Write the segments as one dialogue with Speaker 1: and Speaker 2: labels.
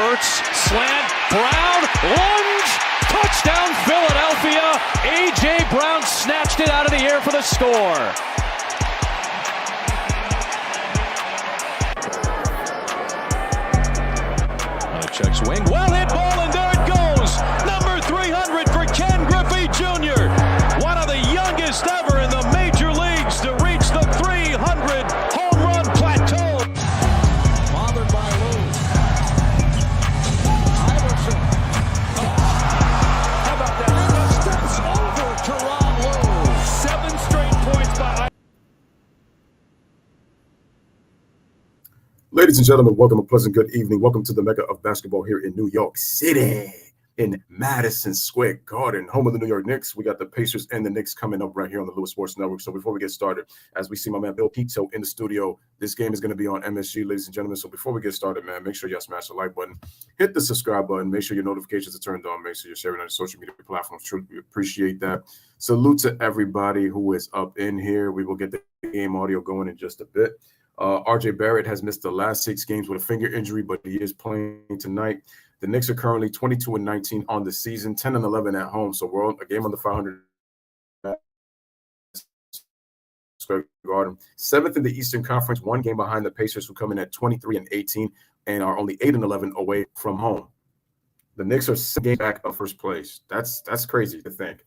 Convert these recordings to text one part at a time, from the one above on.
Speaker 1: Hurts, slant, Brown, lunge, touchdown Philadelphia. A.J. Brown snatched it out of the air for the score. Checks wing, well hit ball, and there it goes. Number 300 for Ken Griffey Jr. One of the youngest ever in the major leagues to reach the 300 home run plateau. Bothered by Lou. Iverson. How about that? Steps over Teron Lou. 7 straight points by Iverson.
Speaker 2: Ladies and gentlemen, welcome, a pleasant good evening. Welcome to the Mecca of basketball here in New York City, in Madison Square Garden, home of the New York Knicks. We got the Pacers and the Knicks coming up right here on the Louis Sports Network. So before we get started, as we see my man Bill Pizzo in the studio, this game is going to be on MSG, ladies and gentlemen. So before we get started, man, make sure y'all smash the like button, hit the subscribe button, make sure your notifications are turned on, make sure you're sharing on your social media platforms. Truly appreciate that. Salute to everybody who is up in here. We will get the game audio going in just a bit. RJ Barrett has missed the last 6 games with a finger injury, but he is playing tonight. The Knicks are currently 22-19 on the season, 10-11 at home. So we're on a game on the 500 Square Garden. 7th in the Eastern Conference, 1 game behind the Pacers, who come in at 23-18 and are only 8-11 away from home. The Knicks are 6 games back of first place. That's crazy to think.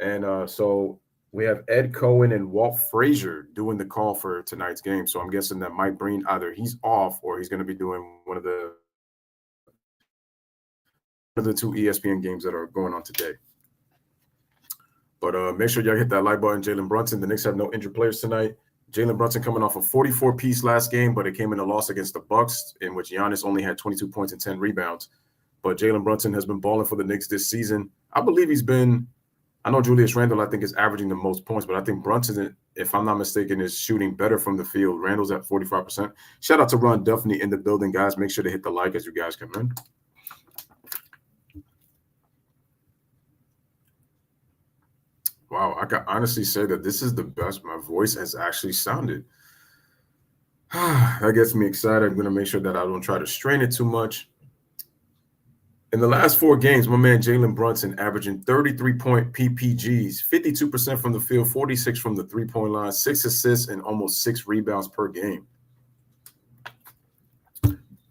Speaker 2: And so we have Ed Cohen and Walt Frazier doing the call for tonight's game. So I'm guessing that Mike Breen, either he's off or he's going to be doing one of the 2 ESPN games that are going on today. But make sure y'all hit that like button. Jalen Brunson, the Knicks have no injured players tonight. Jalen Brunson coming off a 44-piece last game, but it came in a loss against the Bucks, in which Giannis only had 22 points and 10 rebounds. But Jalen Brunson has been balling for the Knicks this season. I believe he's been – I know Julius Randle, I think, is averaging the most points, but I think Brunson, if I'm not mistaken, is shooting better from the field. Randle's at 45%. Shout out to Ron Duffney in the building, guys. Make sure to hit the like as you guys come in. Wow, I can honestly say that this is the best my voice has actually sounded. That gets me excited. I'm going to make sure that I don't try to strain it too much. In the last 4 games, my man Jalen Brunson averaging 33-point PPGs, 52% from the field, 46 from the three-point line, 6 assists, and almost 6 rebounds per game.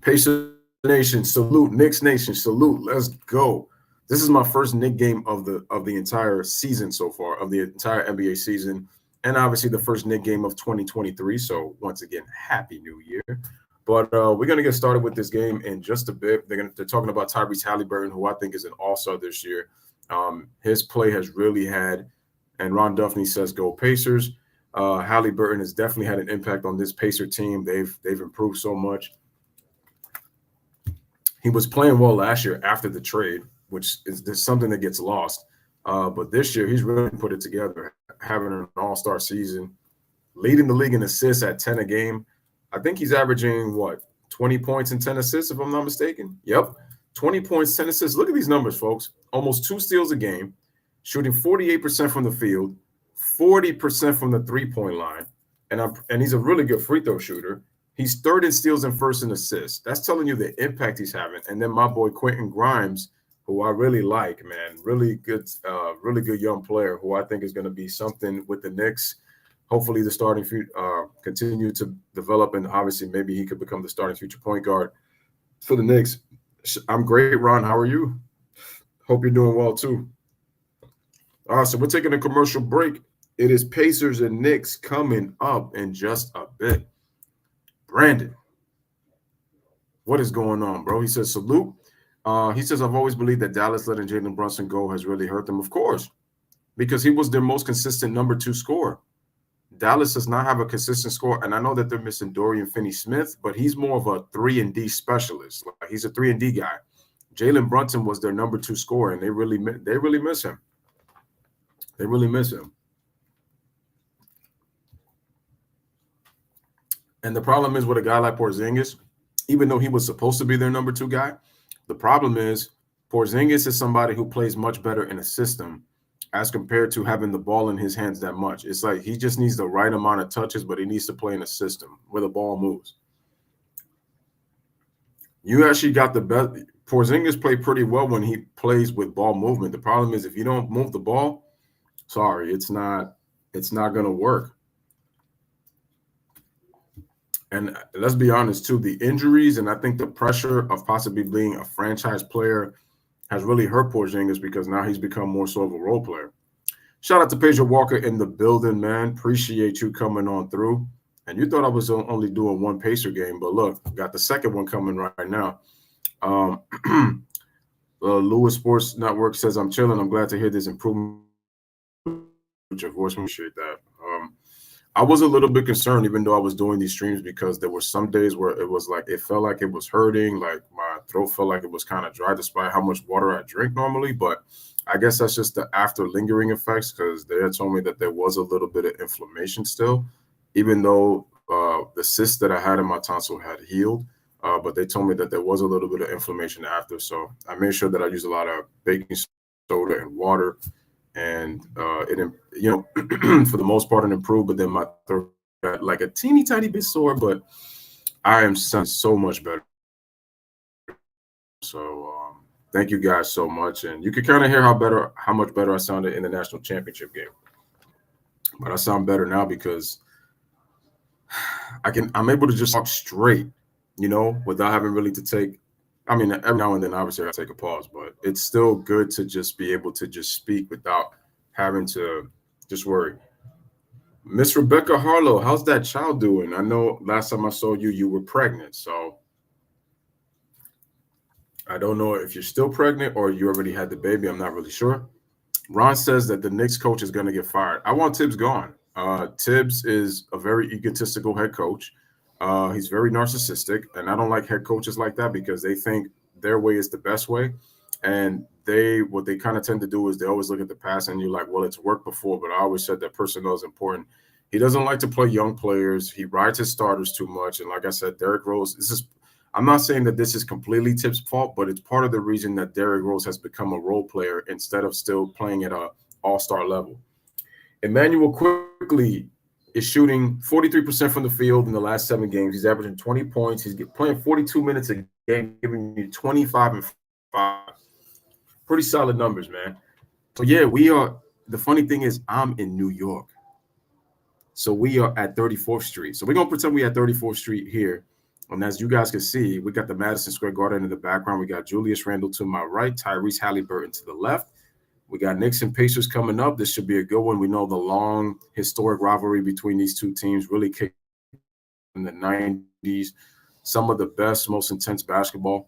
Speaker 2: Pacers Nation, salute. Knicks Nation, salute. Let's go. This is my first Knicks game of the entire season so far, of the entire NBA season, and obviously the first Knicks game of 2023. So once again, Happy New Year. But we're going to get started with this game in just a bit. They're talking about Tyrese Halliburton, who I think is an all-star this year. His play has really had, and Ron Duffney says, go Pacers. Halliburton has definitely had an impact on this Pacer team. They've improved so much. He was playing well last year after the trade, which is something that gets lost. But this year, he's really put it together, having an all-star season, leading the league in assists at 10 a game. I think he's averaging, 20 points and 10 assists, if I'm not mistaken? Yep, 20 points, 10 assists. Look at these numbers, folks. Almost 2 steals a game, shooting 48% from the field, 40% from the three-point line, and he's a really good free throw shooter. He's 3rd in steals and 1st in assists. That's telling you the impact he's having. And then my boy Quentin Grimes, who I really like, man, really good young player who I think is going to be something with the Knicks. Hopefully the starting continue to develop, and obviously maybe he could become the starting future point guard for the Knicks. I'm great, Ron. How are you? Hope you're doing well too. All right, so we're taking a commercial break. It is Pacers and Knicks coming up in just a bit. Brandon, what is going on, bro? He says, salute. He says, I've always believed that Dallas letting Jalen Brunson go has really hurt them. Of course, because he was their most consistent number 2 scorer. Dallas does not have a consistent score, and I know that they're missing Dorian Finney-Smith, but he's more of a 3-and-D specialist. Like, he's a 3-and-D guy. Jalen Brunson was their number 2 scorer, and they really miss him. They really miss him. And the problem is with a guy like Porzingis, even though he was supposed to be their number 2 guy, the problem is Porzingis is somebody who plays much better in a system as compared to having the ball in his hands that much. It's like he just needs the right amount of touches, but he needs to play in a system where the ball moves. You actually got the best. Porzingis played pretty well when he plays with ball movement. The problem is if you don't move the ball, sorry, it's not going to work. And let's be honest too, the injuries and I think the pressure of possibly being a franchise player has really hurt Porzingis because now he's become more so of a role player. Shout out to Pedro Walker in the building, man. Appreciate you coming on through. And you thought I was only doing one Pacer game, but look, got the second one coming right now. Louis Sports Network says, I'm chilling. I'm glad to hear this improvement. Your voice, appreciate that. I was a little bit concerned, even though I was doing these streams, because there were some days where it was like it felt like it was hurting, like my throat felt like it was kind of dry, despite how much water I drink normally. But I guess that's just the after lingering effects, because they had told me that there was a little bit of inflammation still, even though the cyst that I had in my tonsil had healed. But they told me that there was a little bit of inflammation after. So I made sure that I used a lot of baking soda and water. And it, you know, for the most part, it improved. But then my throat got like a teeny tiny bit sore. But I am so much better. So thank you guys so much. And you can kind of hear how much better I sounded in the national championship game. But I sound better now because I'm able to just talk straight, you know, without having really to take. I mean, every now and then, obviously, I take a pause, but it's still good to just be able to just speak without having to just worry. Miss Rebecca Harlow, how's that child doing? I know last time I saw you, you were pregnant. So I don't know if you're still pregnant or you already had the baby. I'm not really sure. Ron says that the Knicks coach is going to get fired. I want Tibbs gone. Tibbs is a very egotistical head coach. He's very narcissistic, and I don't like head coaches like that because they think their way is the best way. And what they kind of tend to do is they always look at the past and you're like, well, it's worked before, but I always said that personnel is important. He doesn't like to play young players. He rides his starters too much. And like I said, Derrick Rose, I'm not saying that this is completely Tibbs' fault, but it's part of the reason that Derrick Rose has become a role player instead of still playing at an all-star level. Emmanuel Quickly is shooting 43% from the field in the last 7 games. He's averaging 20 points. He's playing 42 minutes a game, giving you 25 and 5. Pretty solid numbers, man. So, yeah, the funny thing is I'm in New York. So we are at 34th Street. So we're going to pretend we're at 34th Street here. And as you guys can see, we got the Madison Square Garden in the background. We got Julius Randle to my right, Tyrese Halliburton to the left. We got Knicks and Pacers coming up. This should be a good one. We know the long historic rivalry between these two teams really kicked in the 90s. Some of the best, most intense basketball.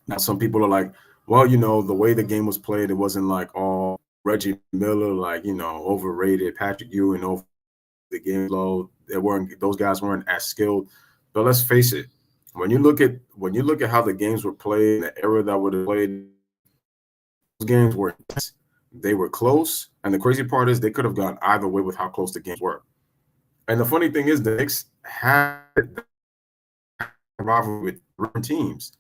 Speaker 2: Now, some people are like, well, you know, the way the game was played, it wasn't like all Reggie Miller, like, you know, overrated, Patrick Ewing over the game low. Those guys weren't as skilled. But let's face it, when you look at how the games were played, the era that would have played, those games they were close. And the crazy part is they could have gone either way with how close the games were. And the funny thing is the Knicks had a rivalry with different teams.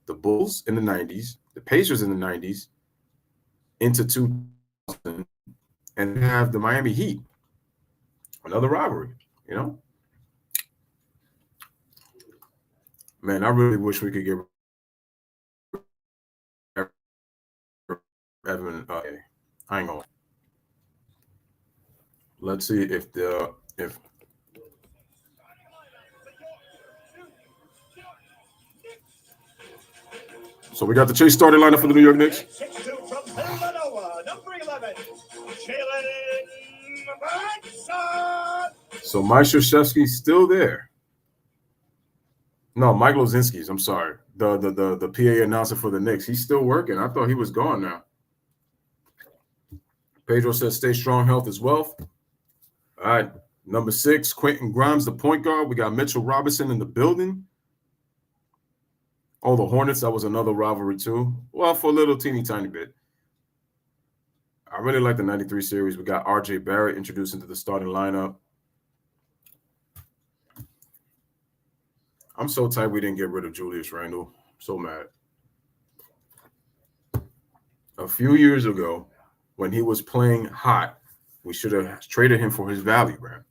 Speaker 2: The Bulls in the 90s, the Pacers in the 90s, into 2000, and they have the Miami Heat. Another rivalry, you know? Man, I really wish we could get Evan. I ain't gonna. Let's see if so we got the chase starting lineup for the New York Knicks.
Speaker 3: 6'2" from Villanova, number 11, Jalen Brunson.
Speaker 2: So Mike Krzyzewski's still there. No, Mike Lozinski's. I'm sorry. The PA announcer for the Knicks. He's still working. I thought he was gone now. Pedro says, stay strong, health is wealth. All right. Number 6, Quentin Grimes, the point guard. We got Mitchell Robinson in the building. Oh, the Hornets. That was another rivalry too. Well, for a little teeny tiny bit. I really like the 93 series. We got R.J. Barrett introduced into the starting lineup. I'm so tight we didn't get rid of Julius Randle. So mad. A few years ago, when he was playing hot, we should have traded him for his value, man.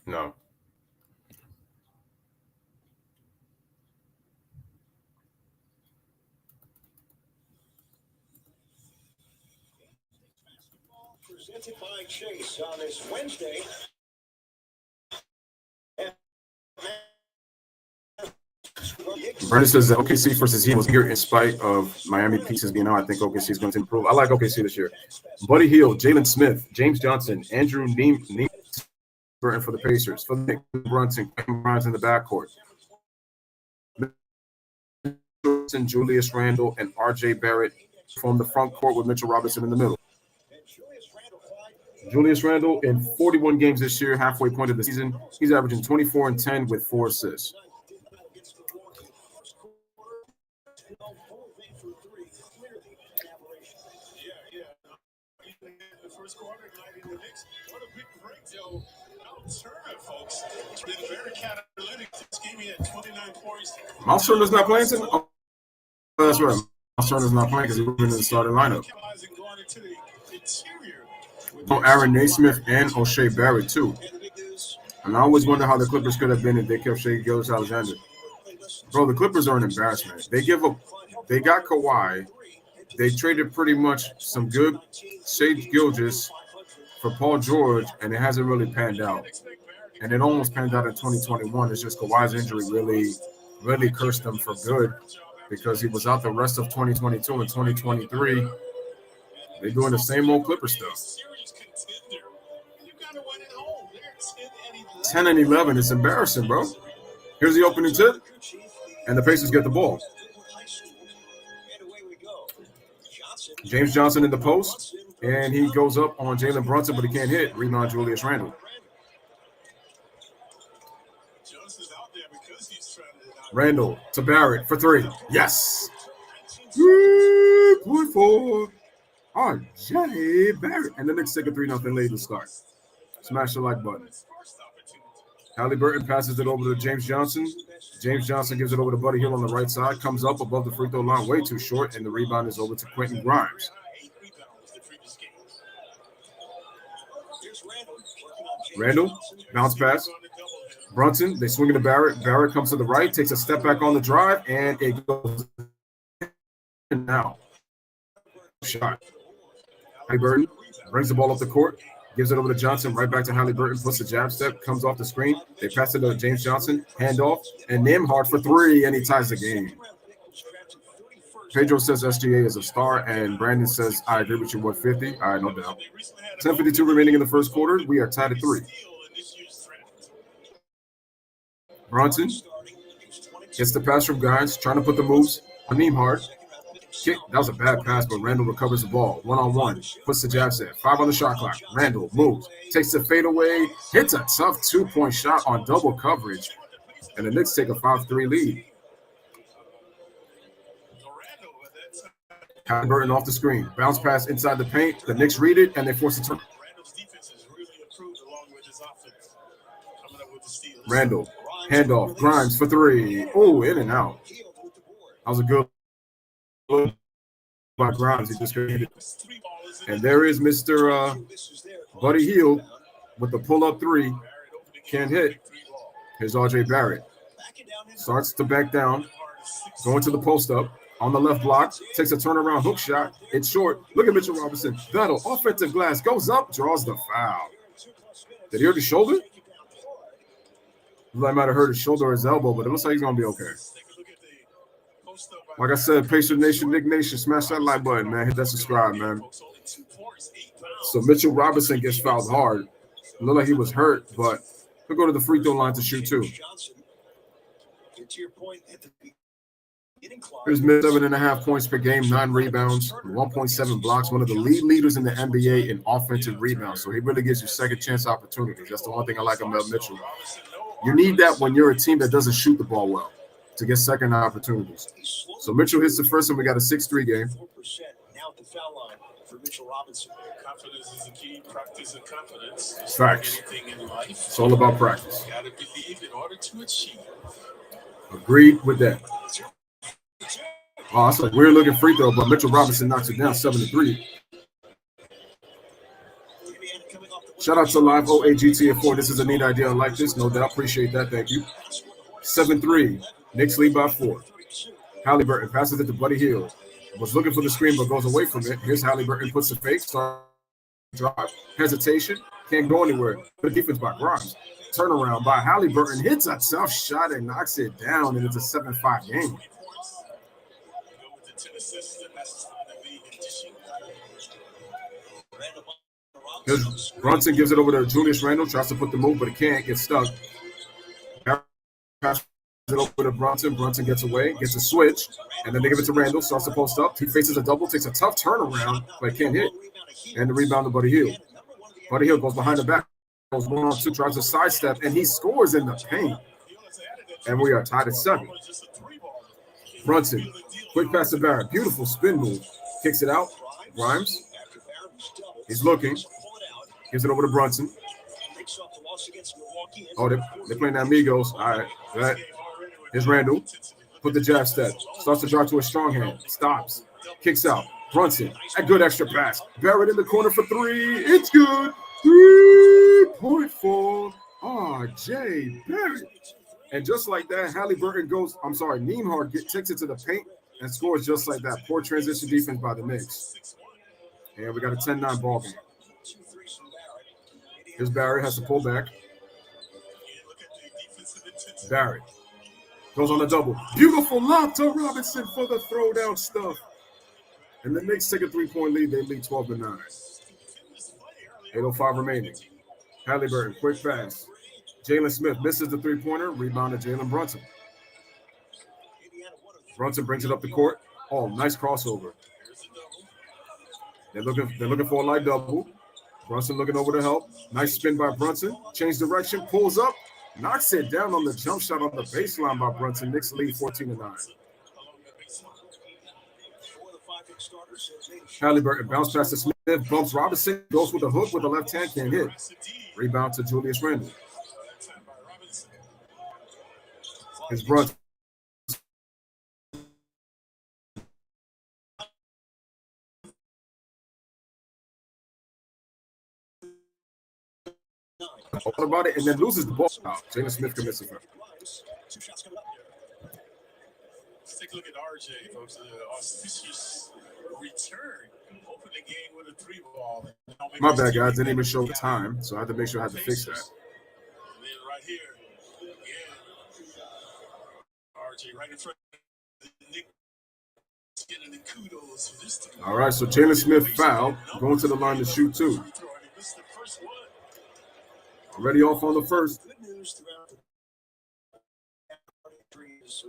Speaker 2: No.
Speaker 3: Presented by Chase on this Wednesday.
Speaker 2: Brandon says that OKC versus Heat was here in spite of Miami pieces being out. I think OKC is going to improve. I like OKC this year. Buddy Hield, Jalen Smith, James Johnson, Andrew Neem for the Pacers. For the Knicks, Brunson, Grimes in the backcourt. Julius Randle and RJ Barrett from the front court with Mitchell Robinson in the middle. Julius Randle in 41 games this year, halfway point of the season. He's averaging 24 and 10 with 4 assists.
Speaker 4: First quarter, igniting the Knicks. What a big break, Joe. Turner, folks. It's been very catalytic. This game, he had 29 points.
Speaker 2: Miles Turner's not playing tonight? Oh, that's right. Miles Turner's not playing because he was in the starting lineup. Oh, Aaron Naismith and O'Shea Barrett, too. And I always wonder how the Clippers could have been if they kept Shai Gilgeous-Alexander. Bro, the Clippers are an embarrassment. They got Kawhi. They traded pretty much some good Shai Gilgeous for Paul George, and it hasn't really panned out. And it almost panned out in 2021. It's just Kawhi's injury really cursed them for good because he was out the rest of 2022 and 2023. They're doing the same old Clipper stuff. 10 and 11. It's embarrassing, bro. Here's the opening tip, and the Pacers get the ball. James Johnson in the post, and he goes up on Jalen Brunson, but he can't hit. Rebound Julius Randle. Randle to Barrett for 3. Yes. 3.4. RJ Barrett. And the Knicks take a 3-0 lead to start. Smash the like button. Halliburton passes it over to James Johnson. James Johnson gives it over to Buddy Hield on the right side. Comes up above the free throw line, way too short, and the rebound is over to Quentin Grimes. Randle, bounce pass. Brunson, they swing it to Barrett. Barrett comes to the right, takes a step back on the drive, and it goes now. Shot. Halliburton brings the ball up the court. Gives it over to Johnson, right back to Halliburton, puts the jab step, comes off the screen. They pass it to James Johnson, handoff, and Nembhard for 3, and he ties the game. Pedro says SGA is a star, and Brandon says, I agree with you, 150. All right, no doubt. 10:52 remaining in the first quarter. We are tied at 3. Brunson gets the pass from Grimes, trying to put the moves on Nembhard. Kick. That was a bad pass, but Randle recovers the ball. 1-on-1. Puts the jab set. 5 on the shot clock. Randle moves. Takes the fadeaway. Hits a tough 2-point shot on double coverage. And the Knicks take a 5-3 lead. Halliburton off the screen. Bounce pass inside the paint. The Knicks read it, and they force a turn. Randle. Handoff. Grimes for 3. Oh, in and out. That was a good by Grimes. He just couldn't hit it. And there is Mr. Buddy Hield with the pull-up 3. Can't hit. Here's RJ Barrett. Starts to back down. Going to the post-up. On the left block. Takes a turnaround hook shot. It's short. Look at Mitchell Robinson. Battle. Offensive glass. Goes up. Draws the foul. Did he hurt his shoulder? He might have hurt his shoulder or his elbow, but it looks like he's going to be okay. Like I said, Pacer Nation, Nick Nation, smash that like button, man. Hit that subscribe, man. So Mitchell Robinson gets fouled hard. It looked like he was hurt, but he'll go to the free throw line to shoot 2. Here's 7.5 points per game, 9 rebounds, 1.7 blocks, one of the lead leaders in the NBA in offensive rebounds. So he really gives you second chance opportunities. That's the one thing I like about Mitchell. You need that when you're a team that doesn't shoot the ball well, to get second opportunities. So Mitchell hits the first one. We got a 6-3 game.
Speaker 3: Now at the foul line for Mitchell Robinson.
Speaker 4: Confidence is the key. Practice and confidence.
Speaker 2: Facts.
Speaker 4: In life,
Speaker 2: it's all about practice.
Speaker 4: You gotta believe in order to achieve.
Speaker 2: Agreed with that. Oh, that's a weird looking free throw, but Mitchell Robinson knocks it down 7-3. Shout out to Live OAGTF4. This is a neat idea. I like this. No doubt. Appreciate that. Thank you. 7-3. Knicks lead by 4. Halliburton passes it to Buddy Hield. Was looking for the screen but goes away from it. Here's Halliburton, puts the fake, start drive, hesitation, can't go anywhere. Good defense by Grimes. Turnaround by Halliburton, hits a tough shot and knocks it down, and it's a 7-5 game. Here's Brunson gives it over to Julius Randle, tries to put the move, but he can't, gets stuck. Passes it over to Brunson. Brunson gets away, gets a switch, and then they give it to Randle, starts to post up. He faces a double, takes a tough turnaround, but can't hit. And the rebound to Buddy Hield. Buddy Hield goes behind the back, goes 1-on-2, tries to sidestep, and he scores in the paint. And we are tied at 7. Brunson, quick pass to Barrett, beautiful spin move, kicks it out. Grimes, he's looking, gives it over to Brunson. Oh, they're playing Amigos. All right. Here's Randle. Put the jab step. Starts to drive to a strong hand. Stops. Kicks out. Brunson. A good extra pass. Barrett in the corner for 3. It's good. 3-point fall. R.J. Barrett. And just like that, Halliburton goes, Nembhard takes it to the paint and scores just like that. Poor transition defense by the Knicks. And we got a 10-9 ball game. Here's Barrett, has to pull back. Barrett goes on a double. Beautiful lob to Robinson for the throwdown stuff. And the Knicks take a 3-point lead. They lead 12-9. 8:05 remaining. Halliburton, quick pass. Jalen Smith misses the three-pointer. Rebound to Jalen Brunson. Brunson brings it up the court. Oh, nice crossover. They're looking for a light double. Brunson looking over to help. Nice spin by Brunson. Change direction, pulls up, knocks it down on the jump shot on the baseline by Brunson. Knicks lead 14-9. Halliburton bounce pass to Smith, bumps Robinson, goes with a hook with the left hand, can't hit. Rebound to Julius Randle. Here's Brunson. About it and then loses the ball. Jalen Smith commits it.
Speaker 4: Let's take a look at RJ, folks. Auspicious return. Open the game with a 3-ball.
Speaker 2: My bad, guys. Didn't even show the time, so I had to make sure I had to fix that.
Speaker 4: And then right here, RJ right in front of the Knicks getting the kudos for this team.
Speaker 2: All right, so Jalen Smith fouled, going to the line to shoot 2. Already off on the first.
Speaker 3: Good news throughout the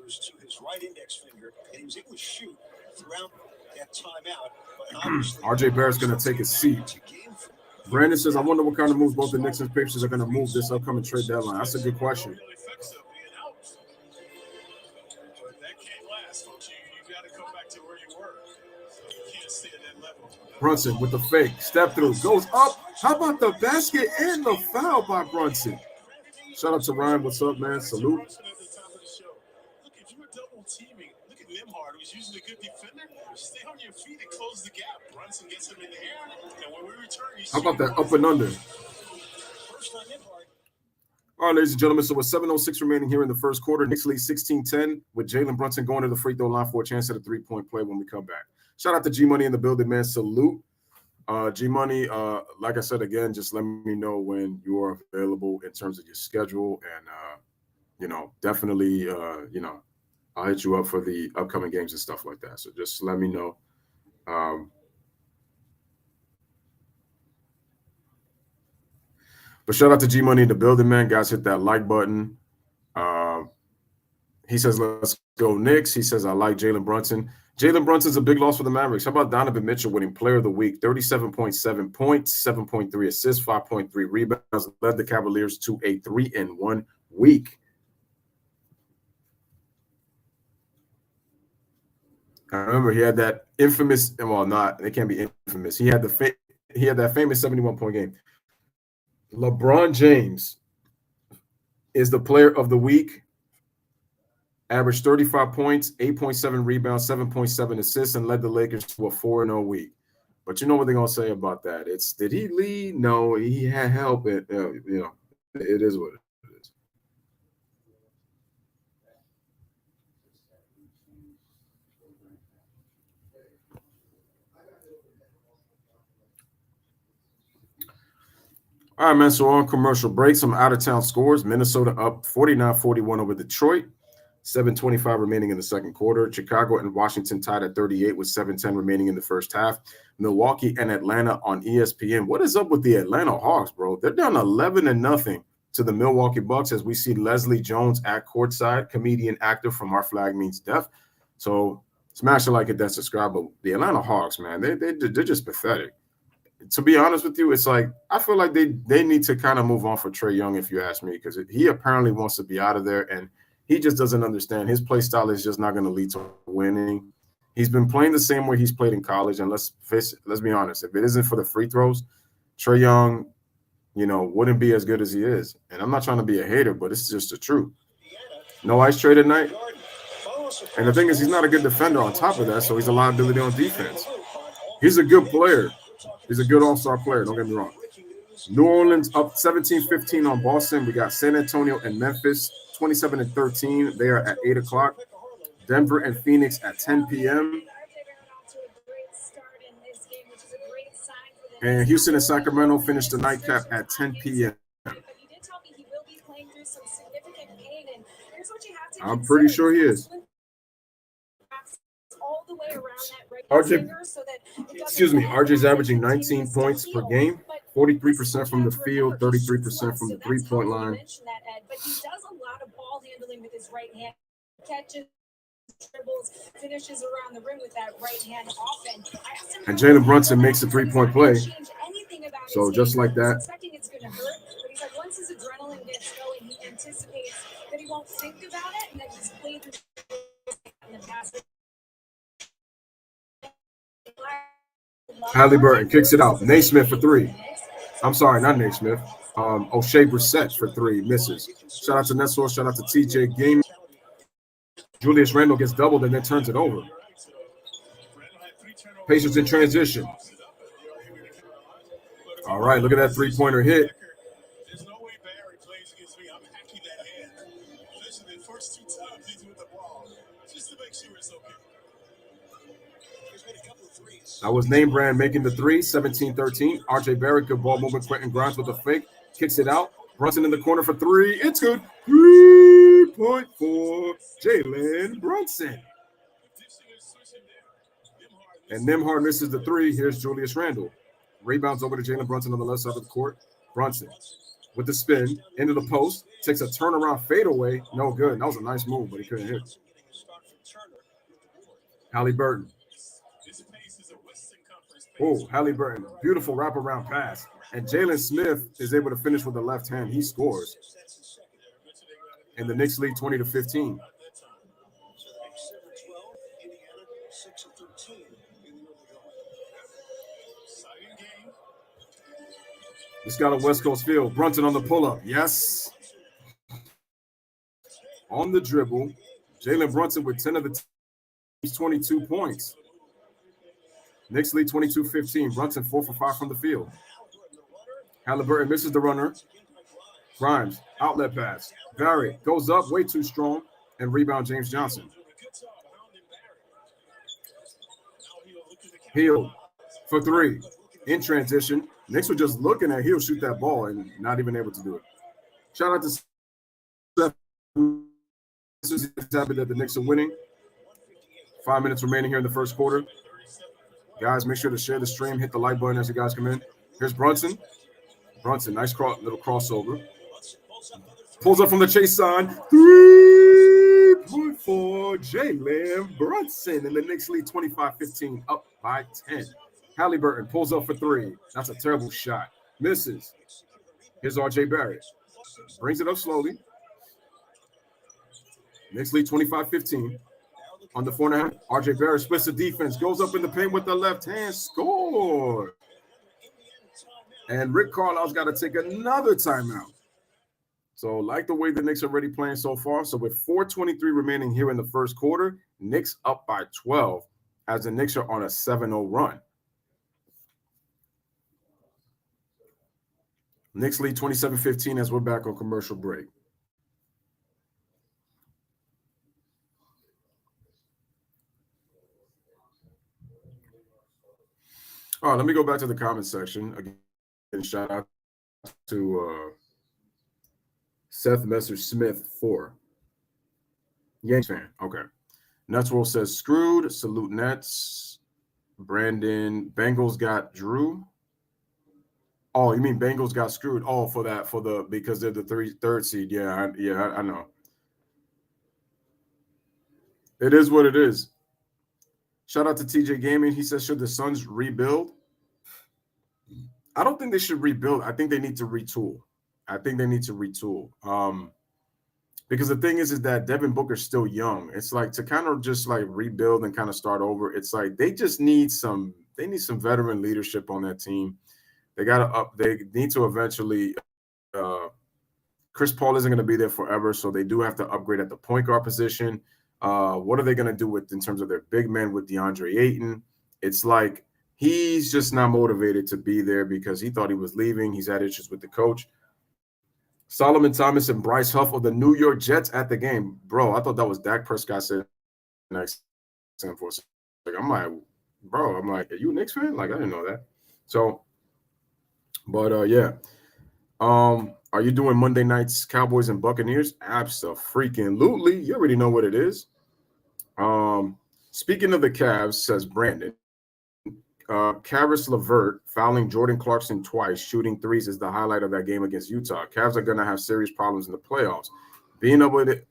Speaker 3: was to his right index finger, and he was able to shoot throughout that timeout.
Speaker 2: RJ Barrett's going to take a seat. Brandon says, I wonder what kind of moves both the Knicks and Pacers are going to move this upcoming trade deadline. That's a good question. Brunson with the fake, step through, goes up. How about the basket and the foul by Brunson? Shout out to Ryan. What's up, man? Salute.
Speaker 4: Look, if you were double teaming, look at Nembhard, who's usually a good defender. Stay on your feet and close the gap. Brunson gets him in the air, and when we return,
Speaker 2: how about that up and under? All right, ladies and gentlemen, so with 7:06 remaining here in the first quarter, Knicks lead 16-10 with Jalen Brunson going to the free throw line for a chance at a 3-point play when we come back. Shout out to G-Money in the building, man. Salute. G-Money, like I said, again, just let me know when you are available in terms of your schedule. And, definitely, I'll hit you up for the upcoming games and stuff like that. So just let me know. But shout out to G-Money in the building, man. Guys, hit that like button. He says, let's go Knicks. He says, I like Jalen Brunson. Jalen Brunson's a big loss for the Mavericks. How about Donovan Mitchell winning Player of the Week? 37.7 points, 7.3 assists, 5.3 rebounds. Led the Cavaliers to a 3-1 week. I remember he had that infamous, well, not, it can't be infamous. He had that famous 71-point game. LeBron James is the Player of the Week. Averaged 35 points, 8.7 rebounds, 7.7 assists, and led the Lakers to a 4-0 week. But you know what they're gonna say about that? It's did he lead? No, he had help. It it is what it is. All right, man. So on commercial break, some out-of-town scores. Minnesota up 49-41 over Detroit. 7:25 remaining in the second quarter. Chicago and Washington tied at 38 with 7:10 remaining in the first half. Milwaukee and Atlanta on ESPN. What is up with the Atlanta Hawks, bro? They're down 11-0 to the Milwaukee Bucks as we see Leslie Jones at courtside, comedian actor from Our Flag Means Death. So smash it like it, that's subscribe. But the Atlanta Hawks, man, they're just pathetic. To be honest with you, it's like I feel like they need to kind of move on for Trae Young, if you ask me, because he apparently wants to be out of there, and he just doesn't understand. His play style is just not going to lead to winning. He's been playing the same way he's played in college, and let's be honest. If it isn't for the free throws, Trae Young, wouldn't be as good as he is. And I'm not trying to be a hater, but it's just the truth. No ice trade tonight. And the thing is, he's not a good defender on top of that, so he's a liability on defense. He's a good player. He's a good all-star player, don't get me wrong. New Orleans up 17-15 on Boston. We got San Antonio and Memphis 27-13. They are at 8 o'clock. Denver and Phoenix at 10 p.m. And Houston and Sacramento finished the nightcap at 10 p.m. I'm pretty sure he is. RJ's averaging 19 points per game, 43% from the field, 33% from the three-point line.
Speaker 5: But he does a lot of ball handling with his right hand, catches, dribbles, finishes around the rim with that right hand often.
Speaker 2: And Jalen Brunson makes a three-point play. So just like that.
Speaker 5: Expecting it's going to hurt, but he's like, once his adrenaline gets going, he anticipates that he won't think about it, and that he's played in the past.
Speaker 2: Halliburton kicks it out. Naismith for three. I'm sorry, not Naismith. O'Shea Brissett for three. Misses. Shout out to Nessor. Shout out to TJ Game. Julius Randle gets doubled and then turns it over. Pacers in transition. All right, look at that three-pointer hit.
Speaker 4: There's no way Barry plays against me. I'm hacking that hand. Listen, the first 2 times he's with the ball, just to make sure it's okay.
Speaker 2: That was Name Brand making the three, 17-13. RJ Barrett, good ball movement. Quentin Grimes with a fake. Kicks it out. Brunson in the corner for three. It's good. 3-point for Jalen Brunson. And Nembhard misses the three. Here's Julius Randle. Rebounds over to Jalen Brunson on the left side of the court. Brunson with the spin into the post. Takes a turnaround fadeaway. No good. That was a nice move, but he couldn't hit. Halliburton. Oh, Halliburton. Beautiful wraparound pass. And Jalen Smith is able to finish with the left hand. He scores. And the Knicks lead 20-15. It's got a West Coast feel. Brunson on the pull-up. Yes. On the dribble. Jalen Brunson with 10 of the team's 22 points. Knicks lead 22-15. Brunson 4 for 5 from the field. Halliburton misses the runner. Grimes, outlet pass. Barrett goes up way too strong. And rebound James Johnson. Hill for three. In transition. Knicks were just looking at Hill shoot that ball and not even able to do it. Shout out to Seth. He's happy that the Knicks are winning. 5 minutes remaining here in the first quarter. Guys, make sure to share the stream. Hit the like button as you guys come in. Here's Brunson. Brunson, nice little crossover. Pulls up from the chase sign. 3-point for Jalen Brunson. And the Knicks lead 25-15, up by 10. Halliburton pulls up for three. That's a terrible shot. Misses. Here's RJ Barrett. Brings it up slowly. Knicks lead 25-15. On the 4.5, RJ Barrett splits the defense. Goes up in the paint with the left hand. Score. And Rick Carlisle's got to take another timeout. So like the way the Knicks are already playing so far. So with 4:23 remaining here in the first quarter, Knicks up by 12 as the Knicks are on a 7-0 run. Knicks lead 27-15 as we're back on commercial break. All right, let me go back to the comment section. Again, shout out to Seth Messer-Smith 4. Yankees fan. Okay. Nuts World says screwed. Salute Nets. Brandon, Bengals got Drew. Oh, you mean Bengals got screwed? Oh, because they're the third seed. Yeah, I know. It is what it is. Shout out to TJ Gaming. He says, should the Suns rebuild? I don't think they should rebuild. I think they need to retool. Because the thing is that Devin Booker's still young. It's like to kind of just like rebuild and kind of start over. It's like they just need some veteran leadership on that team. They need to eventually Chris Paul isn't going to be there forever, so they do have to upgrade at the point guard position. What are they going to do in terms of their big men with DeAndre Ayton? It's like he's just not motivated to be there because he thought he was leaving. He's had issues with the coach. Solomon Thomas and Bryce Huff of the New York Jets at the game. Bro, I thought that was Dak Prescott sitting next to him for a second. I'm like, are you a Knicks fan? Like, I didn't know that. So, but yeah. Are you doing Monday nights Cowboys and Buccaneers? Abso-freaking-lutely. You already know what it is. Speaking of the Cavs, says Brandon, Karis LeVert fouling Jordan Clarkson twice, shooting threes is the highlight of that game against Utah. Cavs are going to have serious problems in the playoffs. Being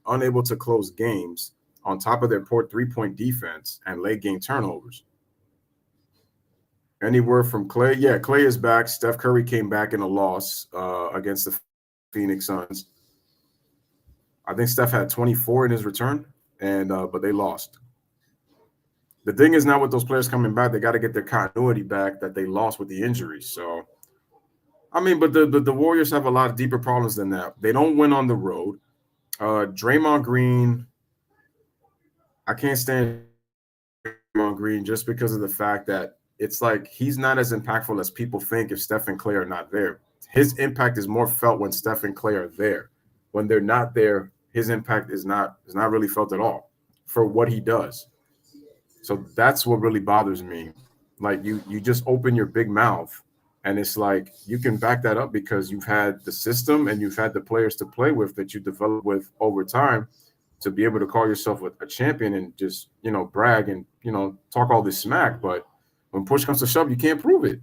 Speaker 2: unable to close games on top of their poor three-point defense and late game turnovers. Any word from Clay? Yeah, Clay is back. Steph Curry came back in a loss against the Phoenix Suns. I think Steph had 24 in his return, but they lost. The thing is now with those players coming back, they got to get their continuity back that they lost with the injuries. So, I mean, but the Warriors have a lot of deeper problems than that. They don't win on the road. Draymond Green, I can't stand Draymond Green just because of the fact that it's like he's not as impactful as people think if Steph and Clay are not there. His impact is more felt when Steph and Clay are there. When they're not there, his impact is not really felt at all for what he does. So that's what really bothers me. Like you just open your big mouth and it's like you can back that up because you've had the system and you've had the players to play with that you develop with over time to be able to call yourself a champion and just, brag and, talk all this smack. But when push comes to shove, you can't prove it.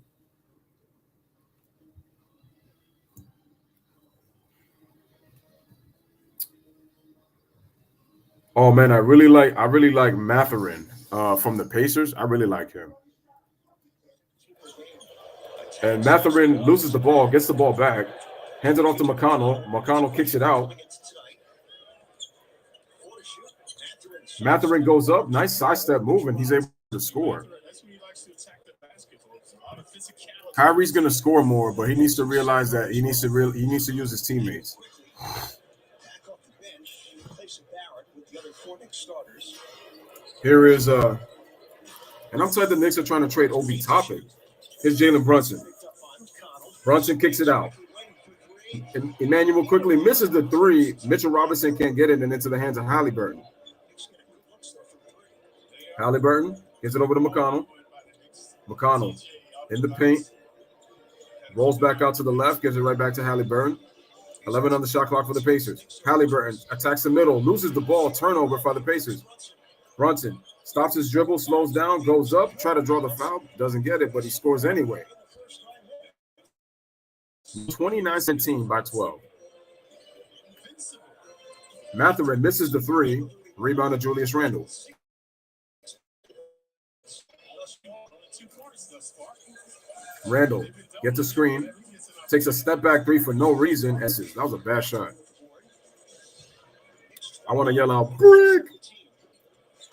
Speaker 2: Oh man, I really like Mathurin from the Pacers. I really like him. And Mathurin loses the ball, gets the ball back, hands it off to McConnell. McConnell kicks it out. Mathurin goes up, nice sidestep move, and he's able to score. Kyrie's going to score more, but he needs to realize that he needs to use his teammates. Here is and outside the Knicks are trying to trade Obi Toppin. Here's Jalen Brunson. Brunson kicks it out. Emmanuel quickly misses the three. Mitchell Robinson can't get it and into the hands of Halliburton. Halliburton gives it over to McConnell. McConnell in the paint. Rolls back out to the left, gives it right back to Halliburton. 11 on the shot clock for the Pacers. Halliburton attacks the middle, loses the ball, turnover for the Pacers. Brunson stops his dribble, slows down, goes up, try to draw the foul, doesn't get it, but he scores anyway. 29-17 by 12. Mathurin misses the three. Rebound to Julius Randle. Randle gets a screen, takes a step back three for no reason. That was a bad shot. I want to yell out, brick!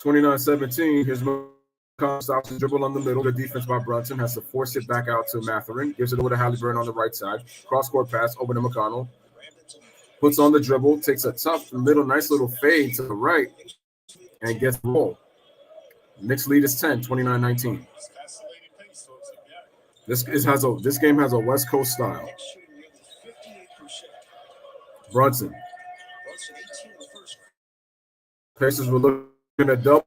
Speaker 2: 29-17. Here's McConnell, stops the dribble on the middle. Good defense by Brunson. Has to force it back out to Mathurin. Gives it over to Halliburton on the right side. Cross-court pass over to McConnell. Puts on the dribble. Takes a tough nice little fade to the right. And gets the ball. Knicks lead is 10, 29-19. This game has a West Coast style. Brunson.
Speaker 3: Brunson 18 in the first.
Speaker 2: Pacers were looking at double,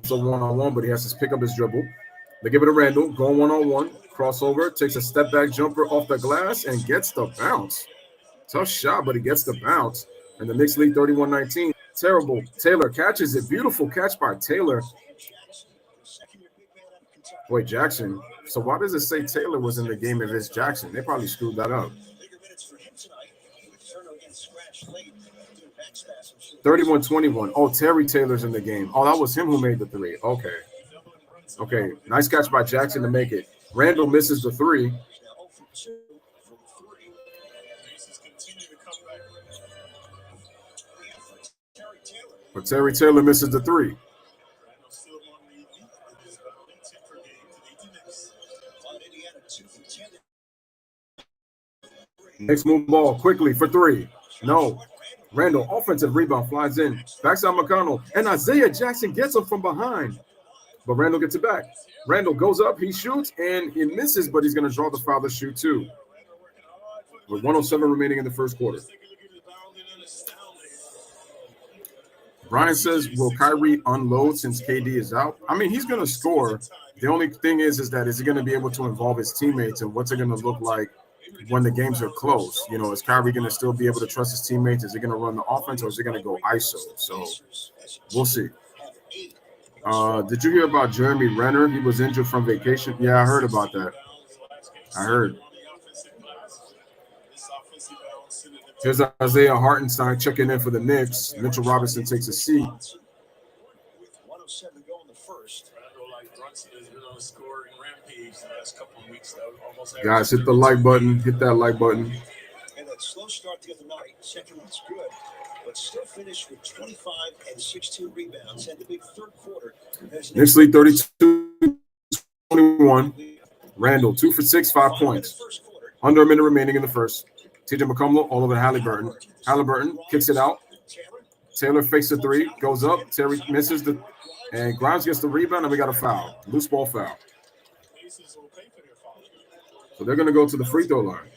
Speaker 2: so one-on-one, but he has to pick up his dribble. They give it to Randall, going one-on-one, crossover, takes a step-back jumper off the glass and gets the bounce. Tough shot, but he gets the bounce. And the Knicks lead 31-19. Terrible. Taylor catches it. Beautiful catch by Taylor. Wait, Jackson. So why does it say Taylor was in the game if it's Jackson? They probably screwed that up. 31-21. Oh, Terry Taylor's in the game. Oh, that was him who made the three. Okay. Okay. Nice catch by Jackson to make it. Randall misses the three. But Terry Taylor misses the three. Next move ball quickly for three. No. Randall, offensive rebound, flies in. Backside McConnell. And Isaiah Jackson gets him from behind. But Randall gets it back. Randall goes up, he shoots, and he misses, but he's going to draw the foul to shoot too. With 1:07 remaining in the first quarter. Brian says, will Kyrie unload since KD is out? I mean, he's going to score. The only thing is that is he going to be able to involve his teammates, and what's it going to look like when the games are close? You know, is Kyrie going to still be able to trust his teammates? Is he going to run the offense, or is he going to go ISO? So we'll see. Did you hear about Jeremy Renner? He was injured from vacation. Yeah, I heard about that. I heard. Here's Isaiah Hartenstein checking in for the Knicks. Mitchell Robinson takes a seat.
Speaker 3: 107 go in the first.
Speaker 2: Guys, hit the like button. Hit that like button.
Speaker 3: And that slow start the other night, second one's good, but still finished with 25 and 16 rebounds. And the big third quarter.
Speaker 2: Knicks lead 32-21. Randall, 2 for 6, 5 points. Under a minute remaining in the first. TJ McConnell all over Halliburton. Halliburton kicks it out. Taylor fakes the three, goes up. Terry misses the, and Grimes gets the rebound, and we got a foul. Loose ball foul. So they're going to go to the free throw line.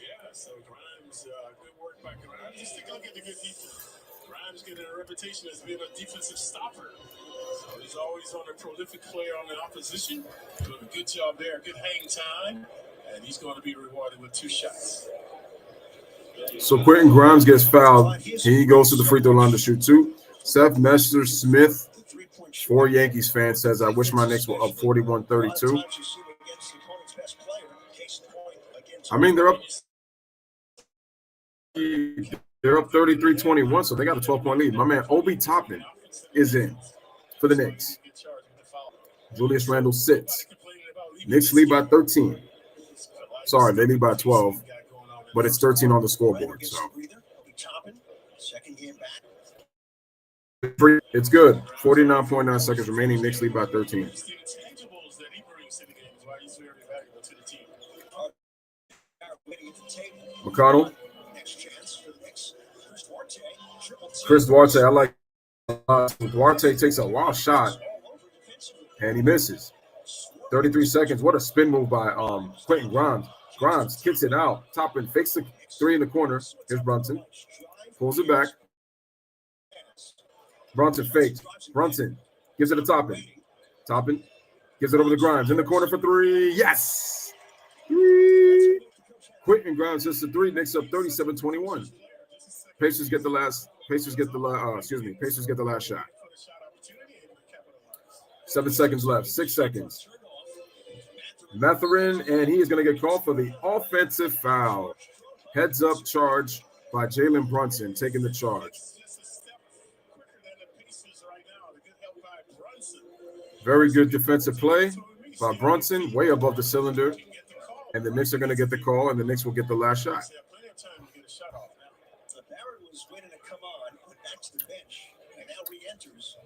Speaker 4: Grimes getting a reputation as being a defensive stopper. So he's always on a prolific player on the opposition. Doing a good job there, good hang time, and he's going to be rewarded with 2 shots.
Speaker 2: So Quentin Grimes gets fouled. He goes to the free throw line to shoot 2. Seth Messer-Smith, 4 Yankees fans, says, I wish my Knicks were up 41-32. I mean, they're up 33-21, so they got a 12-point lead. My man Obi Toppin is in for the Knicks. Julius Randle sits. Knicks lead by 13. Sorry, they lead by 12. But it's 13 on the scoreboard. So it's good. 49.9 seconds remaining. Knicks lead by 13. McConnell. Chris Duarte. I like Duarte takes a wild shot and he misses. 33 seconds. What a spin move by Quentin Grimes. Grimes kicks it out. Toppin fakes the three in the corner. Here's Brunson. Pulls it back. Brunson fakes. Brunson gives it to Toppin. Toppin gives it over to Grimes. In the corner for 3. Yes! 3. Quentin Grimes hits the 3. Knicks up 37-21. Pacers get the last shot. 7 seconds left. 6 seconds. Matherin, and he is going to get called for the offensive foul. Heads up charge by Jalen Brunson, taking the charge. Very good defensive play by Brunson, way above the cylinder. And the Knicks are going to get the call, and the Knicks will get the last shot.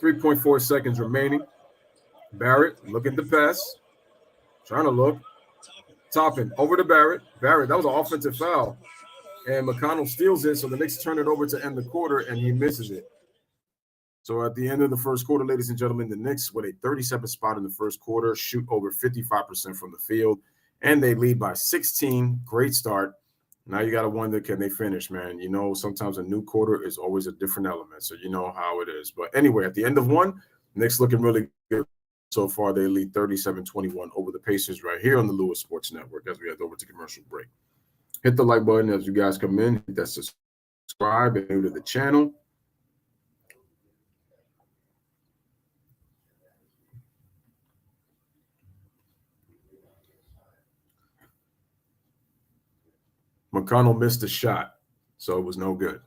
Speaker 2: 3.4 seconds remaining. Barrett looking to pass. Trying to look. Toppin over to Barrett. Barrett, that was an offensive foul. And McConnell steals it, so the Knicks turn it over to end the quarter, and he misses it. So at the end of the first quarter, ladies and gentlemen, the Knicks with a 37th spot in the first quarter, shoot over 55% from the field, and they lead by 16. Great start. Now you got to wonder, can they finish, man? You know, sometimes a new quarter is always a different element, so you know how it is. But anyway, at the end of one, Knicks looking really good so far. They lead 37-21 over the Pacers right here on the Louis Sports Network as we head over to commercial break. Hit the like button as you guys come in. Hit that subscribe and new to the channel. McConnell missed a shot, so it was no good.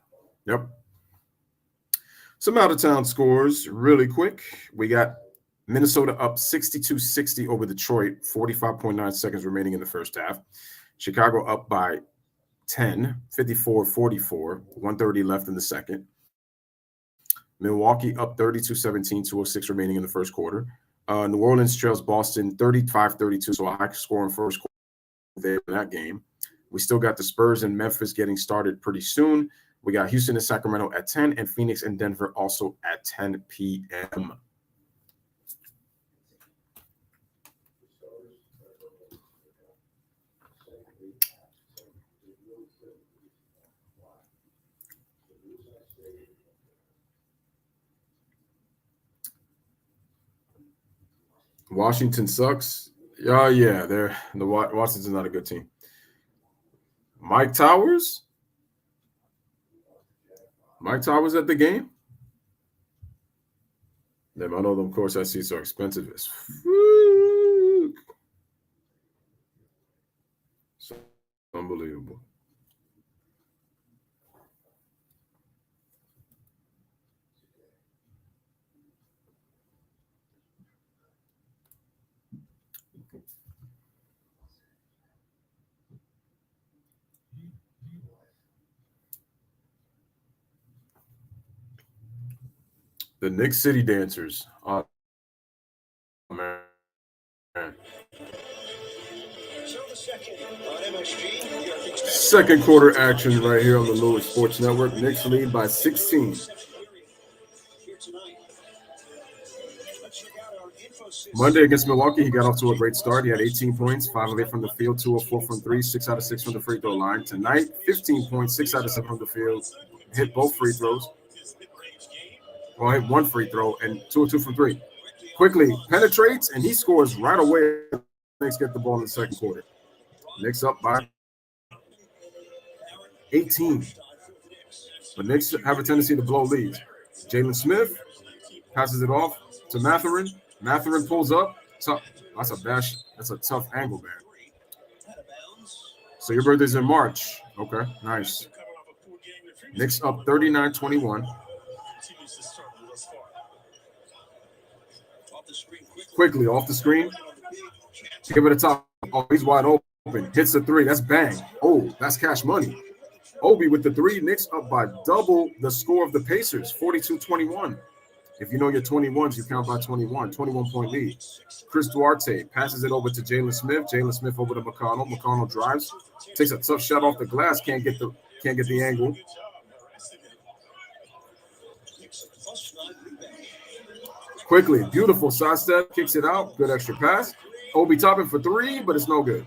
Speaker 2: Yep. Some out-of-town scores really quick. We got Minnesota up 62-60 over Detroit, 45.9 seconds remaining in the first half. Chicago up by 10, 54-44, 1:30 left in the second. Milwaukee up 32-17, 2:06 remaining in the first quarter. New Orleans trails Boston 35-32, so a high-scoring first quarter there in that game. We still got the Spurs and Memphis getting started pretty soon. We got Houston and Sacramento at 10, and Phoenix and Denver also at 10 p.m. Washington sucks. Yeah, Washington's not a good team. Mike Towers? Mike Towers at the game? Damn, I know them course I see so expensive as so unbelievable. The Knicks City Dancers. Oh, man. Second quarter action right here on the Louis Sports Network. Knicks lead by 16. Monday against Milwaukee, he got off to a great start. He had 18 points, 5 of 8 from the field, 2 of 4 from 3, 6 out of 6 from the free throw line. Tonight, 15 points, 6 out of 7 from the field, hit both free throws. Well, hit one free throw and 2 of 2 from 3. Quickly penetrates, and he scores right away. Knicks get the ball in the second quarter. Knicks up by 18. But Knicks have a tendency to blow leads. Jalen Smith passes it off to Mathurin. Mathurin pulls up. That's a tough angle, man. So your birthday's in March. Okay, nice. Knicks up 39-21. Quickly off the screen. Give it a top. Oh, he's wide open. Hits the three. That's bang. Oh, that's cash money. Obi with the three. Knicks up by double the score of the Pacers, 42-21. If you know your 21s, you count by 21. 21-point lead. Chris Duarte passes it over to Jalen Smith. Jalen Smith over to McConnell. McConnell drives. Takes a tough shot off the glass. Can't get the angle. Quickly, beautiful sidestep, kicks it out, good extra pass. Obi Toppin for 3, but it's no good.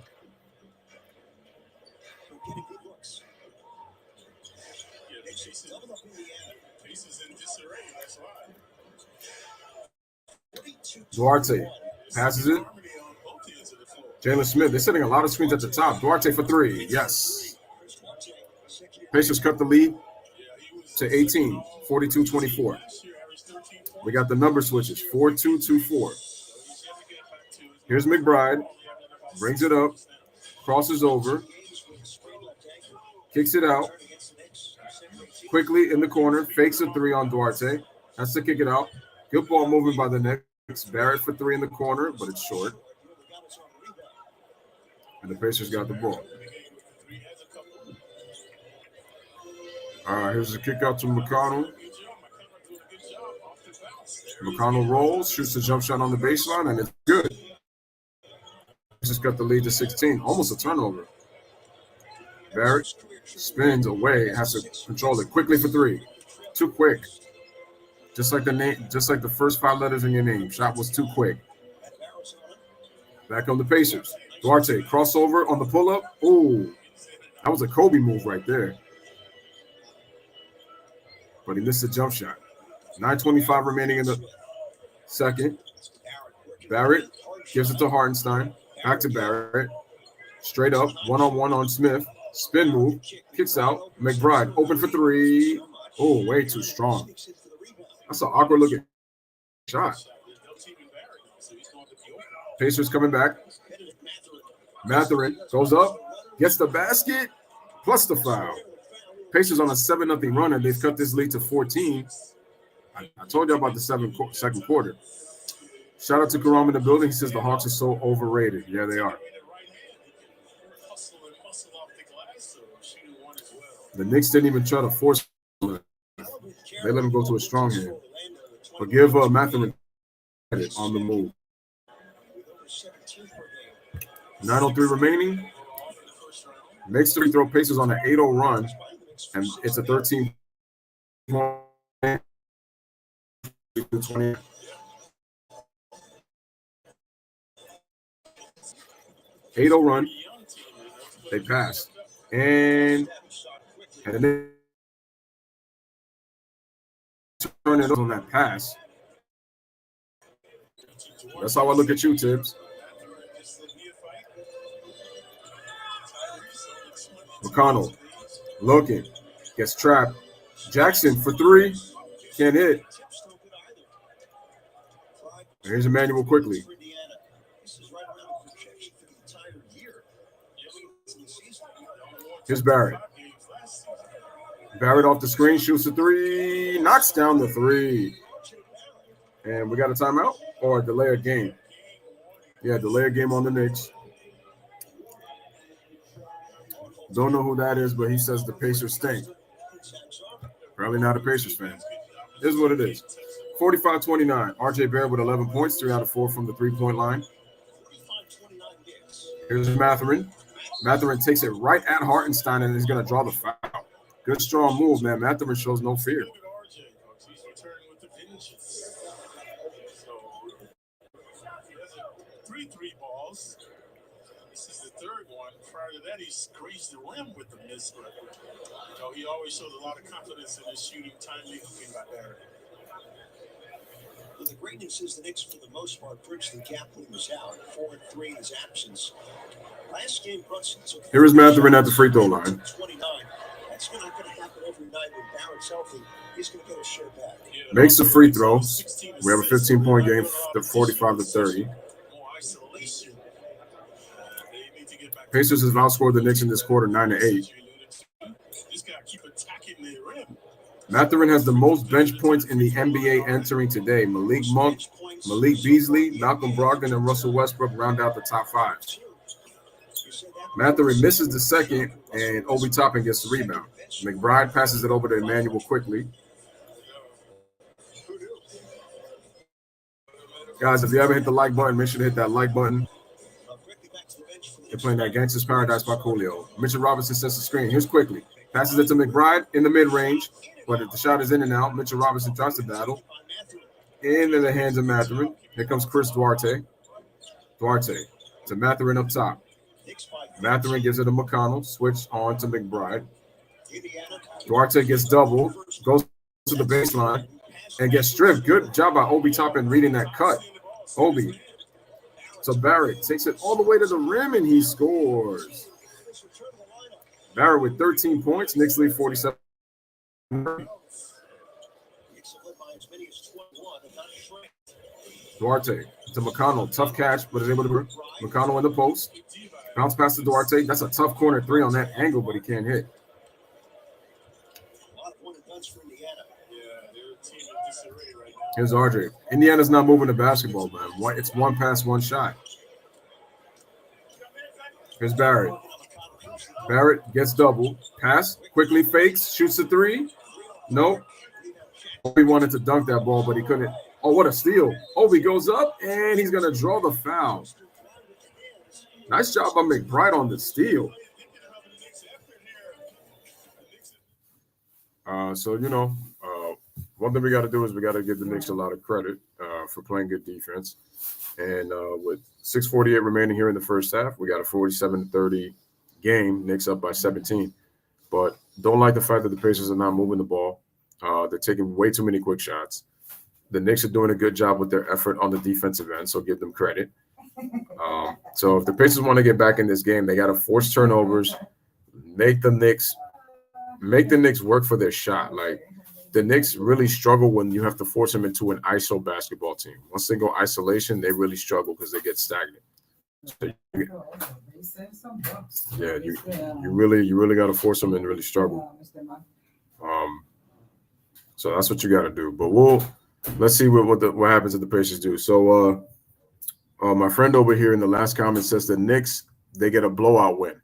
Speaker 2: Duarte passes it. Jalen Smith, they're setting a lot of screens at the top. Duarte for 3, yes. Pacers cut the lead to 18, 42-24. We got the number switches, 4-2-2-4. Here's McBride, brings it up, crosses over, kicks it out, quickly in the corner, fakes a 3 on Duarte, has to kick it out. Good ball moving by the Knicks. Barrett for 3 in the corner, but it's short. And the Pacers got the ball. All right, here's the kick out to McConnell. McConnell rolls, shoots a jump shot on the baseline, and it's good. Just got the lead to 16, almost a turnover. Barrett spins away, has to control it quickly for 3. Too quick. Just like the first 5 letters in your name. Shot was too quick. Back on the Pacers. Duarte crossover on the pull-up. Ooh, That was a Kobe move right there. But he missed a jump shot. 9:25 remaining in the second. Barrett gives it to Hartenstein. Back to Barrett. Straight up, one-on-one on Smith. Spin move. Kicks out. McBride open for three. Oh, way too strong. That's an awkward looking shot. Pacers coming back. Mathurin goes up. Gets the basket. Plus the foul. Pacers on a 7-0 run, and they've cut this lead to 14. I told you about the second quarter. Shout out to Karam in the building. He says the Hawks are so overrated. Yeah, they are. The Knicks didn't even try to force it. They let him go to a strong hand. But give Mathurin credit on the move. 9:03 remaining. Makes three throw. Pacers on an 8-0 run. And it's a 13 point 20. Run. They pass. And then they turn it on that pass. That's how I look at you, Tibbs. McConnell looking. Gets trapped. Jackson for three. Can't hit. Here's Emmanuel quickly. Here's Barrett. Barrett off the screen, shoots a three, knocks down the three. And we got a timeout or a delay of game. Yeah, delay of game on the Knicks. Don't know who that is, but he says the Pacers stink. Probably not a Pacers fan. This is what it is. 45-29. RJ Barrett with 11 points, 3 out of 4 from the three-point line. Here's Mathurin. Mathurin takes it right at Hartenstein and is going to draw the foul. Good strong move, man. Mathurin shows no fear.
Speaker 4: Three balls. This is the third one. Prior to that, he's grazed the rim with the miss. He always shows a lot of confidence in his shooting, timely hooking by Barrett.
Speaker 3: But the great news is the Knicks, for the most part, bridged the gap when he was out. 4-3 in his absence. Last game, Brunson took.
Speaker 2: Here is Mathurin at the free throw line.
Speaker 3: 29. That's not going to happen every night when Barrett's healthy. He's going to get a share back.
Speaker 2: Makes the free throw. We have a 15-point game, 45-30. Pacers have outscored the Knicks in this quarter 9-8. Mathurin has the most bench points in the NBA entering today. Malik Monk, Malik Beasley, Malcolm Brogdon, and Russell Westbrook round out the top five. Mathurin misses the second, and Obi Toppin gets the rebound. McBride passes it over to Emmanuel quickly. Guys, if you haven't hit the like button, make sure to hit that like button. They're playing that Gangsta's Paradise by Coolio. Mitchell Robinson sets the screen. Here's quickly. Passes it to McBride in the mid-range, but if the shot is in and out, Mitchell Robinson tries to battle. Into the hands of Mathurin. Here comes Chris Duarte. Duarte to Mathurin up top. Mathurin gives it to McConnell. Switch on to McBride. Duarte gets doubled. Goes to the baseline and gets stripped. Good job by Obi Toppin reading that cut. Obi to Barrett. Takes it all the way to the rim and he scores. Barrett with 13 points. Knicks lead 47. Duarte to McConnell. Tough catch, but is able to McConnell in the post. Bounce pass to Duarte. That's a tough corner three on that angle, but he can't hit. Here's RJ. Indiana's not moving the basketball, man. It's one pass, one shot. Here's Barrett. Barrett gets double. Pass. Quickly fakes. Shoots a three. Nope. Obi wanted to dunk that ball, but he couldn't. Oh, what a steal. Obi goes up, and he's going to draw the foul. Nice job by McBride on the steal. One thing we got to do is we got to give the Knicks a lot of credit for playing good defense. And with 6:48 remaining here in the first half, we got a 47-30 game. Knicks up by 17. But don't like the fact that the Pacers are not moving the ball. They're taking way too many quick shots. The Knicks are doing a good job with their effort on the defensive end, so give them credit. So if the Pacers want to get back in this game, they got to force turnovers, make the Knicks work for their shot. Like, the Knicks really struggle when you have to force them into an ISO basketball team. Once they go isolation, they really struggle because they get stagnant. So you really got to force them and really struggle. So that's what you got to do. But let's see what happens if the Pacers do. So my friend over here in the last comment says the Knicks, they get a blowout win.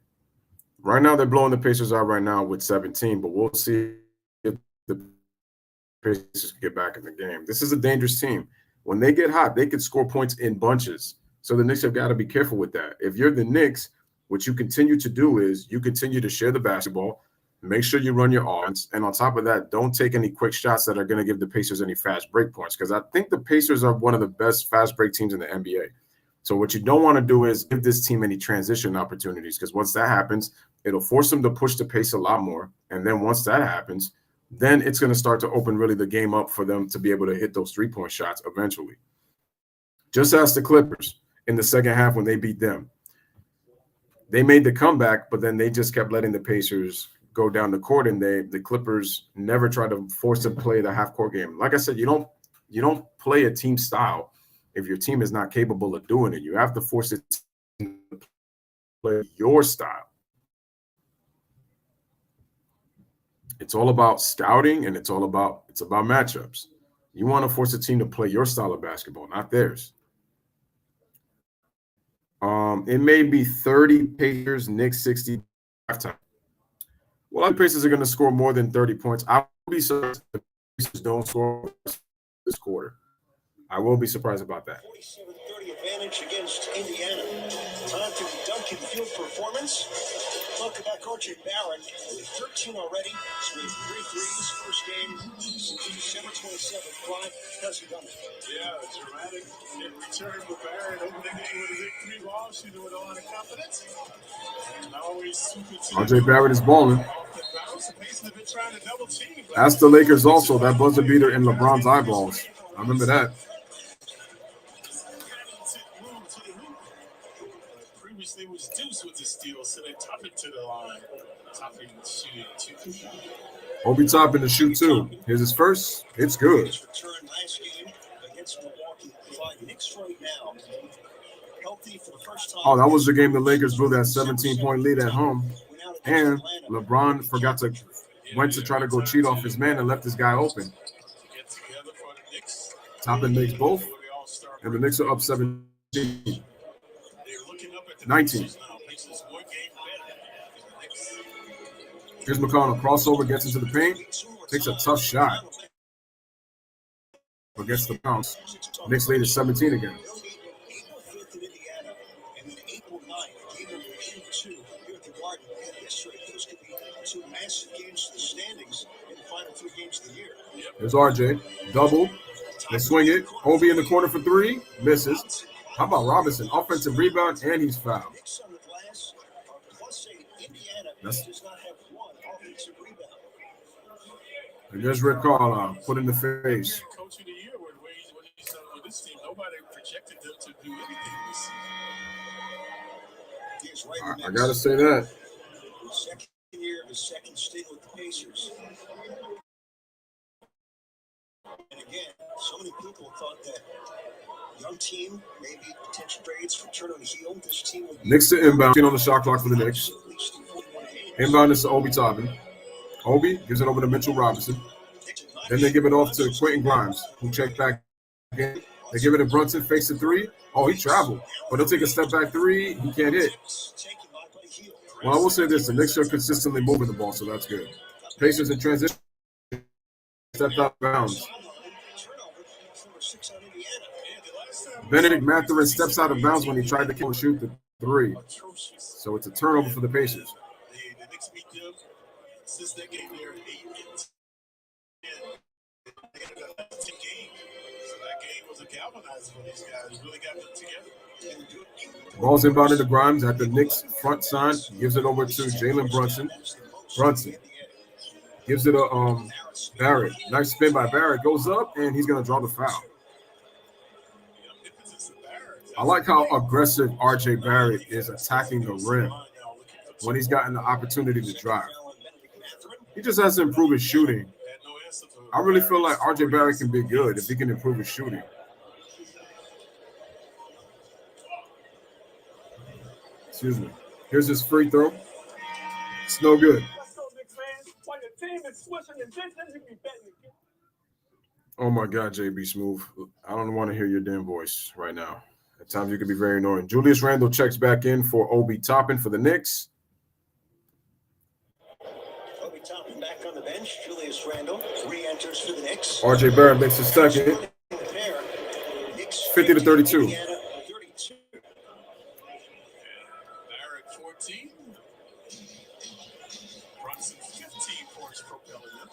Speaker 2: Right now they're blowing the Pacers out right now with 17, but we'll see if the Pacers can get back in the game. This is a dangerous team. When they get hot, they could score points in bunches. So the Knicks have got to be careful with that. If you're the Knicks, what you continue to do is you continue to share the basketball, make sure you run your offense, and on top of that, don't take any quick shots that are going to give the Pacers any fast break points, because I think the Pacers are one of the best fast break teams in the NBA. So what you don't want to do is give this team any transition opportunities, because once that happens, it'll force them to push the pace a lot more. And then once that happens, then it's going to start to open really the game up for them to be able to hit those three-point shots eventually. Just ask the Clippers in the second half when they beat them. They made the comeback, but then they just kept letting the Pacers go down the court, and the Clippers never tried to force them to play the half-court game. Like I said, you don't play a team style if your team is not capable of doing it. You have to force it to play your style. It's all about scouting, and it's about matchups. You want to force a team to play your style of basketball, not theirs. It may be 30 Pacers, Knicks 60 halftime. Well, the Pacers are going to score more than 30 points. I will be surprised if the Pacers don't score this quarter. I will be surprised about that.
Speaker 3: 47-30 advantage against Indiana. Time for the Duncan field performance. Welcome back, RJ Barrett with 13 already. He's made 3 threes. First game since December 27th. Brian, how's he done it?
Speaker 4: Yeah, dramatic return for Barrett. Opening the game with a big 3 balls. Shooting with a lot of confidence.
Speaker 2: RJ Barrett is balling. That's the Lakers also. That buzzer beater in LeBron's eyeballs. I remember that.
Speaker 4: Previously was Deuce with the steal, so they top it to the line. Topping the shoot too.
Speaker 2: Obi Toppin to shoot too. Here's his first. It's good.
Speaker 3: His return last game against Milwaukee. The Knicks right now healthy for the first time.
Speaker 2: Oh, that was the game the Lakers blew that 17-point lead at home. And LeBron went to try to go cheat off his man and left this guy open. Toppin makes both, and the Knicks are up 17. 19. Here's McConnell. Crossover, gets into the paint. Takes a tough shot. But gets the bounce. Knicks lead is 17 again. There's RJ. Double. They swing it. Obi in the corner for 3. Misses. How about Robinson? Offensive rebound, and he's fouled. And there's Rick Carlisle put in the face.
Speaker 4: Coach of the year with what he's done with this team. Nobody projected them to do anything this season.
Speaker 2: I gotta say that.
Speaker 3: Second year of his second stint with the Pacers. And again, so many people thought that young team, maybe potential trades for turn on the heel. This team would
Speaker 2: Knicks to inbound on the shot clock for the Knicks. Inbound is to Obi Toppin. Obi gives it over to Mitchell Robinson. Then they give it off to Quentin Grimes, who checked back in. They give it to Brunson, fakes a 3. Oh, he traveled. But he'll take a step back 3. He can't hit. Well, I will say this. The Knicks are consistently moving the ball, so that's good. Pacers in transition. Stepped out of bounds. Benedict Mathurin steps out of bounds when he tried to shoot the 3. So it's a turnover for the Pacers.
Speaker 4: The Knicks beat them since that game there 8-10. They had a 10 game. So that game was a galvanizer for these guys. Really got them together.
Speaker 2: Ball's inbounded to Grimes at the Knicks front side. Gives it over to Jalen Brunson. Brunson gives it a Barrett. Nice spin by Barrett. Goes up, and he's going to draw the foul. I like how aggressive R.J. Barrett is attacking the rim when he's gotten the opportunity to drive. He just has to improve his shooting. I really feel like R.J. Barrett can be good if he can improve his shooting. Excuse me. Here's his free throw. It's no good. Oh my God, JB Smooth. I don't want to hear your damn voice right now. At times you can be very annoying. Julius Randle checks back in for Obi Toppin for the Knicks.
Speaker 3: Obi Toppin back on the bench. Julius Randle re-enters for the Knicks.
Speaker 2: R.J. Barrett makes his second. 50 to 32.
Speaker 4: Barrett 14. Brunson 15 points propelling them.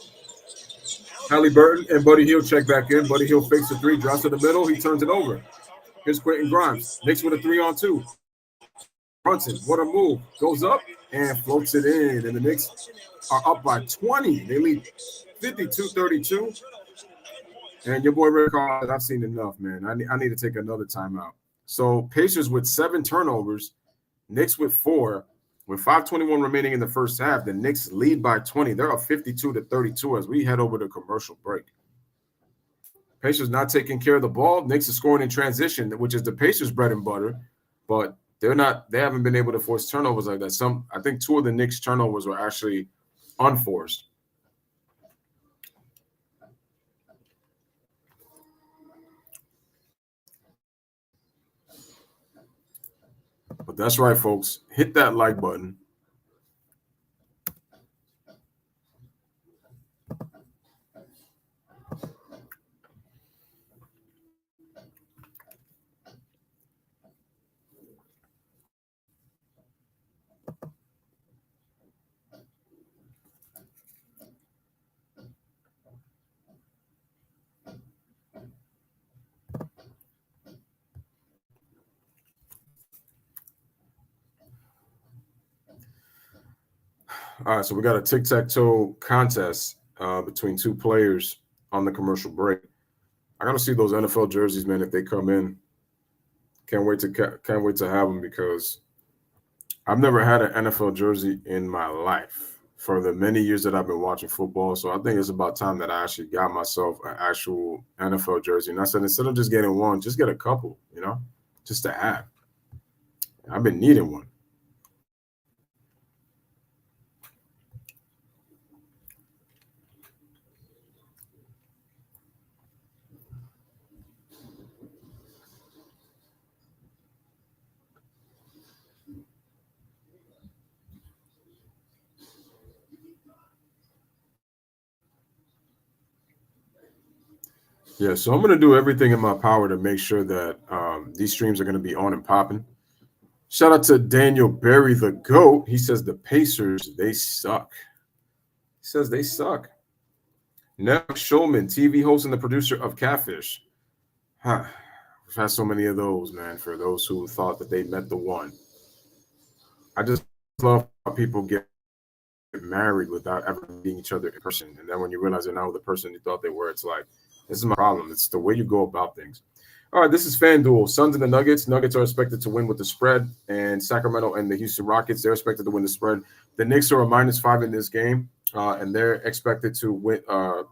Speaker 2: Halliburton and Buddy Hield check back in. Buddy Hield fakes the three, drops to the middle. He turns it over. Here's Quentin Grimes. Knicks with a 3-on-2. Brunson, what a move. Goes up and floats it in. And the Knicks are up by 20. They lead 52-32. And your boy Rick Carl, I've seen enough, man. I need to take another timeout. So Pacers with 7 turnovers. Knicks with 4. With 5:21 remaining in the first half, the Knicks lead by 20. They're up 52-32 as we head over to commercial break. Pacers not taking care of the ball. Knicks are scoring in transition, which is the Pacers' bread and butter, but they haven't been able to force turnovers like that. I think 2 of the Knicks' turnovers were actually unforced. But that's right, folks. Hit that like button. All right, so we got a tic-tac-toe contest between 2 players on the commercial break. I got to see those NFL jerseys, man, if they come in. Can't wait to have them because I've never had an NFL jersey in my life for the many years that I've been watching football. So I think it's about time that I actually got myself an actual NFL jersey. And I said, instead of just getting one, just get a couple, just to have. I've been needing one. Yeah, so I'm going to do everything in my power to make sure that these streams are going to be on and popping. Shout out to Daniel Berry, the GOAT. He says the Pacers, they suck. He says they suck. Nev Schulman, TV host and the producer of Catfish. We've had so many of those, man, for those who thought that they met the one. I just love how people get married without ever meeting each other in person. And then when you realize they're not the person you thought they were, it's like, this is my problem. It's the way you go about things. All right, this is FanDuel. Suns and the Nuggets. Nuggets are expected to win with the spread, and Sacramento and the Houston Rockets, they're expected to win the spread. The Knicks are a -5 in this game, and they're expected to win to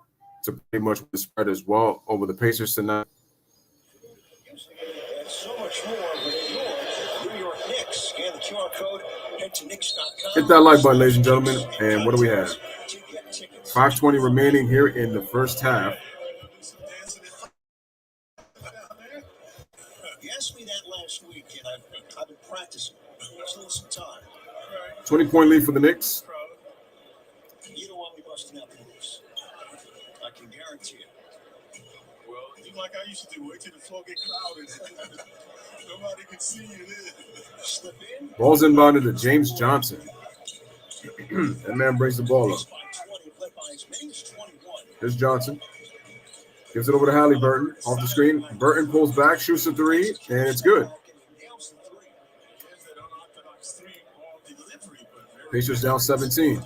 Speaker 2: pretty much with the spread as well over the Pacers tonight.
Speaker 3: And so much more with your New York Knicks. Scan the QR code. Head to Knicks.com.
Speaker 2: Hit that like button, ladies and gentlemen. And what do we have? 5:20 remaining here in the first half.
Speaker 3: You asked me that last week, and I've been practicing. Just need some time.
Speaker 2: 20-point lead for the Knicks.
Speaker 3: You don't want me busting out the moves. I can guarantee it.
Speaker 4: Well, do like I used to do. Wait till the floor get crowded. Nobody can see you then.
Speaker 3: Slip in.
Speaker 2: Ball's inbounded to James Johnson. That man brings the ball up. Here's Johnson. Gives it over to Halliburton. Off the screen. Burton pulls back, shoots a 3, and it's good. Pacers down 17.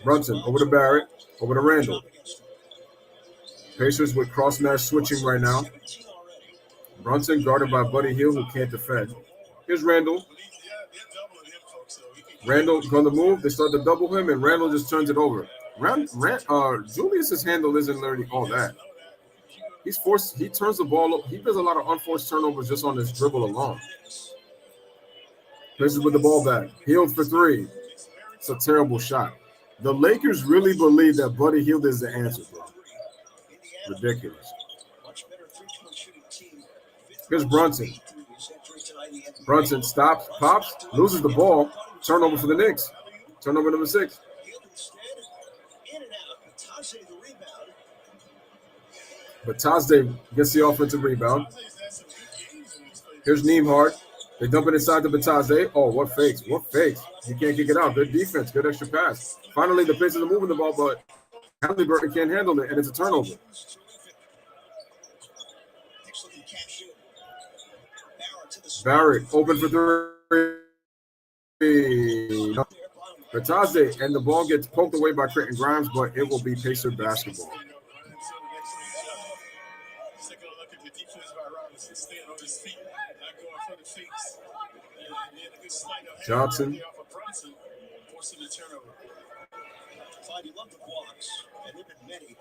Speaker 2: Brunson over to Barrett, over to Randall. Pacers with cross-match switching right now. Brunson guarded by Buddy Hield, who can't defend. Here's Randall. Randall going to move. They start to double him, and Randall just turns it over. Julius's handle isn't literally all that. He's forced. He turns the ball up. He does a lot of unforced turnovers just on this dribble alone. Pacers with the ball back. Hield for three. It's a terrible shot. The Lakers really believe that Buddy Hield is the answer, bro. Ridiculous. Here's Brunson. Brunson stops, pops, loses the ball. Turnover for the Knicks. Turnover number 6. But Tazde gets the offensive rebound. Here's Nembhard. They dump it inside to Batazze. Oh, what fakes? What fakes? You can't kick it out. Good defense. Good extra pass. Finally, the Pacers are moving the ball, but Halliburton can't handle it, and it's a turnover. Barrett open for three. Batazze, and the ball gets poked away by Quentin Grimes, but it will be Pacer basketball. Johnson.
Speaker 3: You love the blocks, and they've been many.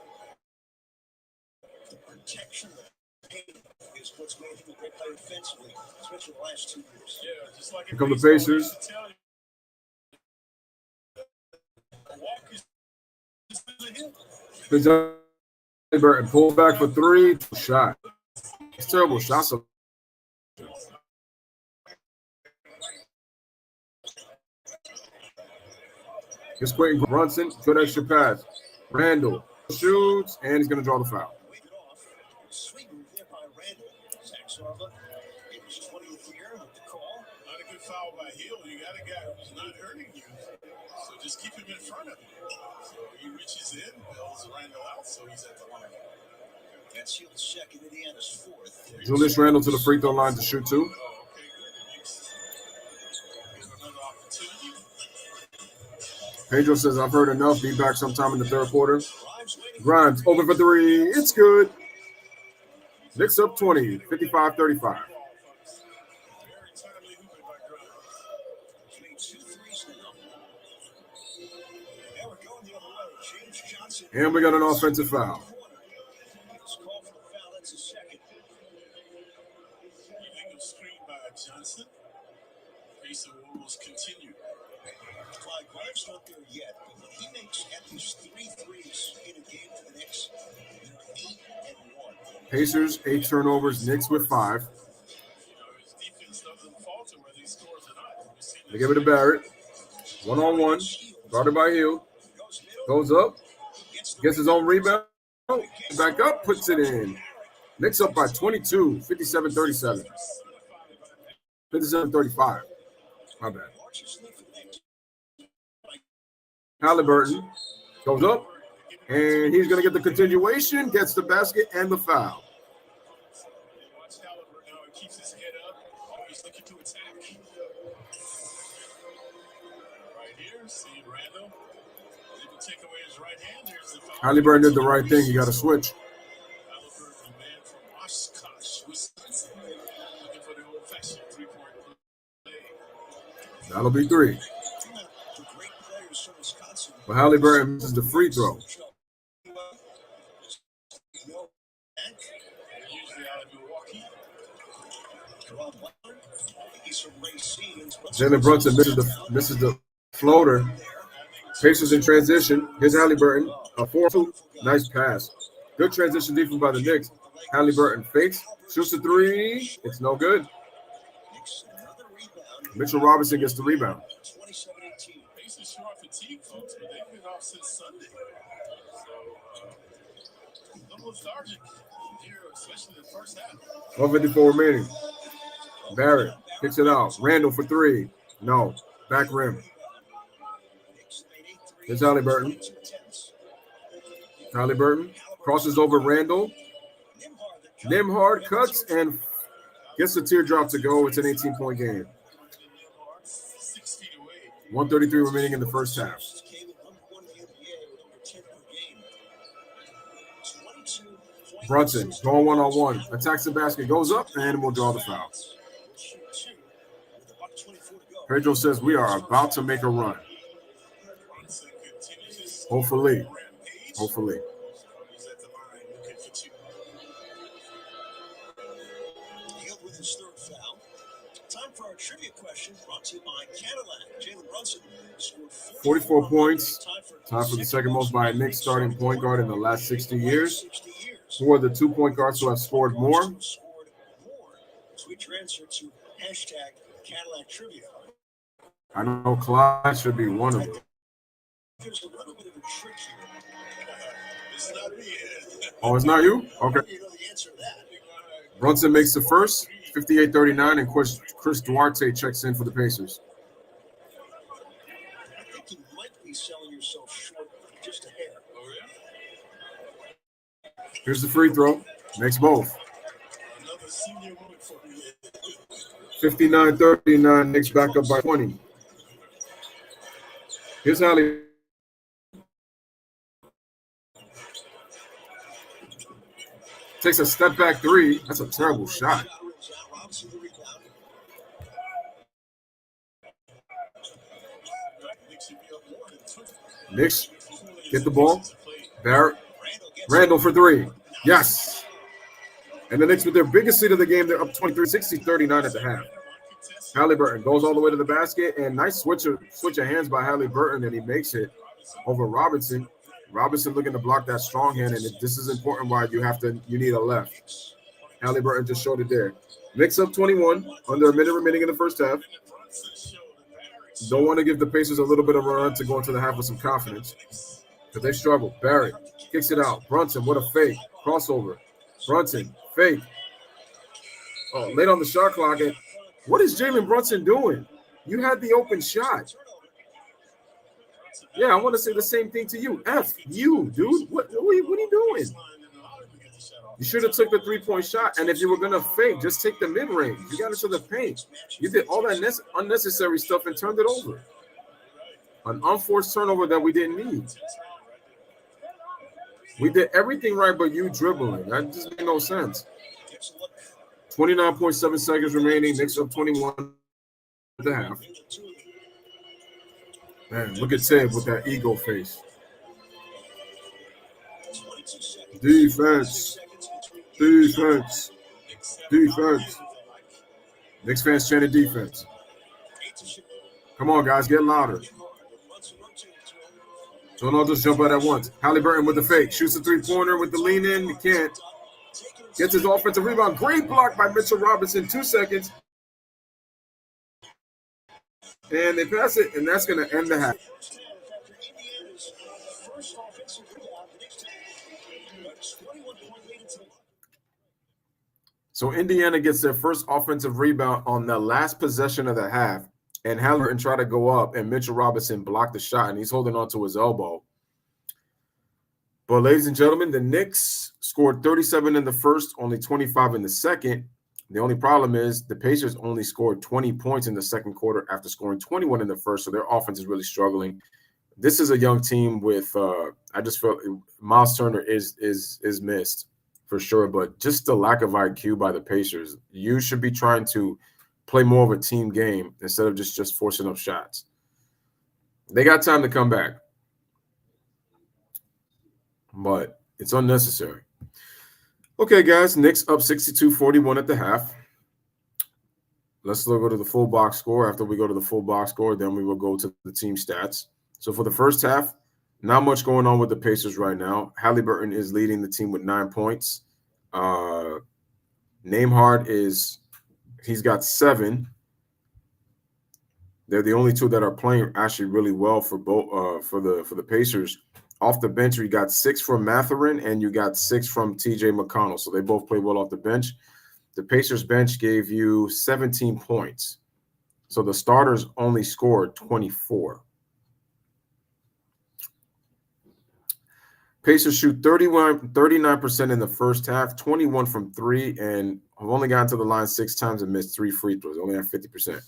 Speaker 3: The protection of the paint is what's made him a great player defensively, especially the last 2 years. Yeah, just like
Speaker 2: here come the Pacers. Halliburton pulls back for three. Shot. It's terrible shots. Here's Quentin Brunson. Good extra pass. Randall shoots, and he's going to draw the foul.
Speaker 3: Sweet move there by Randall. Zach Sarva in his 20th year with the call.
Speaker 4: Not a good foul by Hill. You got a guy who's not hurting you. So just keep him in front of you. So he reaches in, bells Randall out, so he's at the line.
Speaker 3: That's Hill's second, Indiana's fourth.
Speaker 2: Julius Randle to the free throw line to shoot two. Pedro says, I've heard enough. Be back sometime in the third quarter. Grimes open for three. It's good. Knicks up 20, 55-35. And we got an offensive foul.
Speaker 4: Johnson. Pacer will continue.
Speaker 3: Clyde Grimes not there yet, but he makes at least 3 threes in a game for the Knicks. They're 8-1.
Speaker 2: Pacers 8 turnovers. Knicks with 5.
Speaker 4: His defense doesn't falter whether he scores or not.
Speaker 2: They give it to Barrett. 1-on-1. Guarded by Hield. Goes up. Gets his own rebound. Back up. Puts it in. Knicks up by 22. 57-37. 57-35. My bad. Halliburton goes up, and he's going to get the continuation, gets the basket and the foul.
Speaker 4: Watch Halliburton now. He keeps his head up, always looking to attack. Right here, see Randall. Able to take away his right hand. Here's the foul.
Speaker 2: Halliburton did the right thing. He got to switch.
Speaker 4: Halliburton, the man from Oshkosh, Wisconsin, looking for the old-fashioned three-point play.
Speaker 2: That'll be 3. But Halliburton misses the free throw. Jalen Brunson misses the floater. Pacers in transition. Here's Halliburton. A 4-2. Nice pass. Good transition defense by the Knicks. Halliburton fakes. Shoots a 3. It's no good. Mitchell Robinson gets the rebound.
Speaker 4: Pacers show fatigue, folks, but they've been off since Sunday. So, a little lethargic here, especially the first half.
Speaker 2: 154 remaining. Barrett kicks it out. Randall for 3. No. Back rim. Here's Halliburton. Halliburton crosses over Randall. Nembhard cuts and Gets the teardrop to go. It's an 18-point game. 1:33 remaining in the first half. Brunson going one-on-one. Attacks the basket. Goes up and will draw the foul. Pedro says we are about to make a run. Hopefully. Hopefully.
Speaker 3: With his third foul. Time for our trivia question brought to you by Cadillac. Jalen Brunson scored
Speaker 2: 44 points. Time for the second most by a Knicks starting point guard in the last 60 years. Who are the 2 point guards who have scored more?
Speaker 3: Tweet your answer to hashtag Cadillac Trivia.
Speaker 2: I know Clyde should be one of them.
Speaker 3: There's a little bit of a trick here. It's not me.
Speaker 2: Oh, it's not you? Okay.
Speaker 3: You know the answer to that.
Speaker 2: Brunson makes the first, 58-39, and Chris Duarte checks in for the Pacers.
Speaker 3: I think you might be selling yourself short just a hair. Oh, yeah?
Speaker 2: Here's the free throw. Makes both.
Speaker 4: Another senior moment for me.
Speaker 2: 59-39, Knicks back up by 20. Here's Hallie. Takes a step back three. That's a terrible shot. Knicks get the ball. Barrett. Randall for three. Yes. And the Knicks with their biggest lead of the game, they're up 23-60-39 at the half. Halliburton goes all the way to the basket, and nice switch of hands by Halliburton, and he makes it over Robinson. Robinson looking to block that strong hand, and this is important why you need a left. Halliburton just showed it there. Knicks up 21, under a minute remaining in the first half. Don't want to give the Pacers a little bit of a run to go into the half with some confidence because they struggle. Barrett kicks it out. Brunson, what a fake. Crossover. Brunson, fake. Oh, late on the shot clock. And what is Jalen Brunson doing? You had the open shot. Yeah, I want to say the same thing to you. F you, dude. What are you doing? You should have took the three-point shot, and if you were going to fake, just take the mid-range. You got into the paint. You did all that unnecessary stuff and turned it over. An unforced turnover that we didn't need. We did everything right but you dribbling. That just made no sense. 29.7 seconds remaining. Knicks up 21 at the half. Man, look at Ted with that ego face. Defense. Defense. Defense. Knicks fans chanting defense. Come on, guys, get louder. Don't all just jump out at once. Halliburton with the fake. Shoots a three-pointer with the lean in. He can't. Gets his offensive rebound. Great block by Mitchell Robinson. 2 seconds. And they pass it, and that's going to end the half. So Indiana gets their first offensive rebound on the last possession of the half, and Halliburton tried to go up, and Mitchell Robinson blocked the shot, and he's holding on to his elbow. But, ladies and gentlemen, the Knicks scored 37 in the first, only 25 in the second. The only problem is the Pacers only scored 20 points in the second quarter after scoring 21 in the first, so their offense is really struggling. This is a young team with I just felt Miles Turner is missed for sure, but just the lack of IQ by the Pacers. You should be trying to play more of a team game instead of just forcing up shots. They got time to come back, but it's unnecessary. Okay, guys, Knicks up 62-41 at the half. Let's go to the full box score. After we go to the full box score, then we will go to the team stats. So for the first half, not much going on with the Pacers right now. Halliburton is leading the team with 9 points. Nembhard he's got 7. They're the only two that are playing actually really well for both for the Pacers. Off the bench, you got 6 from Mathurin and you got 6 from TJ McConnell. So they both play well off the bench. The Pacers bench gave you 17 points. So the starters only scored 24. Pacers shoot 39% in the first half, 21 from three, and have only gotten to the line 6 times and missed 3 free throws, only at 50%.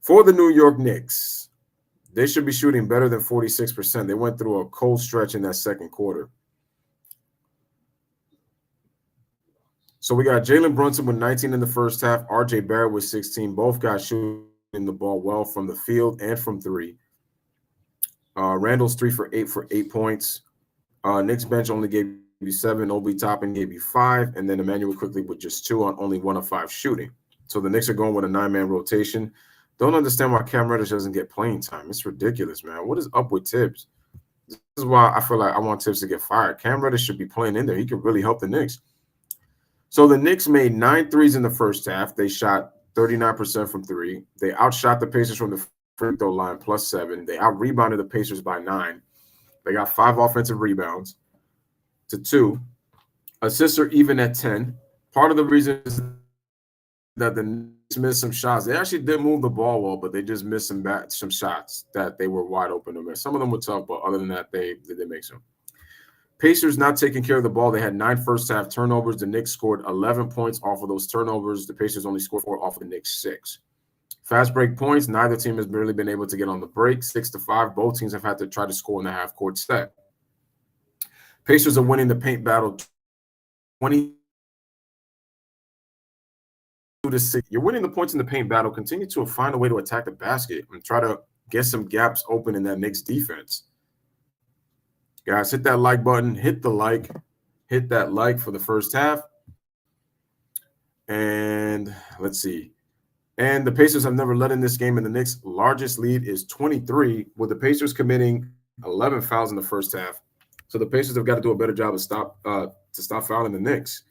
Speaker 2: For the New York Knicks, they should be shooting better than 46%. They went through a cold stretch in that second quarter. So we got Jalen Brunson with 19 in the first half, RJ Barrett with 16. Both guys shooting the ball well from the field and from three. Randall's 3 for 8 points. Knicks bench only gave you 7. Obi Toppin gave you 5. And then Emmanuel quickly with just 2 on only 1 of 5 shooting. So the Knicks are going with a 9-man rotation. Don't understand why Cam Reddish doesn't get playing time. It's ridiculous, man. What is up with Tibbs? This is why I feel like I want Tibbs to get fired. Cam Reddish should be playing in there. He could really help the Knicks. So the Knicks made 9 threes in the first half. They shot 39% from 3. They outshot the Pacers from the free throw line +7. They out-rebounded the Pacers by 9. They got 5 offensive rebounds to 2. Assists are even at 10. Part of the reason is that the Knicks missed some shots. They actually did move the ball well, but they just missed some shots that they were wide open to miss. Some of them were tough, but other than that, they did make some. Pacers not taking care of the ball. They had 9 first-half turnovers. The Knicks scored 11 points off of those turnovers. The Pacers only scored 4 off of the Knicks' 6. Fast break points. Neither team has really been able to get on the break. 6-5. Both teams have had to try to score in the half-court set. Pacers are winning the paint battle 20-6. You're winning the points in the paint battle. Continue to find a way to attack the basket and try to get some gaps open in that Knicks defense. Guys, hit that like button. Hit that like for the first half. And let's see. And the Pacers have never led in this game, and the Knicks' largest lead is 23, with the Pacers committing 11 fouls in the first half. So the Pacers have got to do a better job of stop fouling the Knicks.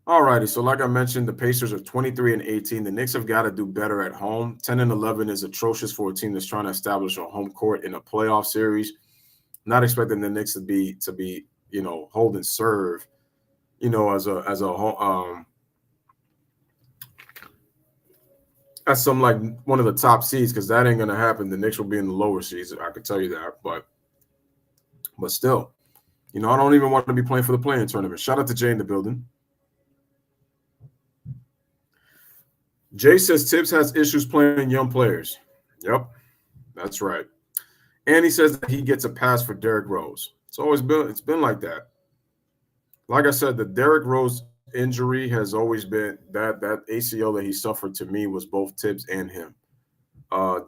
Speaker 2: All righty, so like I mentioned, the Pacers are 23-18. The Knicks have got to do better at home. 10-11 is atrocious for a team that's trying to establish a home court in a playoff series. Not expecting the Knicks to be hold and serve, as some like one of the top seeds, because that ain't gonna happen. The Knicks will be in the lower seeds. I could tell you that, but still, I don't even want to be playing for the play-in tournament. Shout out to Jay in the building. Jay says Tibbs has issues playing young players. Yep, that's right. And he says that he gets a pass for Derrick Rose. It's been like that. Like I said, the Derrick Rose injury has always been that ACL that he suffered, to me, was both Tibbs and him.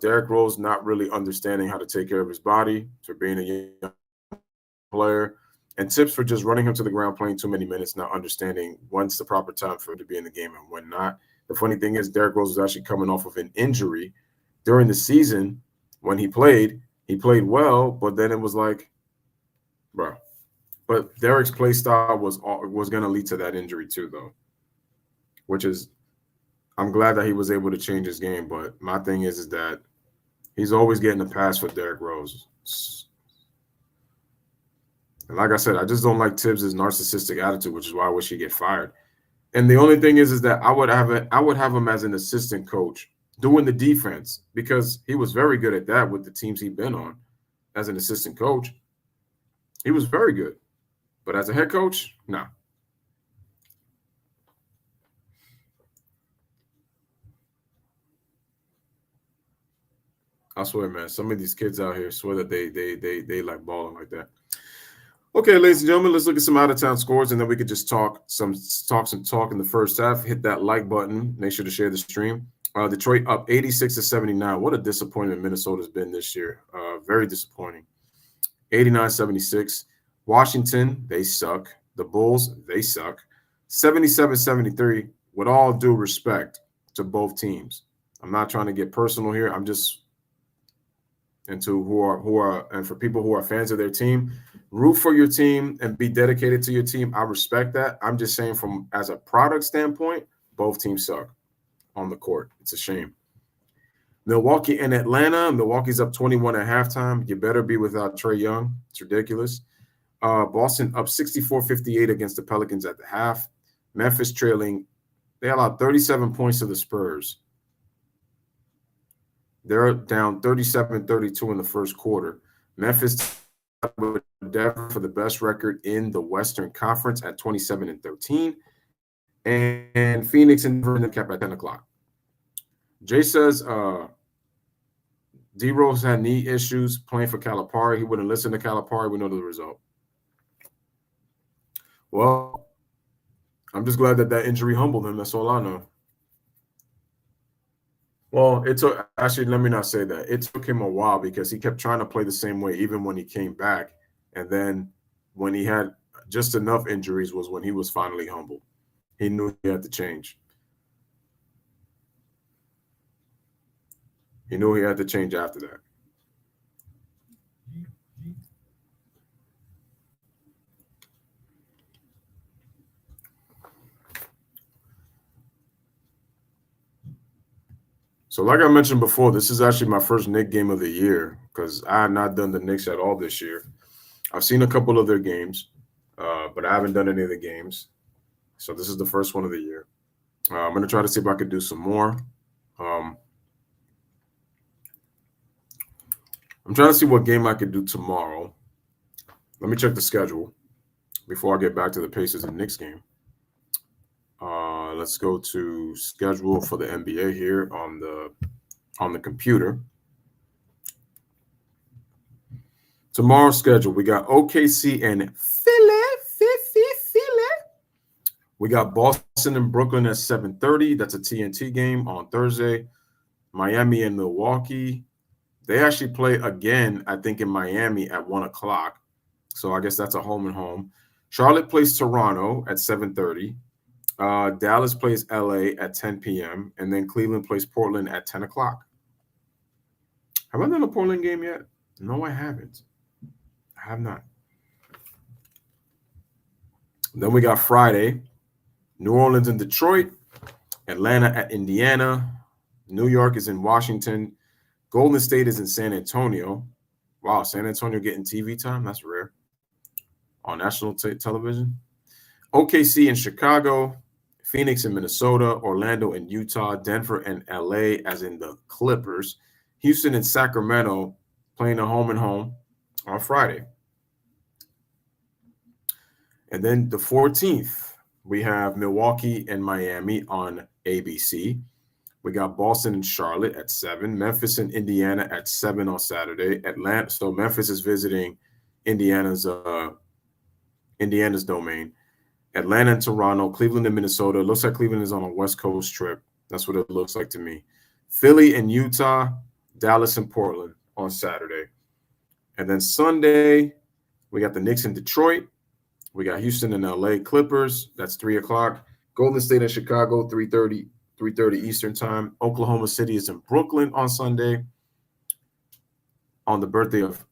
Speaker 2: Derrick Rose not really understanding how to take care of his body for being a young player, and Tibbs for just running him to the ground, playing too many minutes, not understanding when's the proper time for him to be in the game and when not. The funny thing is, Derrick Rose was actually coming off of an injury during the season. When he played well, but then it was like, bro. But Derrick's play style was going to lead to that injury too, though, which is, I'm glad that he was able to change his game. But my thing is that he's always getting a pass for Derrick Rose. And like I said, I just don't like Tibbs' narcissistic attitude, which is why I wish he'd get fired. And the only thing is that I would have him as an assistant coach doing the defense, because he was very good at that with the teams he'd been on as an assistant coach. He was very good. But as a head coach, no. I swear, man, some of these kids out here swear that they like balling like that. Okay, ladies and gentlemen, let's look at some out-of-town scores, and then we could just talk some talk in the first half. Hit that like button. Make sure to share the stream. Detroit up 86-79. What a disappointment Minnesota's been this year. Very disappointing. 89-76. Washington, they suck. The Bulls, they suck. 77-73. With all due respect to both teams, I'm not trying to get personal here. I'm just into who are and for people who are fans of their team, root for your team and be dedicated to your team. I respect that. I'm just saying, from as a product standpoint, both teams suck on the court. It's a shame. Milwaukee and Atlanta. Milwaukee's up 21 at halftime. You better be without Trae Young. It's ridiculous. Boston up 64-58 against the Pelicans at the half. Memphis trailing. They allowed 37 points to the Spurs. They're down 37-32 in the first quarter. Memphis with Denver for the best record in the Western Conference at 27-13. And Phoenix and Denver cap at 10 o'clock. Jay says D-Rose had knee issues playing for Calipari. He wouldn't listen to Calipari. We know the result. Well, I'm just glad that injury humbled him. That's all I know. Well, it took – actually, let me not say that. It took him a while because he kept trying to play the same way even when he came back. And then when he had just enough injuries was when he was finally humbled. He knew he had to change. He knew he had to change after that. So like I mentioned before, this is actually my first Knicks game of the year because I had not done the Knicks at all this year. I've seen a couple of their games, but I haven't done any of the games. So this is the first one of the year. I'm going to try to see if I could do some more. I'm trying to see what game I could do tomorrow. Let me check the schedule before I get back to the Pacers and Knicks game. Let's go to schedule for the NBA here on the computer. Tomorrow's schedule, we got OKC and Philly. We got Boston and Brooklyn at 7:30. That's a TNT game on Thursday. Miami and Milwaukee. They actually play again, I think, in Miami at 1 o'clock. So I guess that's a home and home. Charlotte plays Toronto at 7:30. Dallas plays LA at 10 p.m. And then Cleveland plays Portland at 10 o'clock. Have I done a Portland game yet? No, I haven't. I have not. Then we got Friday. New Orleans and Detroit. Atlanta at Indiana. New York is in Washington. Golden State is in San Antonio. Wow, San Antonio getting TV time? That's rare. On national television. OKC in Chicago. Phoenix in Minnesota. Orlando in Utah. Denver and LA, as in the Clippers. Houston and Sacramento playing a home and home on Friday. And then the 14th, we have Milwaukee and Miami on ABC. We got Boston and Charlotte at 7. Memphis and Indiana at 7 on Saturday. Atlanta. So Memphis is visiting Indiana's domain. Atlanta and Toronto. Cleveland and Minnesota. It looks like Cleveland is on a West Coast trip. That's what it looks like to me. Philly and Utah. Dallas and Portland on Saturday. And then Sunday, we got the Knicks in Detroit. We got Houston and LA Clippers. That's 3 o'clock. Golden State and Chicago, 3:30 Eastern time. Oklahoma City is in Brooklyn on Sunday on the birthday of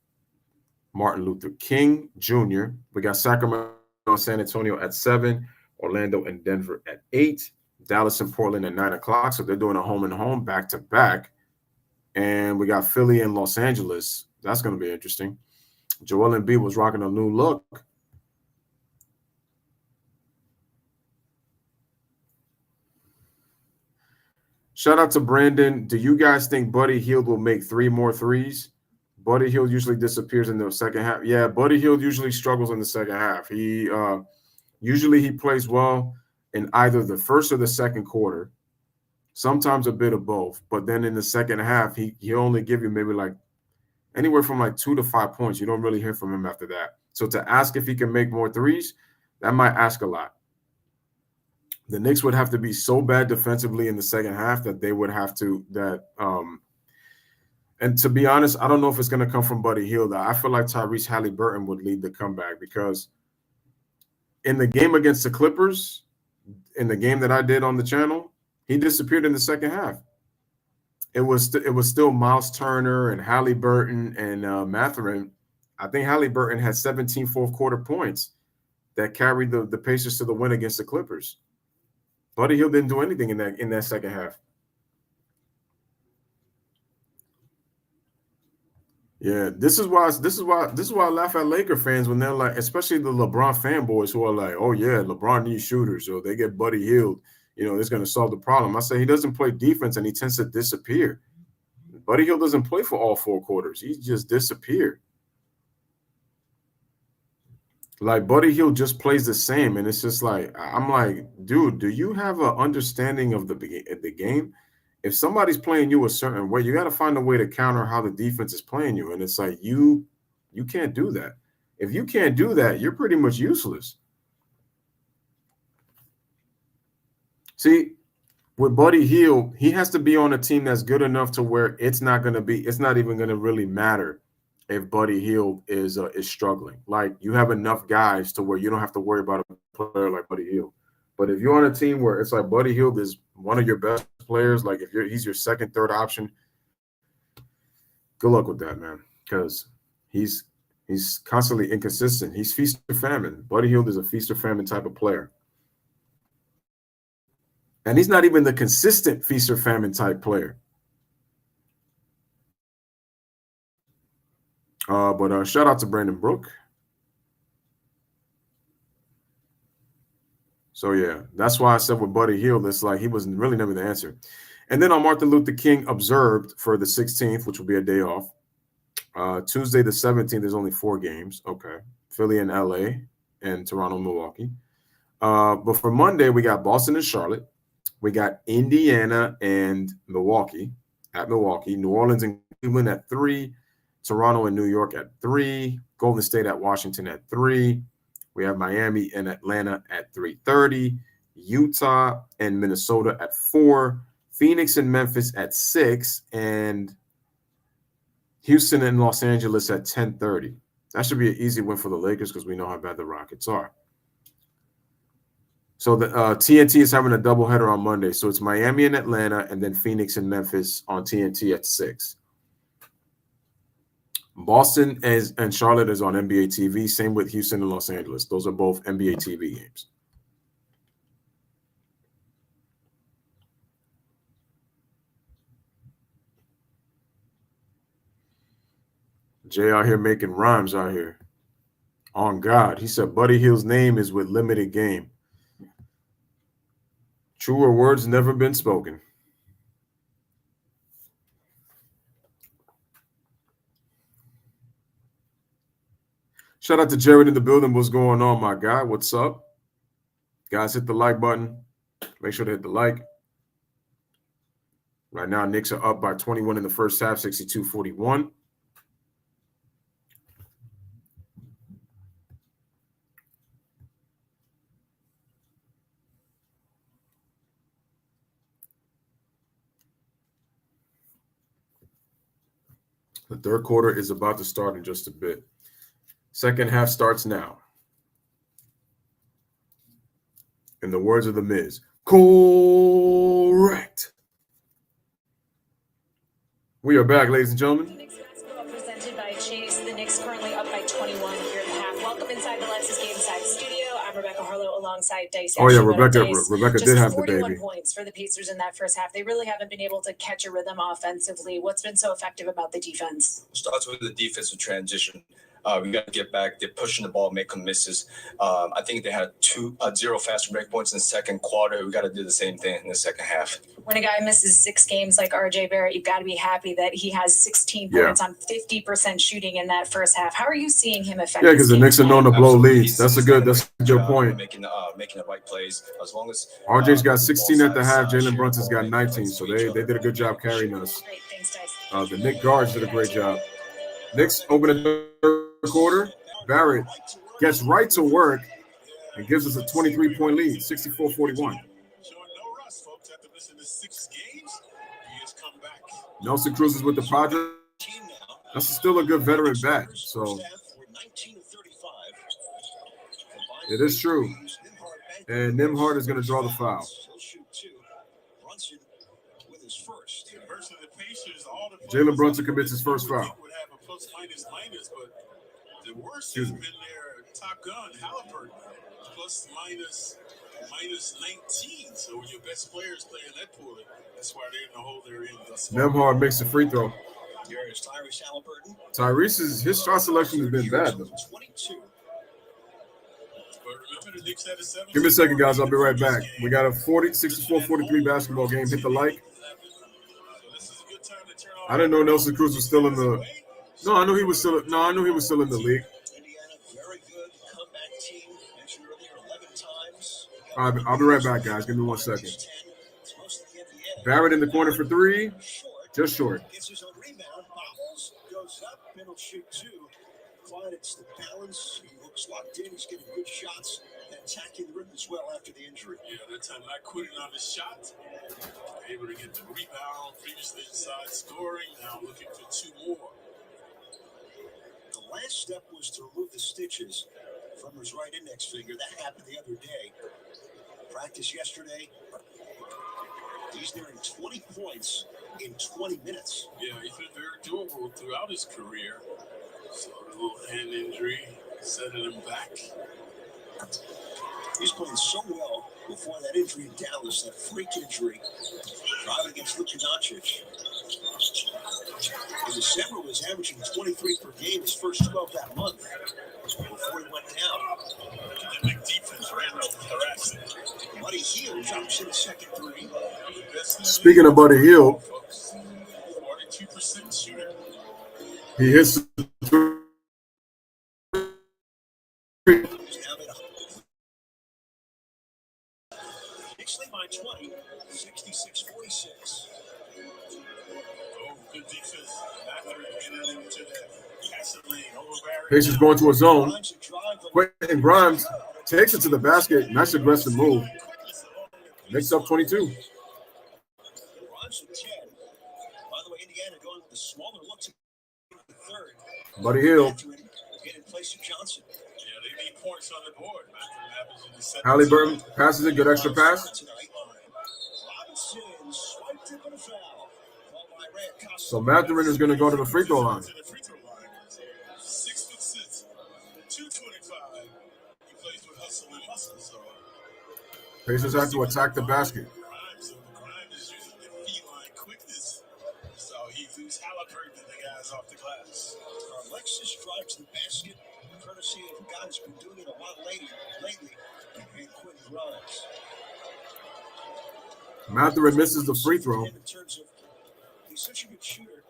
Speaker 2: Martin Luther King Jr. We got Sacramento and San Antonio at 7. Orlando and Denver at 8. Dallas and Portland at 9 o'clock. So they're doing a home and home back-to-back. And we got Philly and Los Angeles. That's going to be interesting. Joel Embiid was rocking a new look. Shout out to Brandon. Do you guys think Buddy Hield will make 3 more threes? Buddy Hield usually disappears in the second half. Yeah, Buddy Hield usually struggles in the second half. He usually plays well in either the first or the second quarter. Sometimes a bit of both. But then in the second half, he'll only give you maybe like anywhere from like 2 to 5 points. You don't really hear from him after that. So to ask if he can make more threes, that might ask a lot. The Knicks would have to be so bad defensively in the second half that they would have to and to be honest, I don't know if it's going to come from Buddy Hield. I feel like Tyrese Halliburton would lead the comeback because in the game against the Clippers, in the game that I did on the channel, he disappeared in the second half. It was still Miles Turner and Halliburton and Mathurin. I think Halliburton had 17 fourth quarter points that carried the Pacers to the win against the Clippers. Buddy Hield didn't do anything in that second half. Yeah, this is why I laugh at Laker fans when they're like, especially the LeBron fanboys who are like, oh yeah, LeBron needs shooters, so they get Buddy Hield, it's going to solve the problem. I say he doesn't play defense and he tends to disappear. And Buddy Hield doesn't play for all 4 quarters. He just disappeared. Like, Buddy Hield just plays the same. And it's just like, I'm like, dude, do you have an understanding of the game? If somebody's playing you a certain way, you got to find a way to counter how the defense is playing you. And it's like, you can't do that. If you can't do that, you're pretty much useless. See, with Buddy Hield, he has to be on a team that's good enough to where it's not even going to really matter if Buddy Hield is struggling. Like, you have enough guys to where you don't have to worry about a player like Buddy Hield. But if you're on a team where it's like Buddy Hield is one of your best players, like if he's your second, third option, good luck with that, man, because he's constantly inconsistent. He's feast or famine. Buddy Hield is a feast or famine type of player. And he's not even the consistent feast or famine type player. But shout out to Brandon Brook. So, yeah, that's why I said with Buddy Hield, it's like he was really never the answer. And then on Martin Luther King observed for the 16th, which will be a day off. Tuesday the 17th, there's only 4 games. Okay. Philly and LA and Toronto, Milwaukee. But for Monday, we got Boston and Charlotte. We got Indiana and Milwaukee at Milwaukee. New Orleans and Cleveland at 3. Toronto and New York at 3. Golden State at Washington at 3. We have Miami and Atlanta at 3:30. Utah and Minnesota at 4. Phoenix and Memphis at 6. And Houston and Los Angeles at 10:30. That should be an easy win for the Lakers because we know how bad the Rockets are. So the TNT is having a doubleheader on Monday. So it's Miami and Atlanta and then Phoenix and Memphis on TNT at 6. Boston and Charlotte is on NBA TV. Same with Houston and Los Angeles. Those are both NBA TV games. Jay out here making rhymes out here. On God. He said Buddy Hield's name is with limited game. Truer words never been spoken. Shout out to Jared in the building. What's going on, my guy? What's up? Guys, hit the like button. Make sure to hit the like. Right now, Knicks are up by 21 in the first half, 62-41. The third quarter is about to start in just a bit. Second half starts now. In the words of The Miz, correct. We are back, ladies and gentlemen.
Speaker 5: Knicks basketball presented by Chase. The Knicks currently up by 21 here at the half. Welcome inside the Lexus Game Side Studio. I'm Rebecca Harlow alongside Dice.
Speaker 2: Oh, yeah, Rebecca did have the baby.
Speaker 5: 41 points for the Pacers in that first half. They really haven't been able to catch a rhythm offensively. What's been so effective about the defense?
Speaker 6: Starts with the defensive transition. We got to get back. They're pushing the ball, making misses. I think they had 0 fast break points in the second quarter. We got to do the same thing in the second half.
Speaker 5: When a guy misses 6 games like RJ Barrett, you've got to be happy that he has 16 points on 50% shooting in that first half. How are you seeing him affect?
Speaker 2: Yeah, because the Knicks are known to blow leads. That's a good point.
Speaker 6: Making the right plays. As long as
Speaker 2: RJ's got 16 at the half, Jalen Brunson's got 19. So they did a good job carrying us.
Speaker 5: Great, thanks, Dice.
Speaker 2: The Knicks guards did a great job. Knicks open the third quarter. Barrett gets right to work and gives us a 23-point lead, 64-41.
Speaker 4: Showing no rust, folks, after missing the 6 games. He has come back.
Speaker 2: Nelson Cruz is with the Padres. That's still a good veteran bat. So it is true. And Nimhard is going to draw the foul. Jalen Brunson commits his first foul.
Speaker 4: The worst has been their top gun, Halliburton, plus minus 19. So when your best players play in that pool, that's why they're in the hole they're in.
Speaker 2: Nemhard makes a free throw.
Speaker 3: Here's Tyrese Halliburton.
Speaker 2: Tyrese's his shot selection has been bad though.
Speaker 3: 22.
Speaker 2: Give me a second, guys. I'll be right back. We got a 64-43 basketball game. Hit the like. I didn't know Nelson Cruz was still in the. No, I knew he was still. No, I knew he was still in the league.
Speaker 3: Indiana, very good comeback team. Mentioned earlier, 11 times.
Speaker 2: All right, I'll be right back, guys. Give me 1 second.
Speaker 3: It's most of the NBA.
Speaker 2: Barrett in the corner for three,
Speaker 3: Short.
Speaker 2: just short.
Speaker 3: Gets his own rebound. Bobbles. Goes up. Middle shoot two. Clyde, it's the balance. He looks locked in. He's getting good shots and attacking the rim as well after the injury.
Speaker 4: Yeah, that time not quitting on the shot. Able to get the rebound. Previously inside scoring. Now looking for two more.
Speaker 3: The last step was to remove the stitches from his right index finger. That happened the other day. Practice yesterday. He's nearing 20 points in 20 minutes.
Speaker 4: Yeah, he's been very durable throughout his career. So a little hand injury setting him back.
Speaker 3: He's playing so well before that injury in Dallas, that freak injury. Driving against Luka Doncic. In December was averaging 23 per game his first 12 that month before he went down.
Speaker 4: The big defense ran up harassing.
Speaker 3: Buddy Hield drops in the second three.
Speaker 2: Speaking of Buddy Hield,
Speaker 4: 42% shooter.
Speaker 2: he hits the three.
Speaker 3: Knicks lead by 20, 66-46.
Speaker 4: Oh, good defense. Mathurin getting into that passing lane. Over Barry.
Speaker 2: Pacers going to a zone.
Speaker 3: Grimes a drive, but
Speaker 2: Quentin Grimes takes it to the basket. Nice aggressive move. Knicks up 22.
Speaker 3: Grimes with 10. By the way, Indiana going with a smaller look to the third.
Speaker 2: Buddy Hield.
Speaker 3: Mathurin get in place of Johnson.
Speaker 4: Yeah, they need points on the board. Mathurin happens in the second.
Speaker 2: Halliburton passes it. Good extra pass.
Speaker 3: Tonight. Robinson swiped it with a foul. Called by Ray Acosta.
Speaker 2: So Mathurin is going to go to the free throw line.
Speaker 4: To the free throw line. 6'6", 225. He plays with hustle and muscle. So
Speaker 2: Pacers have to attack the basket.
Speaker 4: Grimes is using the feline quickness. So he's Halliburton the guys off the glass.
Speaker 3: Alexis drives the basket, courtesy of a guy who's been doing it a lot lately, and Quentin Grimes.
Speaker 2: Mathurin misses the free throw.
Speaker 3: In terms of, he's such a good shooter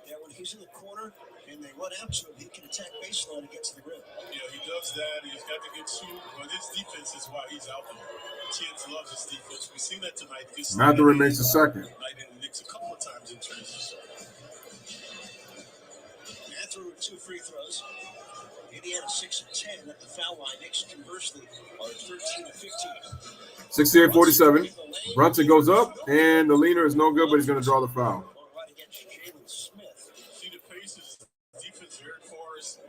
Speaker 3: that when he's in the corner and they run out to him, he can attack baseline and get to the rim.
Speaker 4: Yeah, he does that. He's got the good shoot, but his defense is why he's out there. Tibbs loves his defense. We've seen that tonight.
Speaker 2: Mathurin makes the second.
Speaker 4: Night in the Knicks a couple of times in transition.
Speaker 3: Mathurin with 2 free throws. Indiana 6 of 10 at the foul line. Knicks conversely are 13 of 15.
Speaker 2: 68-47. Brunson goes up, and the leaner is no good, but he's going to draw the foul.
Speaker 3: Going right against Jalen Smith.
Speaker 4: See the Pacers defense very porous.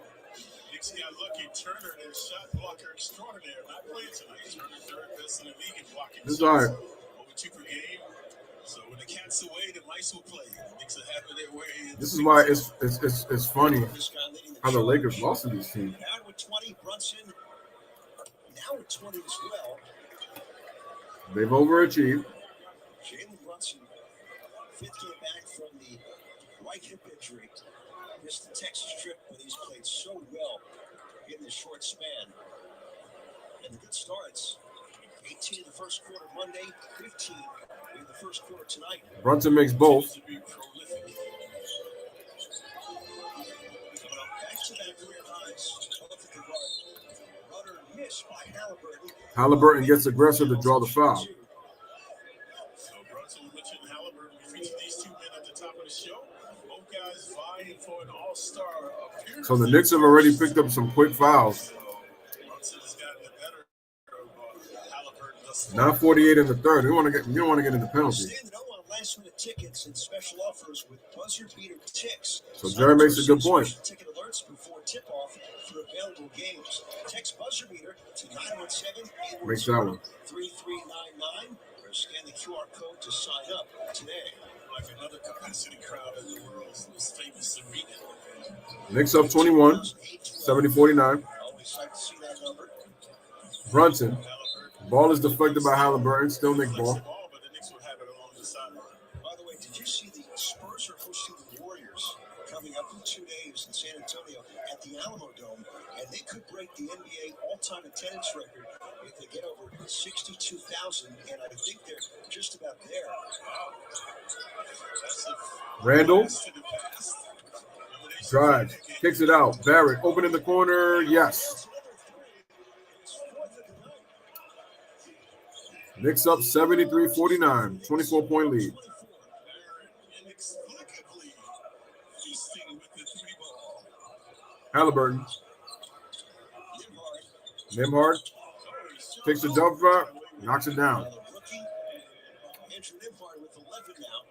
Speaker 4: Knicks got lucky. Turner and shot blocker extraordinaire. Not playing tonight. Turner third best in the league in blocking.
Speaker 2: This is all right.
Speaker 4: Over 2 per game. So when the cat's away, the mice will play. Knicks are having their way.
Speaker 2: This is why it's funny
Speaker 3: This guy leading the
Speaker 2: how the
Speaker 3: charge.
Speaker 2: Lakers lost to these teams.
Speaker 3: Now with 20, Brunson now with 20 as well.
Speaker 2: They've overachieved.
Speaker 3: Jalen Brunson, 5th game back from the right hip injury. Missed the Texas trip, but he's played so well in this short span. And the good starts. 18 in the first quarter Monday, 15 in the first quarter tonight.
Speaker 2: Brunson makes both.
Speaker 4: To be prolific.
Speaker 3: Coming up back-to-back career highs. Both at the guard. Rudder missed by Halliburton.
Speaker 2: Halliburton gets aggressive to draw the foul.
Speaker 4: So Brunson mentioned Halliburton. We featured these two men at the top of the show. Both guys vying for an all-star appearance.
Speaker 2: So the Knicks have already picked up some quick fouls.
Speaker 4: So Brunson has gotten the better of Halliburton thus far.
Speaker 2: Now 48 in the third. You don't want to get into penalty.
Speaker 3: Stand no on last-minute tickets and special offers with buzzer beater ticks.
Speaker 2: So Jerry makes a good point.
Speaker 3: Ticket alerts before tip-off for available games. Text buzzer beater to 917-810-3399
Speaker 2: Makes that one.
Speaker 3: or scan the QR code to sign up today.
Speaker 4: Like another capacity crowd in the world's most famous arena.
Speaker 2: Knicks up 21, 70-49.
Speaker 3: Always like to see that number.
Speaker 2: Brunson.
Speaker 4: Halliburton
Speaker 2: Ball is deflected by Halliburton. Still Knick
Speaker 4: flex
Speaker 2: ball.
Speaker 4: the ball, but the Knicks would have it along the sideline.
Speaker 3: By the way, did you see the Spurs are hosting the Warriors coming up in 2 days in San Antonio at the Alamo Dome, and they could break the NBA all-time attendance record if they get over 62,000, and I think they're just about there.
Speaker 2: Randall drives, kicks it out. Barrett open in the corner. Yes. Knicks up 73-49, 24-point lead. Halliburton. Nimhard takes a jumper, knocks it down.
Speaker 3: Andrew Nimhard with 11 now.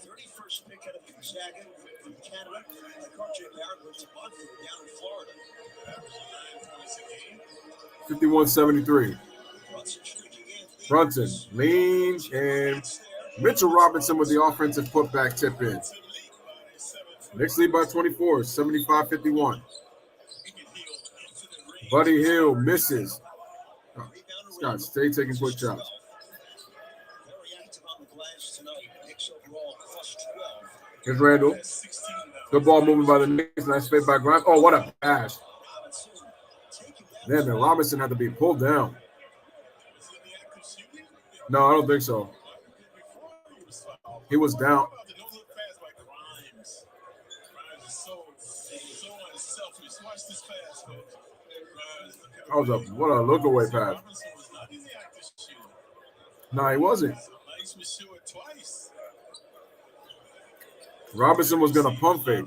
Speaker 3: 31st pick out of Gonzaga from Canada. Like RJ Barrett went to Buffalo down in Florida.
Speaker 2: 51-73. Brunson leans, and Mitchell Robinson with the offensive putback tip in. Knicks lead by 24, 75-51. Buddy Hield misses. Oh, this guy stay taking quick shots. Here's Randall. Good ball moving by the Knicks. Nice fade by Grimes. Oh, what a pass. Man, Robinson had to be pulled down. No, I don't think so. He was down. What a look away pass. No, he wasn't. Robinson was going to pump fake.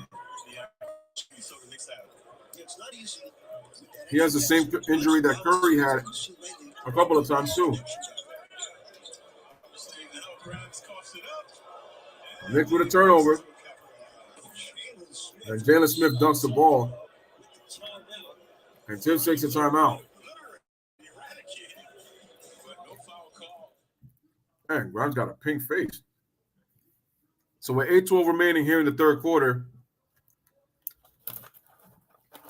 Speaker 2: He has the same injury that Curry had a couple of times too. Nick with a turnover. And Jalen Smith dunks the ball. And Tim takes a timeout. Man, Grimes got a pink face. So with 8:12 remaining here in the third quarter,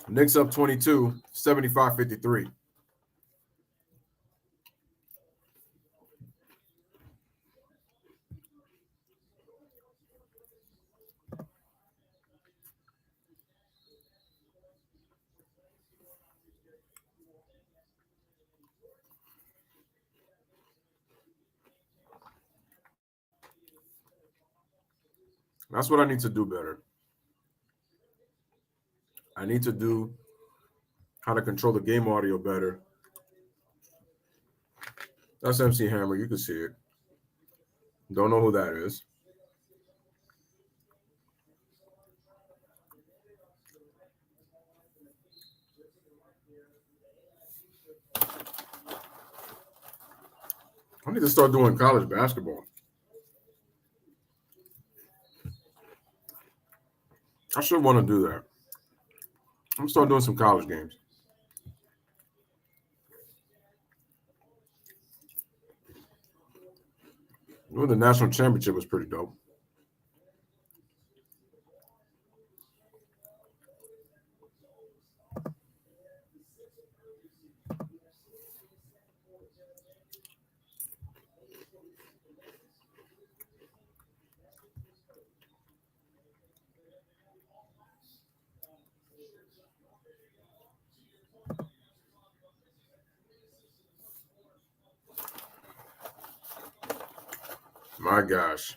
Speaker 2: Knicks up 22, 75-53. That's what I need to do better. I need to do how to control the game audio better. That's MC Hammer. You can see it. Don't know who that is. I need to start doing college basketball. I should want to do that. I'm going to start doing some college games. The national championship was pretty dope. My gosh.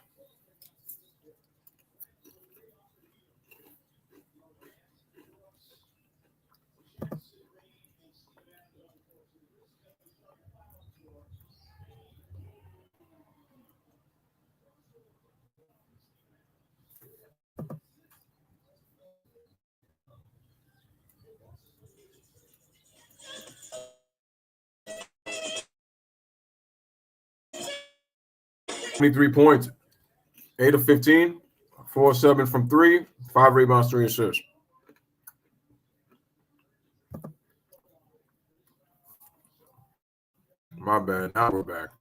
Speaker 2: $23 points, 8 of 15, 4 of 7 from 3, 5 rebounds, 3 assists. My bad. Now we're back.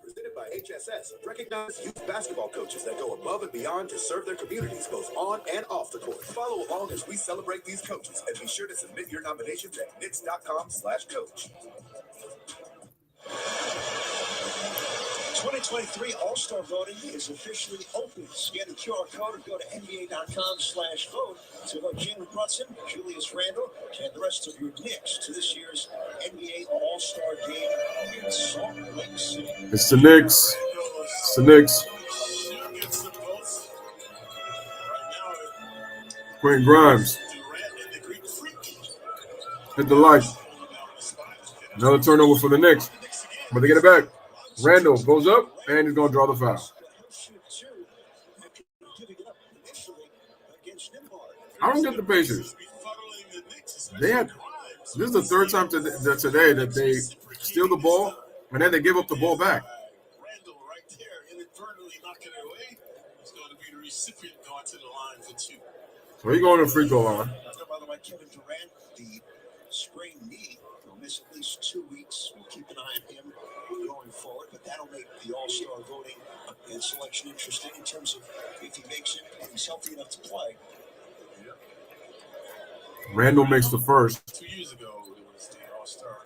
Speaker 7: Presented by HSS, recognize youth basketball coaches that go above and beyond to serve their communities, both on and off the court. Follow along as we celebrate these coaches, and be sure to submit your nominations at Knicks.com/coach.
Speaker 3: 2023 All-Star voting is officially open. Scan the QR code or go to NBA.com/vote to vote Jalen Brunson, Julius Randle, and the rest of your Knicks to this year's NBA All-Star game in Salt Lake City.
Speaker 2: It's the Knicks. It's the Knicks. Quentin Grimes. Hit the light. Another turnover for the Knicks. But they get it back. Randall goes up, and he's going to draw the foul. I don't get the Pacers. This is the third time today that they steal the ball, and then they give up the ball back.
Speaker 4: Randall right there, inadvertently knocking it away. He's going to be the recipient going to the line for 2.
Speaker 2: So he's going to the free throw line.
Speaker 3: By the way, Kevin Durant, the sprained knee, will miss at least 2 weeks. We'll keep an eye on him going forward, but that'll make the All-Star voting and selection interesting in terms of if he makes it and he's healthy enough to play.
Speaker 2: Randall makes the first.
Speaker 4: 2 years ago, it was the All-Star.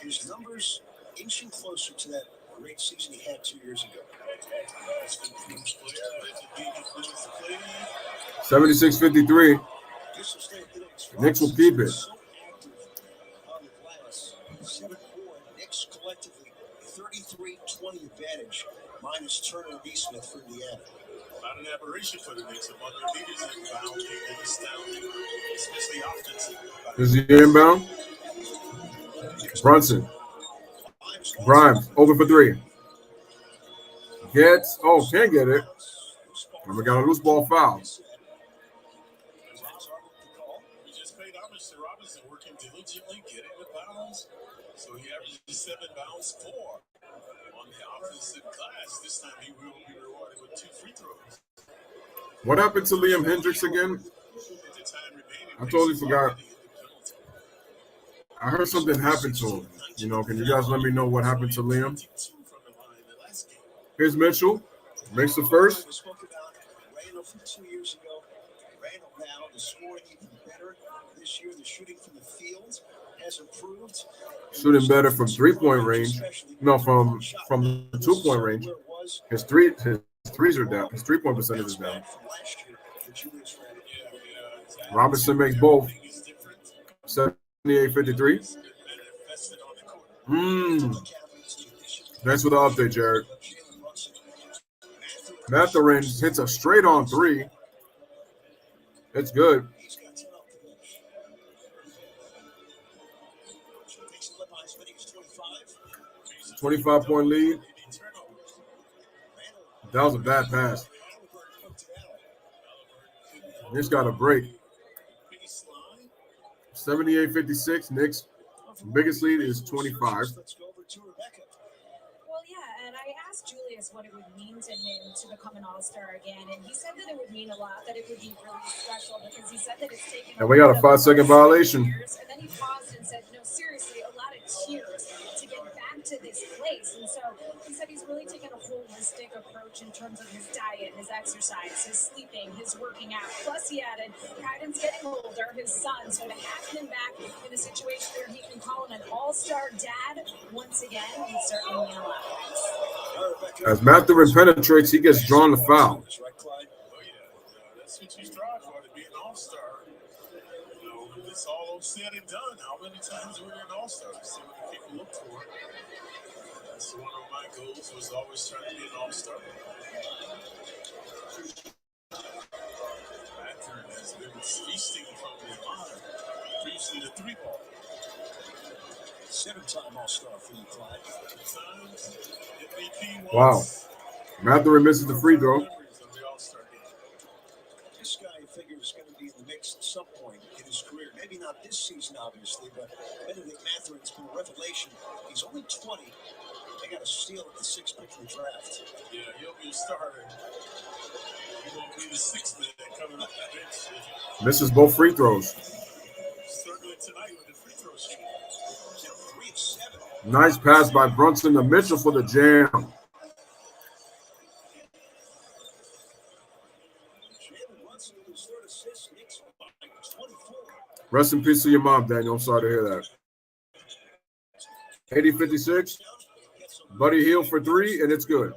Speaker 3: His numbers inching closer to that great season he had 2 years ago.
Speaker 2: 76-53. Knicks will keep it.
Speaker 3: 7-4. Knicks collectively 33-20 advantage, minus Turner and Neesmith for Indiana.
Speaker 4: Not an aberration for the Knicks. Among the leaders in inbound game, they astounding, especially offensive.
Speaker 2: Is he inbound? Brunson. Grimes, over for 3. Can't get it. And we got a loose ball foul.
Speaker 4: We just paid homage to Robinson, working diligently, getting the bounds. So he averages 7 bounds, 4 on the offensive glass. This time he will be rewarded with 2 free throws.
Speaker 2: What happened to Liam Hendricks again? I totally forgot. I heard something happened to him. Can you guys let me know what happened to Liam? Here's Mitchell. Makes the first.
Speaker 3: We spoke about Randall from 2 years ago. Randall now, the scoring even better this year. The shooting from the field has improved.
Speaker 2: Shooting better from 3-point range. No, from the 2-point range. His threes are down. His 3-point percentage is down. Robinson makes both. 78-53. Thanks for the update, Jared. Mathurin hits a straight on 3. It's good. 25-point lead. That was a bad pass. Knicks got a break. 78-56. Knicks biggest lead is 25.
Speaker 5: Well, yeah, and I asked Julius what it would mean to him to become an All-Star again, and he said that it would mean a lot, that it would be really special, because he said that it's taken.
Speaker 2: And we got a 5-second violation.
Speaker 5: Years, and then he paused and said, "No, seriously, a lot of tears to get back to this place." And so he said he's really taken a holistic approach in terms of his diet, his exercise, his sleeping, his working out. Plus, he added, Kyden's getting older, his son, so to have him back in a situation where he can call him an All-Star dad once again, he certainly mean a lot.
Speaker 2: As Mathurin penetrates, he gets drawn to foul.
Speaker 4: Oh, yeah. That's what you strive for, to be an all-star. When it's all said and done, how many times were you an all-star? See what the people look for. That's one of my goals, was always trying to be an all-star. Mathurin has been feasting from the line, previously the 3-ball.
Speaker 3: 7-time All-Star for you, Clyde.
Speaker 2: Wow. Mathurin misses the free throw.
Speaker 3: This guy, I figure, is going to be in the mix at some point in his career. Maybe not this season, obviously, but Benedict Mathurin's been a revelation. He's only 20. They got a steal at the 6th pick in the draft.
Speaker 4: Yeah, he'll be a starter. He won't be the 6th man coming off the bench.
Speaker 2: Misses both free throws.
Speaker 4: Struggling tonight with the free throw shooting.
Speaker 3: 3 of 7.
Speaker 2: Nice pass by Brunson to Mitchell for the jam. Rest in peace to your mom, Daniel. I'm sorry to hear that. 80-56. Buddy Hield for 3, and it's good.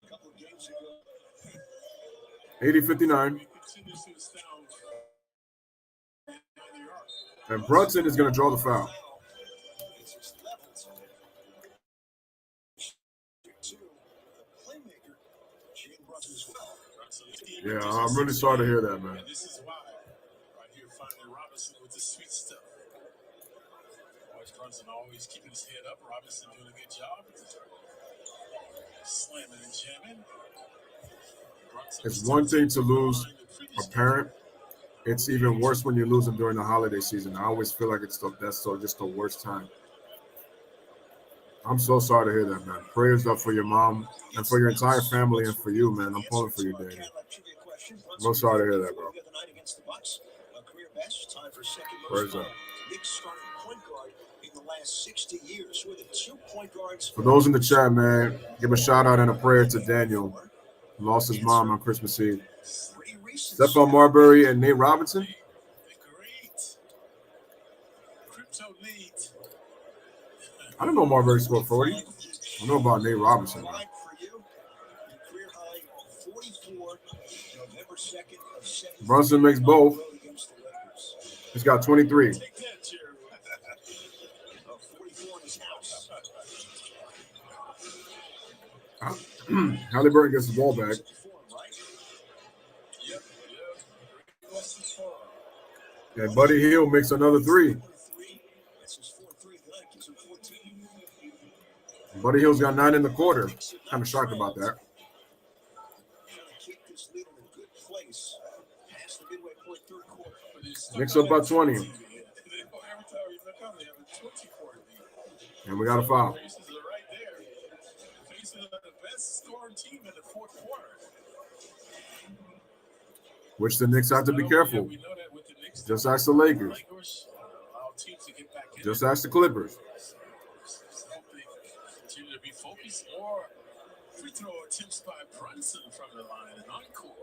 Speaker 3: couple of games ago.
Speaker 2: 80-59. And Brunson is going to draw the foul. Yeah, I'm really sorry to hear that, man.
Speaker 4: This is why, right here, finding Robinson with the sweet stuff. Always Brunson always keeping his head up. Robinson doing a good job. Slamming and jamming.
Speaker 2: It's one thing to lose a parent. It's even worse when you lose them during the holiday season. I always feel like that's just the worst time. I'm so sorry to hear that, man. Prayers up for your mom and for your entire family and for you, man. I'm pulling for you, Danny. I'm so sorry to hear that, bro. Prayers up. For those in the chat, man, give a shout out and a prayer to Daniel. Lost his mom on Christmas Eve. Stephon Marbury and Nate Robinson. I don't know Marbury scored 40. I know about Nate Robinson, man. Brunson makes both. He's got 23. Halliburton gets the ball back. And Buddy Hield makes another 3. Buddy Hield's got 9 in the quarter. Kind of shocked about that. Knicks up by 20. And we got a foul. Which the Knicks have to be careful. Just ask the Lakers. Just ask the Clippers.
Speaker 4: Continue to be focused, or free throw attempts by Brunson from the line and encore.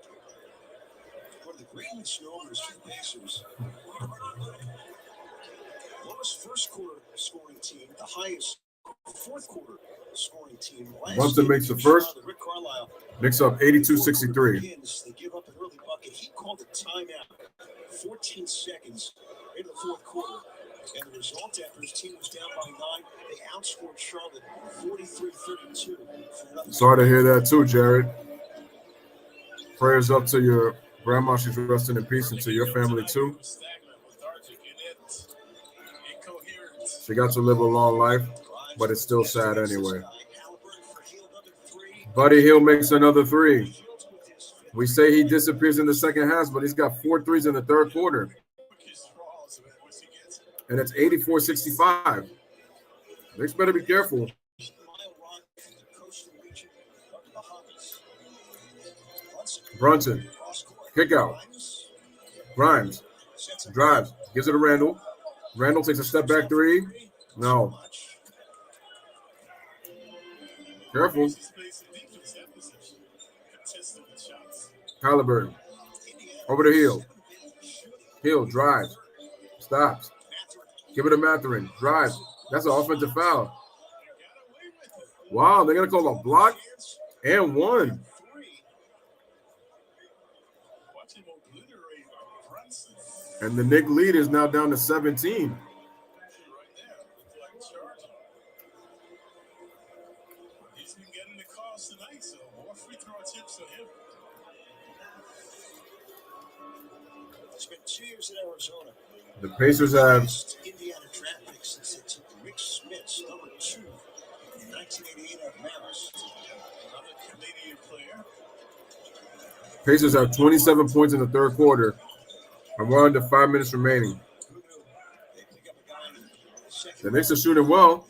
Speaker 3: For the Greenwood Snovers for the Pacers. Lowest first quarter scoring team, the highest fourth quarter scoring team.
Speaker 2: Brunson makes the first. Knicks up 82-63.
Speaker 3: They give up an early bucket. He called a timeout 14 seconds in the fourth quarter. And the result, after his team was down by 9, they outscored Charlotte 43-32.
Speaker 2: Sorry to hear that too, Jared. Prayers up to your grandma. She's resting in peace, and to your family too. She got to live a long life, but it's still sad anyway. Buddy Hield makes another 3. We say he disappears in the second half, but he's got 4 threes in the third quarter. And it's 84-65. Knicks better be careful. Brunson, kick out. Grimes drives, gives it to Randall. Randall takes a step back 3. No. Careful. Halliburton. Over to Hield. Hield drives. Stops. Give it to Mathurin. Drives. That's an offensive foul. Wow, they're going to call a block and 1. And the Knicks lead is now down to 17.
Speaker 4: He's been getting the calls tonight, so more free throw attempts for him.
Speaker 3: It's been 2 years in Arizona.
Speaker 2: The Pacers have
Speaker 3: Indiana draft picks since they took Rick Smith's number 2 in 1988 at Marist.
Speaker 4: Another Canadian player.
Speaker 2: Pacers have 27 points in the third quarter. And we're under 5 minutes remaining. The Knicks are shooting well.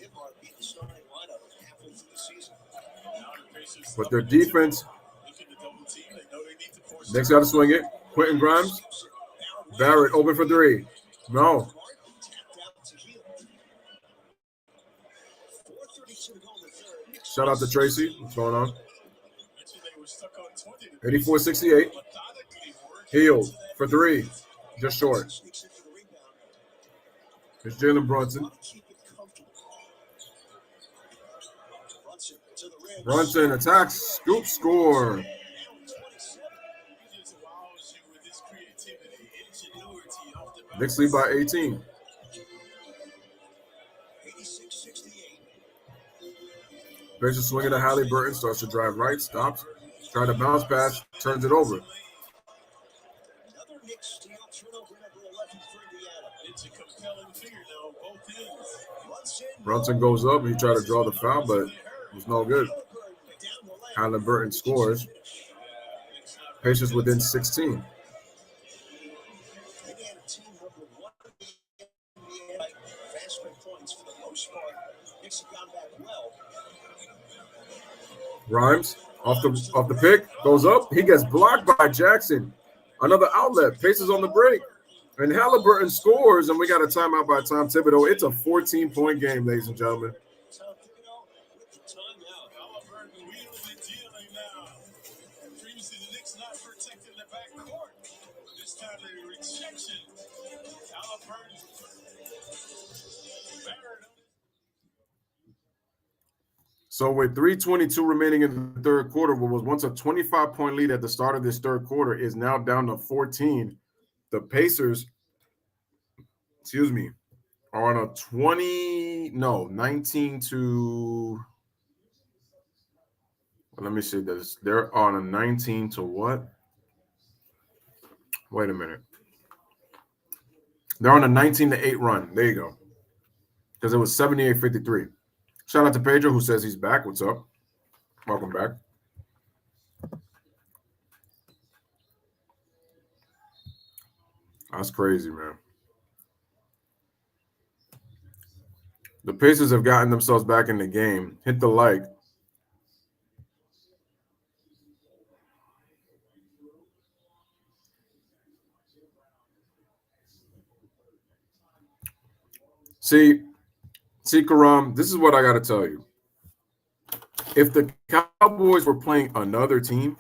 Speaker 2: But their defense, Knicks got to swing it. Quentin Grimes. Barrett open for 3. No. Shout out to Tracy. What's going on?
Speaker 4: They were stuck on 20
Speaker 2: 84-68. Hield for three. Just short. It's Jalen Brunson. Brunson attacks. Scoop score. Knicks lead by 18. Pacers swinging to Halliburton. Starts to drive right. Stops. Try to bounce pass. Turns it over. Brunson goes up. He tried to draw the foul, but it was no good. Halliburton scores. Pacers within 16. Grimes off the pick, goes up. He gets blocked by Jackson. Another outlet. Pacers on the break. And Halliburton scores, and we got a timeout by Tom Thibodeau. It's a 14-point game, ladies and gentlemen. So with 3:22 remaining in the third quarter, what was once a 25-point lead at the start of this third quarter is now down to 14. The Pacers, are on a 19 to, let me see this. They're on a 19 to what? Wait a minute. They're on a 19-8 run. There you go. Because it was 78-53. Shout out to Pedro, who says he's back. What's up? Welcome back. That's crazy, man. The Pacers have gotten themselves back in the game. Hit the like. See, Karam, this is what I got to tell you. If the Cowboys were playing another team,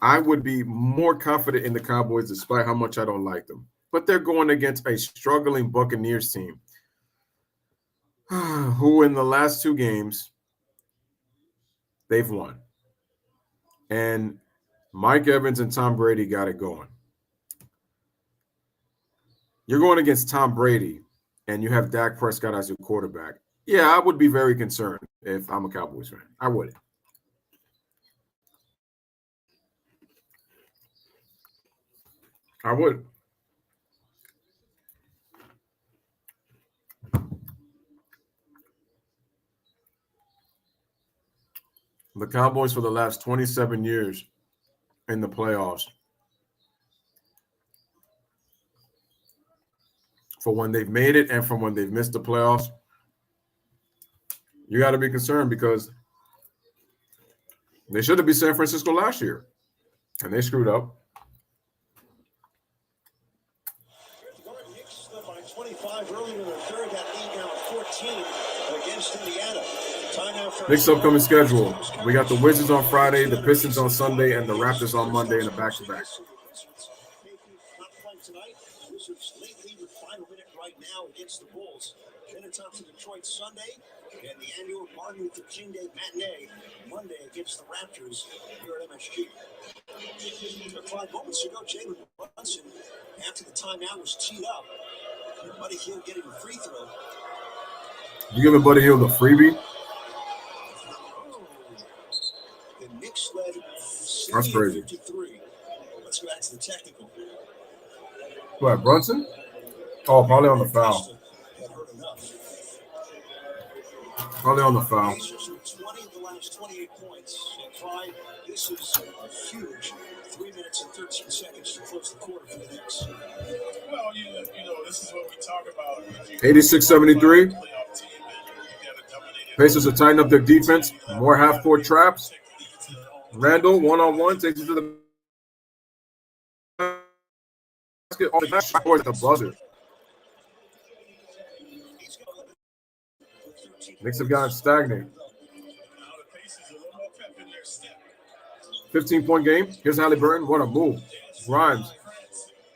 Speaker 2: I would be more confident in the Cowboys despite how much I don't like them. But they're going against a struggling Buccaneers team who in the last two games, they've won. And Mike Evans and Tom Brady got it going. You're going against Tom Brady, and you have Dak Prescott as your quarterback. Yeah, I would be very concerned if I'm a Cowboys fan. I would. I would. The Cowboys for the last 27 years in the playoffs, for when they've made it and from when they've missed the playoffs, you got to be concerned because they should have beat San Francisco last year, and they screwed up.
Speaker 3: Knicks led by 25 earlier in the third. That lead now at 14 against Indiana.
Speaker 2: Knicks upcoming schedule. We got the Wizards on Friday, the Pistons on Sunday, and the Raptors on Monday in a back-to-back.
Speaker 3: Not playing tonight. Wizards late lead with final minute right now against the Bulls. Then it's up to Detroit Sunday and the annual Martin Luther King Day matinee Monday against the Raptors here at MSG. 5 moments ago, Jalen Brunson, after the timeout was teed up, Buddy Hield getting a free throw.
Speaker 2: You giving Buddy Hield a freebie?
Speaker 3: The Knicks led
Speaker 2: That's crazy.
Speaker 3: 53. Let's go back to the technical.
Speaker 2: What, Brunson? Oh, probably on the foul. Probably on the foul.
Speaker 3: Pacers with 20 of the last 28 points. And Clyde, this is a huge 3 minutes and 13 seconds to close the quarter for the Knicks.
Speaker 4: Well, you know, this is what we talk about.
Speaker 2: 86-73. Pacers are tightening up their defense. More half-court traps. Randall, one-on-one, takes it to the basket. On the back, the buzzer. Knicks have gotten stagnant. 15-point game. Here's Halliburton. What a move. Grimes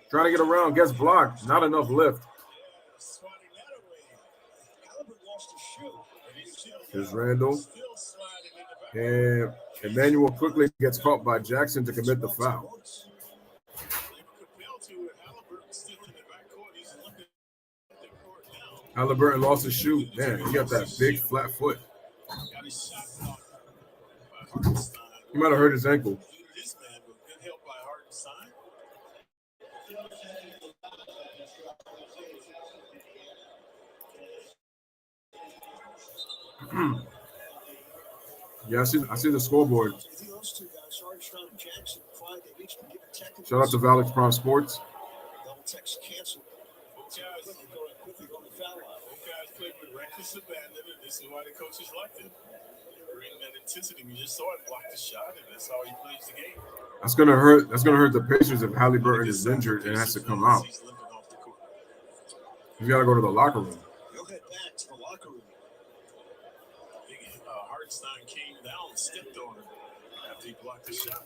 Speaker 2: trying to get around. Gets blocked. Not enough lift. Here's Randall. And Emmanuel quickly gets caught by Jackson to commit the foul. Halliburton lost his shoe. Man, he got that big flat foot. He might have hurt his ankle. Yeah, I see the scoreboard. Shout out to Valix Prime Sports.
Speaker 4: Played with reckless abandon, and this is why the coaches liked him. Bring that intensity. We just saw it block the shot, and that's how he plays the game.
Speaker 2: That's gonna hurt. That's gonna hurt the Pacers if Halliburton is injured and has to come out. He's got to go to the locker room.
Speaker 3: He'll head back to the locker room.
Speaker 4: Hartenstein came down, stepped on him after he blocked the shot.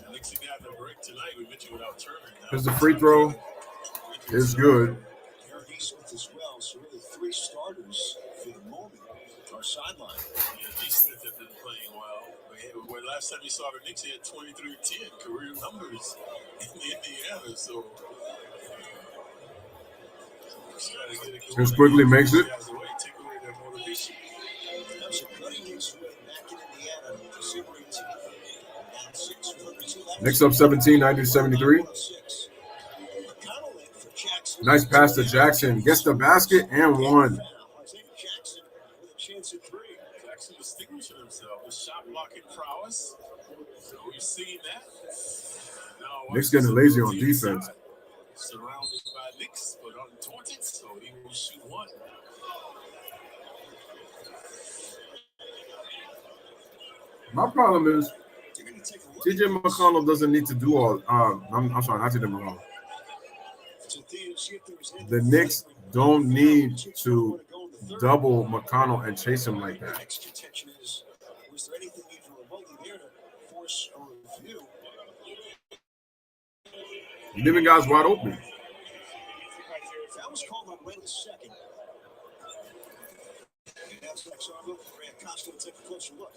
Speaker 4: The Knicks have gotten a break tonight. We mentioned without Turner.
Speaker 2: Here's the free throw. It's good.
Speaker 3: As well, so really three starters for the moment are sidelined.
Speaker 4: Yeah, D. Smith has been playing well. But last time you saw the Knicks, he had 23-10 career numbers in Indiana. So
Speaker 2: Here's quickly makes it.
Speaker 3: That was a gutty Knicks win back in Indiana. December 18th.
Speaker 2: Knicks up 17, 90-73. Nice pass to Jackson. Gets the basket and one.
Speaker 4: Jackson distinguishing himself with shot blocking prowess. So we've seen that.
Speaker 2: Knicks getting lazy on defense.
Speaker 4: Surrounded by Knicks, but untaunted, so he will shoot one.
Speaker 2: My problem is TJ McConnell doesn't need to do all. I'm sorry, not TJ McConnell. The Knicks don't need to double McConnell and chase him like that.
Speaker 3: Was there anything even remotely there to force a review?
Speaker 2: Leaving guys wide open.
Speaker 3: That was called on Wayne second. And that's next on look. Costa will take a closer look.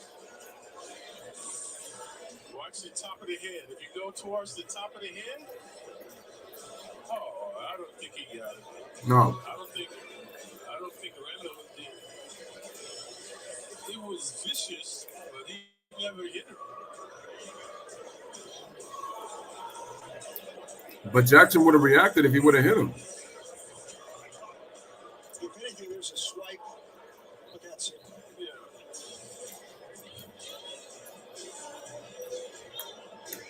Speaker 4: Watch the top of the head. If you go towards the top of the head, I don't think he got it.
Speaker 2: No.
Speaker 4: I don't think Randall did. It was vicious, but he never hit him.
Speaker 2: But Jackson would have reacted if he would have hit him.
Speaker 3: If anything, there's a swipe, but that's it.
Speaker 4: Yeah.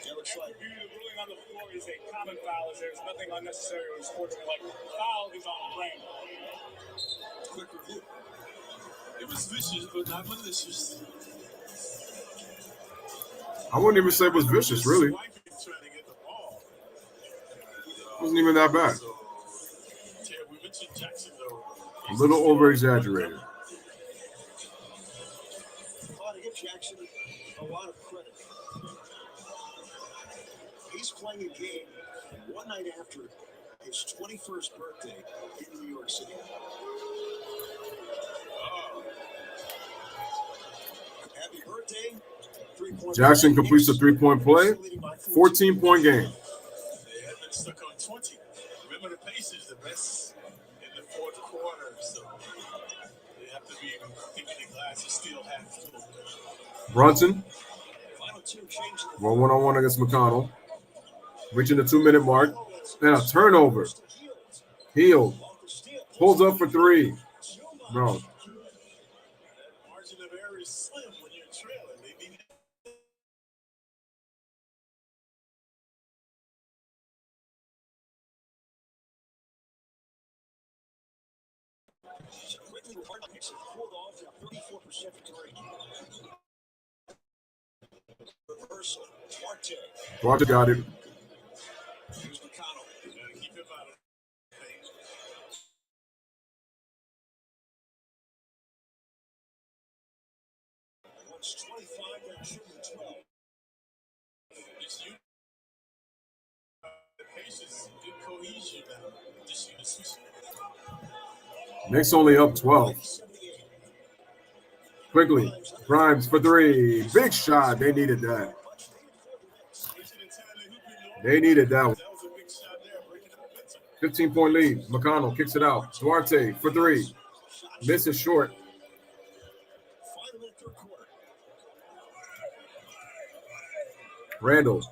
Speaker 8: The ruling on the floor is a common foul, as there's nothing unnecessary or sportsmanlike. Foul is on the brain.
Speaker 3: Quick review.
Speaker 4: It was vicious, but not malicious.
Speaker 2: I wouldn't even say it was vicious, really. It wasn't even that bad.
Speaker 4: We mentioned Jackson, though.
Speaker 2: A little over-exaggerated.
Speaker 3: I ought to give Jackson a lot of credit. He's playing a game one night after his 21st birthday in New York City. Happy birthday.
Speaker 2: Jackson completes a three-point play. 14-point game.
Speaker 4: They have been stuck on 20. Remember the Pacers, the best in the fourth quarter, so they have to be thinking the glass is still half full.
Speaker 2: Brunson. 1-on-1 against McConnell. Reaching the 2-minute mark. And a turnover. Hield. Pulls up for three. Bro.
Speaker 4: Margin of error is slim when you're trailing. They need
Speaker 3: Reversal.
Speaker 2: Duarte got it.
Speaker 3: Here's McConnell.
Speaker 4: keep him out of
Speaker 3: Once 25, then 12.
Speaker 4: This unit, patience, good cohesion now. This unit.
Speaker 2: Knicks only up 12. Quickly, Grimes for three. Big shot. They needed that. They needed that one. 15-point lead. McConnell kicks it out. Duarte for three. Misses short. Randall.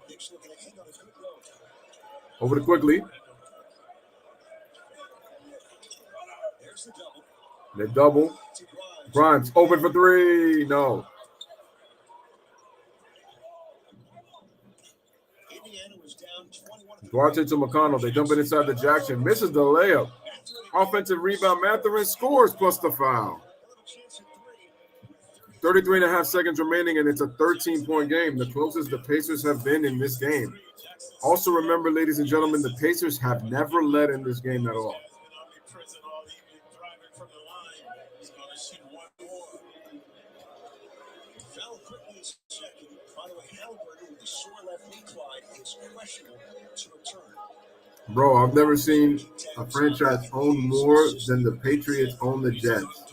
Speaker 2: Over to Quickly. They double. Grimes open for three. No. Duarte to McConnell. They dump it inside the Jackson. Misses the layup. Offensive rebound. Mathurin scores plus the foul. 33 and a half seconds remaining, and it's a 13-point game, the closest the Pacers have been in this game. Also remember, ladies and gentlemen, the Pacers have never led in this game at all. Bro, I've never seen a franchise own more than the Patriots own the Jets.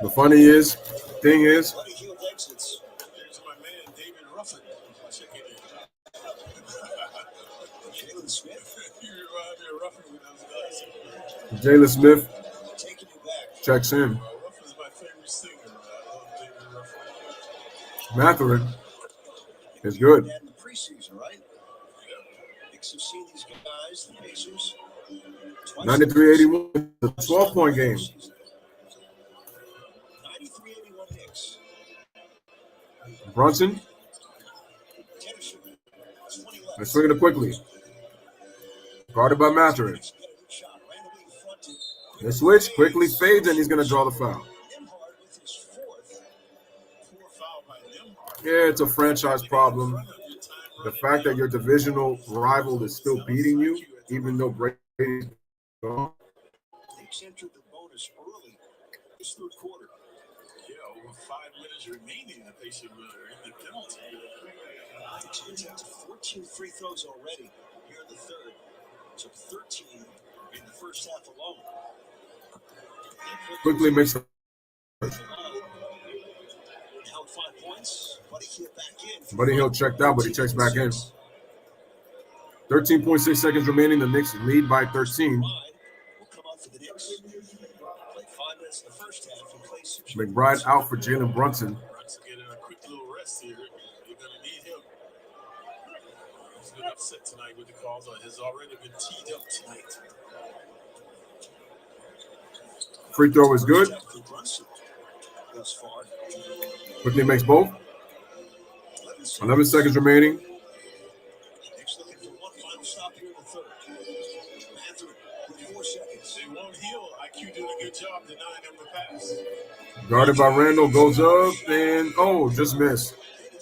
Speaker 2: The funny thing is, Jalen Smith checks in. Mathurin is good. 93-81, the 12-point game. Brunson. Let's swing it quickly. Guarded by Mathurin. The switch quickly fades, and he's going to draw the foul. Yeah, it's a franchise problem. The fact that your divisional rival is still beating you, even though Brady's gone.
Speaker 3: Knicks entered the bonus early this third quarter.
Speaker 4: Yeah, over 5 minutes remaining, the Pacers are in the penalty.
Speaker 3: Knicks attempted 14 free throws already here in the third. Took 13 in the first half alone.
Speaker 2: Quickly makes it.
Speaker 3: Now 5 points. Buddy Hield back in.
Speaker 2: Buddy Hield checked out, but he checks back in. 13.6 seconds remaining. The Knicks lead by 13.
Speaker 3: Will come out for the Knicks. Played 5 minutes in the first half and plays
Speaker 2: McBride out for Jalen Brunson.
Speaker 4: Brunson getting a quick little rest here. You're going to need him. He's been upset tonight with the calls. Has already been teed up tonight.
Speaker 2: Free throw is good. Quickly makes both. 11 seconds remaining.
Speaker 3: Knicks looking for one final stop here in the third. Mathurin with 4 seconds.
Speaker 4: They won't heal. IQ doing a good job denying him the pass.
Speaker 2: Guarded by Randall, goes up, and just missed.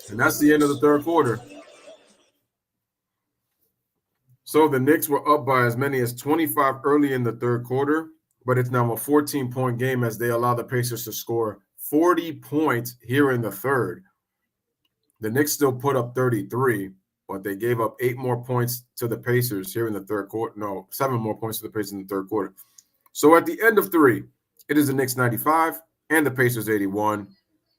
Speaker 2: And that's the end of the third quarter. So the Knicks were up by as many as 25 early in the third quarter, but it's now a 14-point game as they allow the Pacers to score 40 points here in the third. The Knicks still put up 33, but they gave up 8 more points to the Pacers here in the third quarter. No, 7 more points to the Pacers in the third quarter. So at the end of 3, it is the Knicks 95 and the Pacers 81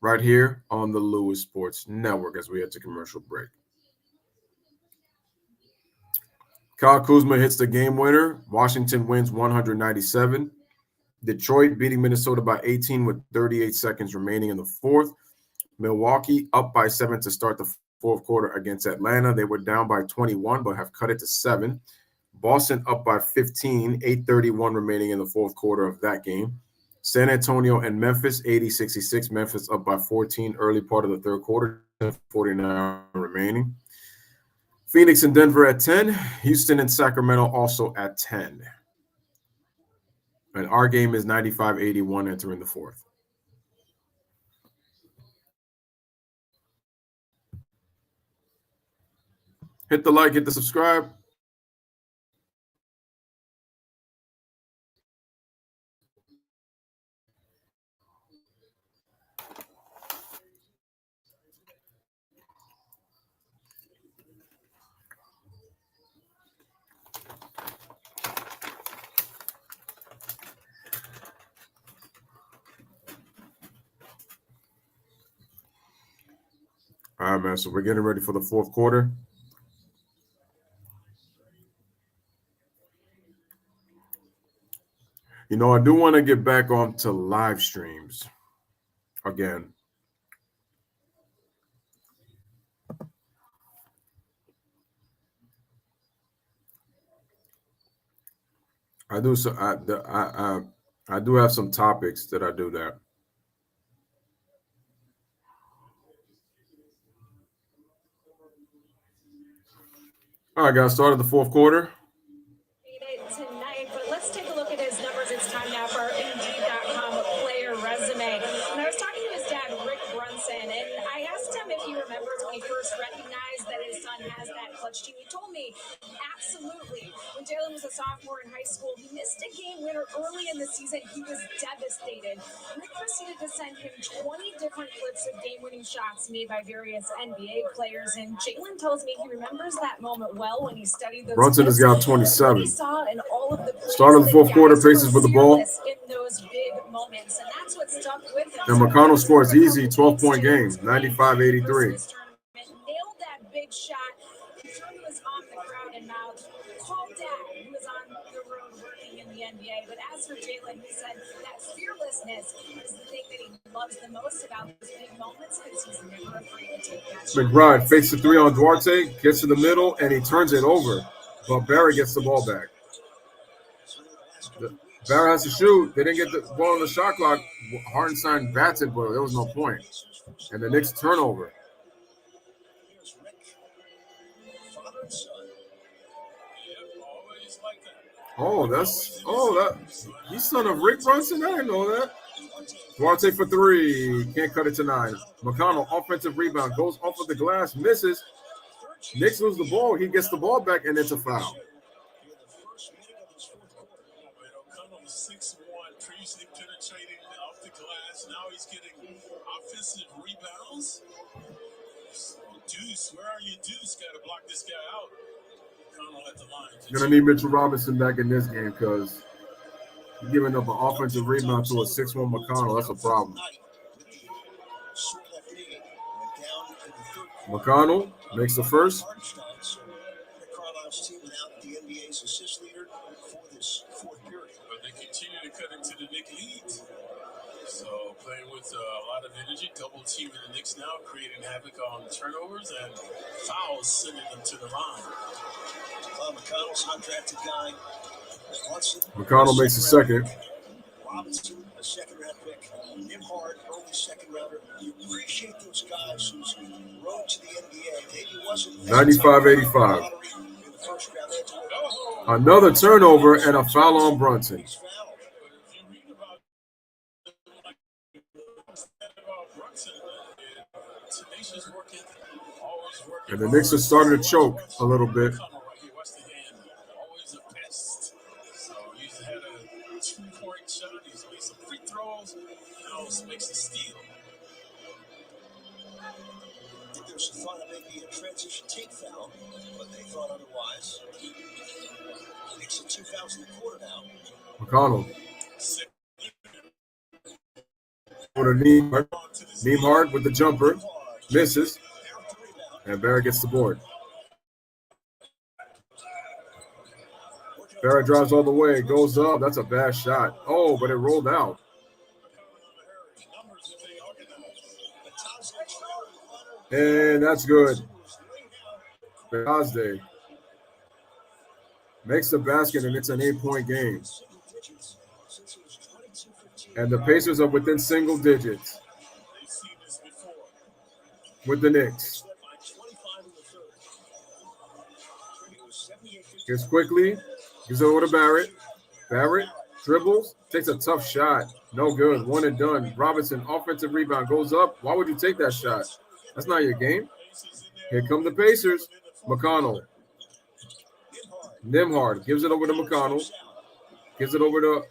Speaker 2: right here on the Louis Sports Network as we head to commercial break. Kyle Kuzma hits the game winner. Washington wins 197. Detroit beating Minnesota by 18 with 38 seconds remaining in the fourth. Milwaukee up by 7 to start the fourth quarter against Atlanta. They were down by 21 but have cut it to 7. Boston up by 15, 8:31 remaining in the fourth quarter of that game. San Antonio and Memphis 80-66. Memphis up by 14 early part of the third quarter, 49 remaining. Phoenix and Denver at 10. Houston and Sacramento also at 10. And our game is 95-81 entering the fourth. Hit the like, hit the subscribe. All right, man. So we're getting ready for the fourth quarter. You know, I do want to get back onto live streams again. I do. So I do have some topics that I do that. All right, guys. Started the fourth quarter.
Speaker 5: Tonight, but let's take a look at his numbers. It's time now for our Indeed.com player resume. And I was talking to his dad, Rick Brunson, and I asked him if he remembers when he first recognized that his son has that clutch gene. He told me, absolutely. When Jalen was a sophomore in high school, he missed a game winner early in the season. He was devastated. Rick proceeded to send him 20 different clips of game-winning shots made by various NBA players, and Jalen tells me he remembers that moment well when he studied those
Speaker 2: Brunson has
Speaker 5: clips.
Speaker 2: got 27.
Speaker 5: All of the
Speaker 2: Start of the fourth quarter, Pacers with the ball.
Speaker 5: In those big moments, and that's what stuck with him.
Speaker 2: And McConnell scores easy, 12-point game, 95-83.
Speaker 5: Nailed that big shot. I'm sure he was on the crowd and mouthed, "Call Dad," who was on the road working in the NBA. But as for Jalen, he said that fearlessness is the thing that he loves the most about those big moments because he's never afraid to take that shot.
Speaker 2: McBride fakes the three on Duarte, gets to the middle, and he turns it over. But Barry gets the ball back. Barry has to shoot. They didn't get the ball on the shot clock. Hartenstein bats it, but there was no point. And the Knicks turnover. He's son of Rick Brunson. I didn't know that. Duarte for three. Can't cut it to 9. McConnell, offensive rebound, goes off of the glass, misses. Knicks lose the ball. He gets the ball back, and it's a foul.
Speaker 4: 6'1", previously penetrating off the glass. Now he's getting offensive rebounds. So Deuce, where are you, Deuce? Got to block this guy out. At the line.
Speaker 2: You're going to need Mitchell Robinson back in this game because you're giving up an offensive rebound to a 6'1" McConnell. That's a problem. McConnell makes the first.
Speaker 4: But they continue to cut into the Knicks lead. So playing with a lot of energy, double teaming the Knicks now, creating havoc on turnovers and fouls, sending them to the line.
Speaker 3: McConnell's undrafted guy.
Speaker 2: McConnell makes the second.
Speaker 3: Robinson, a second-round pick. Nembhard, early second-rounder. You appreciate those guys whose road to the NBA maybe wasn't
Speaker 2: 95-85. Another turnover and a foul on Brunson. And the Knicks are starting to choke a little bit.
Speaker 4: Always a pest. So he's had a 2-point shot. He's made some free throws. Now makes the steal.
Speaker 3: I think there's a thought of maybe a transition take foul, but they thought otherwise. Knicks at 2,000 a quarter now.
Speaker 2: McConnell. For the Nembhard with the jumper. Misses. And Barrett gets the board. Barrett drives all the way, goes up. That's a bad shot. Oh, but it rolled out. And that's good. Bazde makes the basket, and it's an 8-point game. And the Pacers are within single digits with the Knicks. Gets quickly, gives it over to Barrett. Barrett dribbles, takes a tough shot. No good, one and done. Robinson, offensive rebound, goes up. Why would you take that shot? That's not your game. Here come the Pacers. McConnell. Nembhard gives it over to McConnell. Gives it over to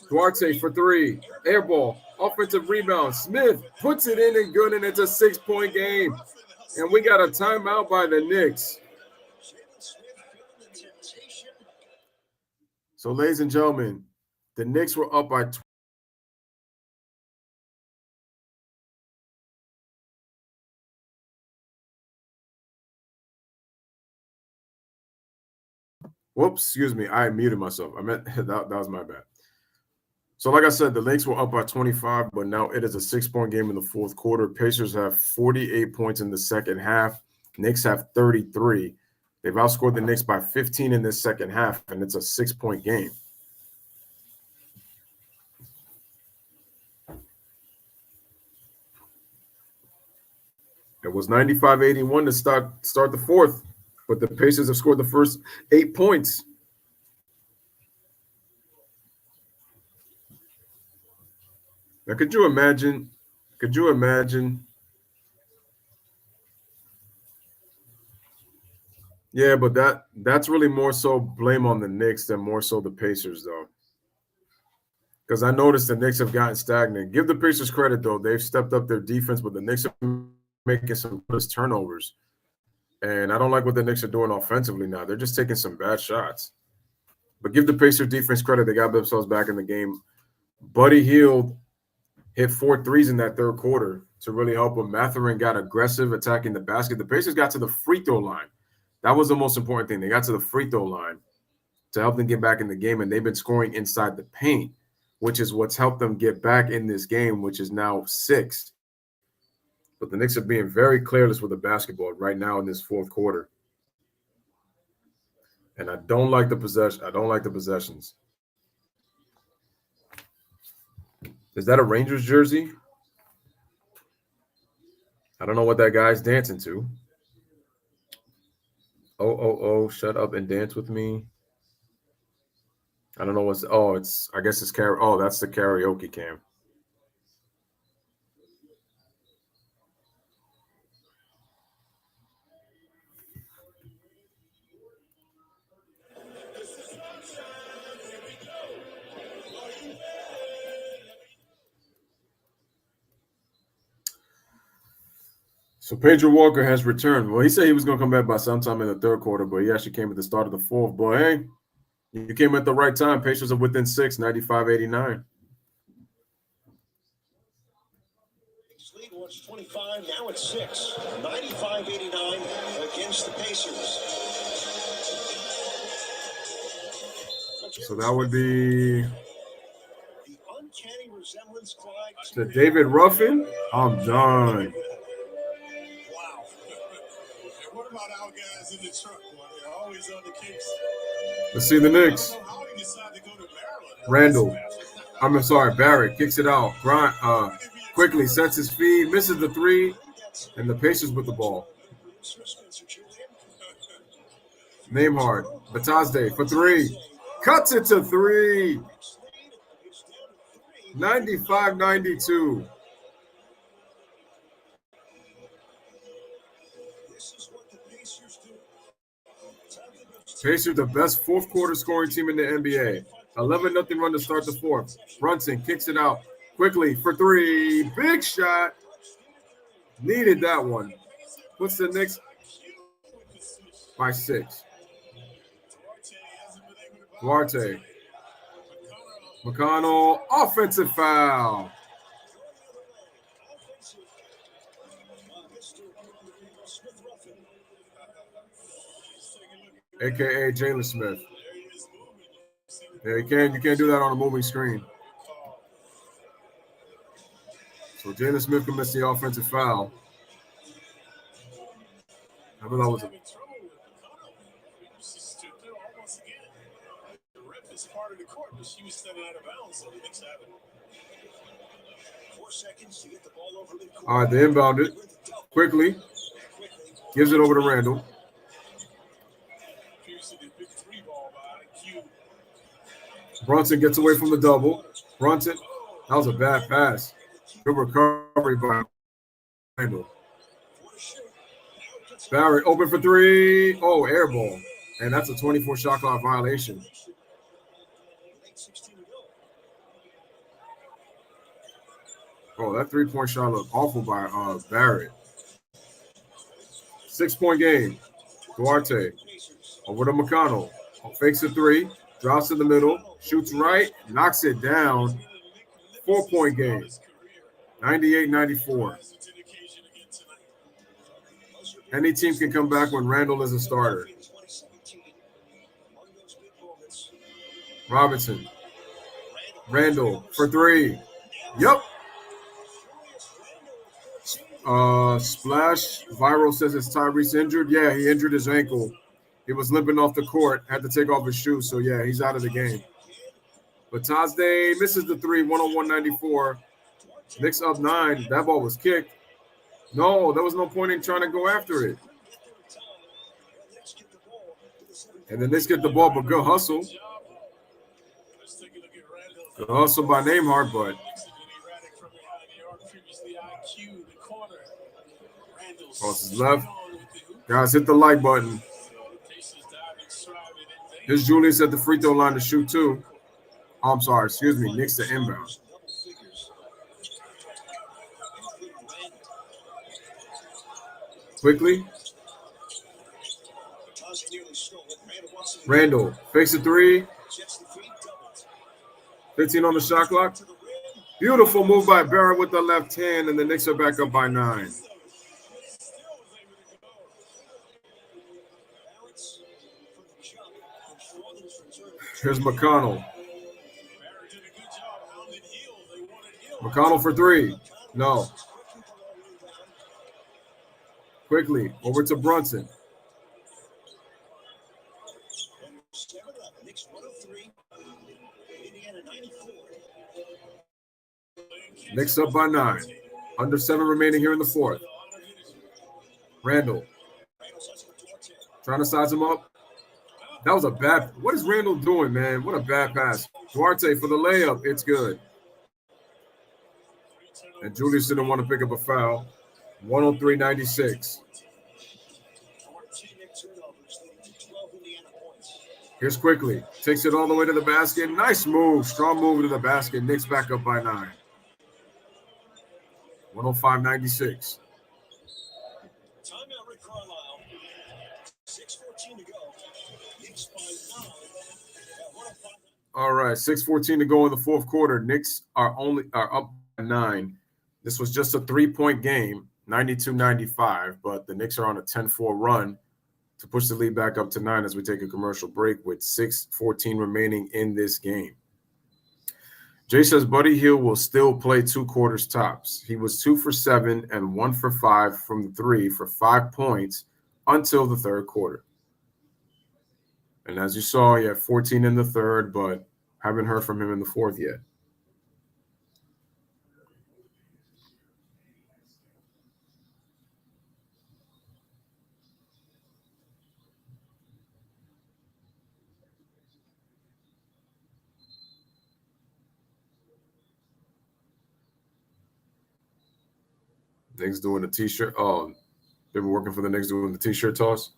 Speaker 2: Duarte for 3. Air ball, offensive rebound. Smith puts it in and good, and it's a 6-point game. And we got a timeout by the Knicks. So, ladies and gentlemen, the Knicks were up by Whoops, excuse me. I muted myself. I meant that was my bad. So, like I said, the Knicks were up by 25, but now it is a 6-point game in the fourth quarter. Pacers have 48 points in the second half. Knicks have 33. They've outscored the Knicks by 15 in this second half, and it's a 6-point game. It was 95-81 to start the fourth, but the Pacers have scored the first 8 points. Now, could you imagine? Yeah, but that's really more so blame on the Knicks than more so the Pacers, though. Because I noticed the Knicks have gotten stagnant. Give the Pacers credit, though. They've stepped up their defense, but the Knicks are making some turnovers. And I don't like what the Knicks are doing offensively now. They're just taking some bad shots. But give the Pacers defense credit. They got themselves back in the game. Buddy Hield hit 4 threes in that third quarter to really help him. Mathurin got aggressive attacking the basket. The Pacers got to the free throw line. That was the most important thing. They got to the free throw line to help them get back in the game, and they've been scoring inside the paint, which is what's helped them get back in this game, which is now 6. But the Knicks are being very careless with the basketball right now in this fourth quarter. And I don't like the possession. I don't like the possessions. Is that a Rangers jersey? I don't know what that guy's dancing to. Oh, shut up and dance with me. I don't know what's – I guess it's that's the karaoke cam. So Pedro Walker has returned. Well, he said he was going to come back by sometime in the third quarter, but he actually came at the start of the fourth. But, hey, you came at the right time. Pacers are within 6, 95-89.
Speaker 3: Lead was 25, now it's 6. 95-89 against the Pacers.
Speaker 2: So that would be
Speaker 3: the uncanny resemblance, Clyde,
Speaker 2: to David Ruffin. I'm done.
Speaker 4: Wow. And what about our guys in the truck? Well, they're always on the case.
Speaker 2: Let's see the Knicks.
Speaker 4: I don't know how he decided to go to Maryland.
Speaker 2: Randall. Barrett kicks it out. Quickly sets his feet, misses the 3, and the Pacers with the ball. Nembhard, Batazde for 3. Cuts it to 3. 95-92. Pacers, the best fourth quarter scoring team in the NBA. 11-0 run to start the fourth. Brunson kicks it out quickly for 3. Big shot. Needed that one. Puts the Knicks by 6. Duarte. McConnell, offensive foul. AKA Jalen Smith. Yeah, you can't do that on a moving screen. So Jalen Smith commits the offensive foul. I thought that was a
Speaker 4: part of the court, but she was stepping out of bounds, so the Knicks have it.
Speaker 3: 4 seconds to get the ball over midcourt.
Speaker 2: All right, they inbound it quickly. Gives it over to Randall. Brunson gets away from the double. Brunson, that was a bad pass. Good recovery by Randall. Barrett open for 3. Oh, air ball. And that's a 24 shot clock violation. Oh, that 3-point shot looked awful by Barrett. 6-point game. Duarte over to McConnell. Fakes a 3. Drops in the middle. Shoots right. Knocks it down. 4-point game. 98-94. Any team can come back when Randall is a starter. Robinson. Randall for three. Yep. Splash. Viral says it's Tyrese injured. Yeah, he injured his ankle. He was limping off the court, had to take off his shoes. So, yeah, he's out of the game. But Tazde misses the three, 101-94. Knicks up 9. That ball was kicked. No, there was no point in trying to go after it. And the Knicks get the ball, but good hustle. Good hustle by Nembhard, but crosses left. Guys, hit the like button. Here's Julius at the free throw line to shoot two. Oh, I'm sorry, excuse me. Knicks to inbound. Quickly. Randall fakes a three. 15 on the shot clock. Beautiful move by Barrett with the left hand, and the Knicks are back up by 9. Here's McConnell. McConnell for three. No. Quickly, over to Brunson. Knicks up by 9. Under 7 remaining here in the fourth. Randall. Trying to size him up. That was a bad. What is Randall doing, man? What a bad pass. Duarte for the layup. It's good. And Julius didn't want to pick up a foul. 103-96. Here's Quickly. Takes it all the way to the basket. Nice move. Strong move to the basket. Knicks back up by 9. 105-96. All right, 6:14 to go in the fourth quarter. Knicks are up by 9. This was just a 3-point game, 92-95, but the Knicks are on a 10-4 run to push the lead back up to 9 as we take a commercial break with 6:14 remaining in this game. Jay says Buddy Hield will still play 2 quarters tops. He was 2 for 7 and 1 for 5 from the 3 for 5 points until the third quarter. And as you saw, he had 14 in the third, but haven't heard from him in the fourth yet. Knicks doing the T-shirt. Oh, they've been working for the Knicks doing the T-shirt toss.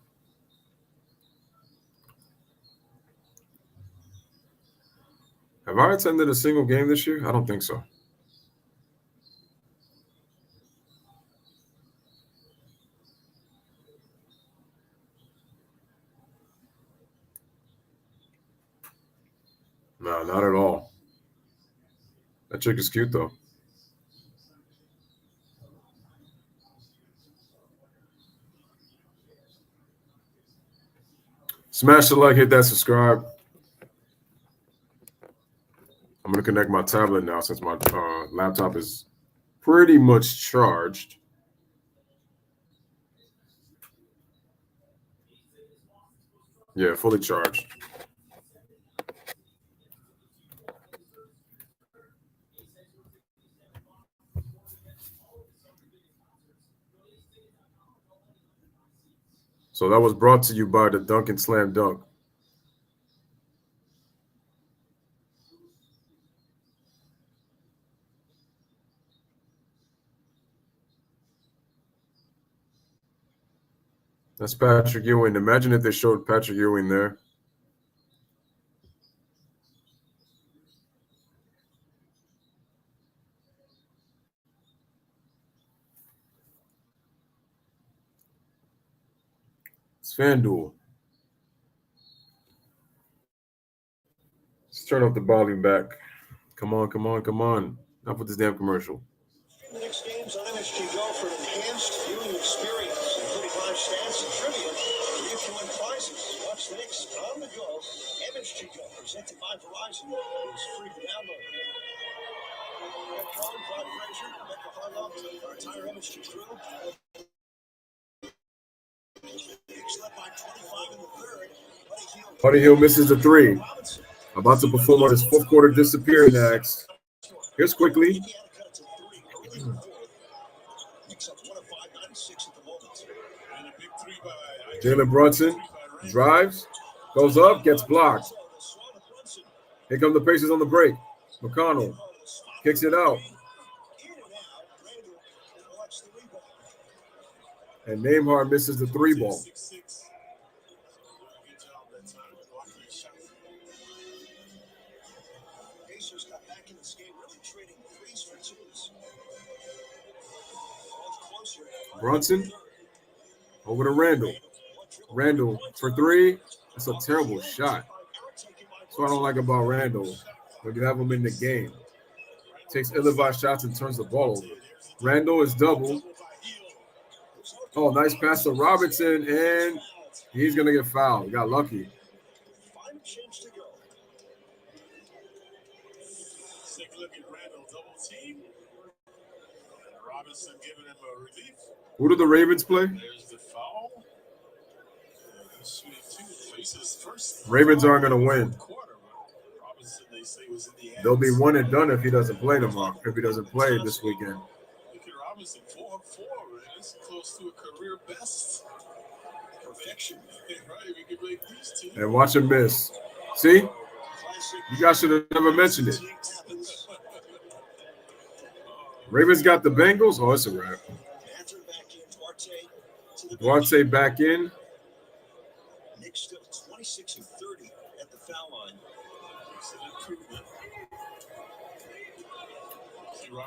Speaker 2: Have I attended a single game this year? I don't think so. No, not at all. That chick is cute, though. Smash the like, hit that subscribe. I'm going to connect my tablet now since my laptop is pretty much charged. Yeah, fully charged. So that was brought to you by the Dunkin' Slam Dunk. That's Patrick Ewing. Imagine if they showed Patrick Ewing there. It's FanDuel. Let's turn up the volume back. Come on, come on, come on. Enough with this damn commercial.
Speaker 3: The next games on MSG Go for an enhanced viewing experience, including live stats and trivia. If you win prizes, watch the Knicks on the go damage to go. Presented by Verizon. It's free to download. Colin, Bob Frazier, Rebecca Harlow, our entire MSG crew. Knicks led by 25 in the third.
Speaker 2: Buddy Hield misses the three. About to perform on his fourth quarter disappearing acts. Here's quickly. Jalen Brunson drives, goes up, gets blocked. Here come the Pacers on the break. McConnell kicks it out. And Nembhard misses the three ball. Brunson over to Randall. Randall for three. That's a terrible shot. That's what I don't like about Randall. When you have him in the game, takes ill-advised shots and turns the ball over. Randall is double. Oh, nice pass to Robinson, and he's gonna get fouled. He got lucky.
Speaker 4: Take a look at Randall double team. Robinson giving him a relief.
Speaker 2: Who do the Ravens play?
Speaker 4: There's the foul.
Speaker 2: Ravens aren't gonna win.
Speaker 4: Robinson, they say, was in the
Speaker 2: They'll be one and done if he doesn't play tomorrow. If he doesn't play this weekend.
Speaker 4: Look at Robinson, 4 of 4. That's close to a career best. Perfection. Right, we could make these two.
Speaker 2: And watch him miss. See? You guys should have never mentioned it. Ravens got the Bengals. Oh, it's a wrap. Duarte back in.
Speaker 3: Knicks still 26 and 30 at the foul line.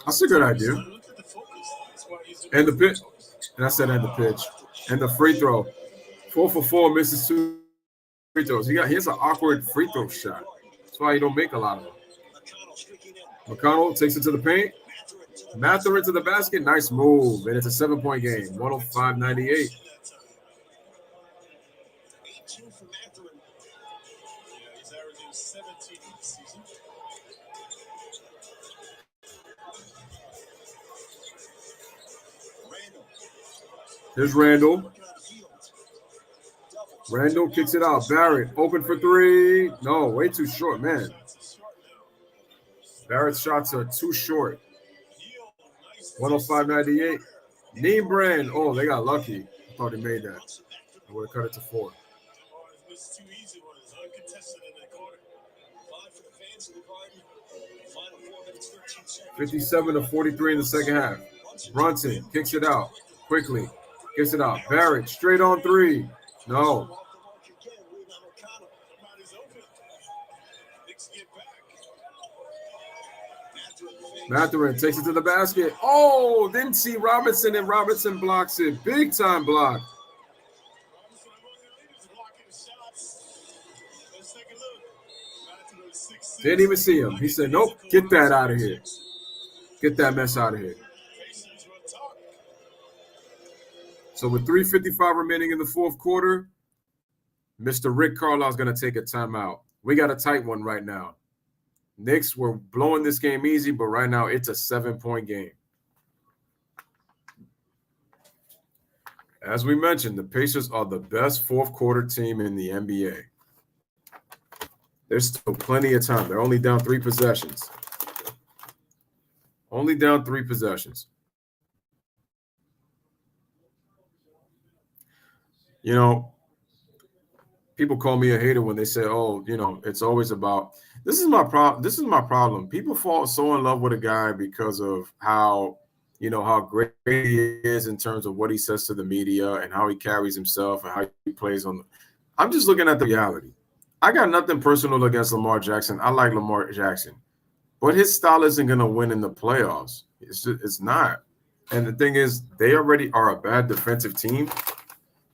Speaker 2: That's a good idea. And the pitch. And I said and the pitch. And the free throw. 4 for 4, misses 2 free throws. He has an awkward free throw shot. That's why you don't make a lot of them. McConnell takes it to the paint. Mather into the basket. Nice move. And it's a 7-point game. 105-98. Here's Randall. Randall kicks it out. Barrett open for three. No, way too short, man. Barrett's shots are too short. 105-98. Niebrand. Oh, they got lucky. I thought he made that. I would have cut it to 4. 57-43 in the second half. Brunson kicks it out quickly. Kicks it out. Barrett straight on 3. No. Mathurin takes it to the basket. Oh, didn't see Robinson, and Robinson blocks it. Big time block. Didn't even see him. He said, nope, get that out of here. Get that mess out of here. So with 3:55 remaining in the fourth quarter, Mr. Rick Carlisle is going to take a timeout. We got a tight one right now. Knicks were blowing this game easy, but right now it's a 7-point game. As we mentioned, the Pacers are the best fourth quarter team in the NBA. There's still plenty of time. They're only down 3 possessions. Only down 3 possessions. You know, people call me a hater when they say, "Oh, you know, it's always about." This is my problem. People fall so in love with a guy because of how, you know, how great he is in terms of what he says to the media and how he carries himself and how he plays on. I'm just looking at the reality. I got nothing personal against Lamar Jackson. I like Lamar Jackson, but his style isn't going to win in the playoffs. It's not. And the thing is, they already are a bad defensive team.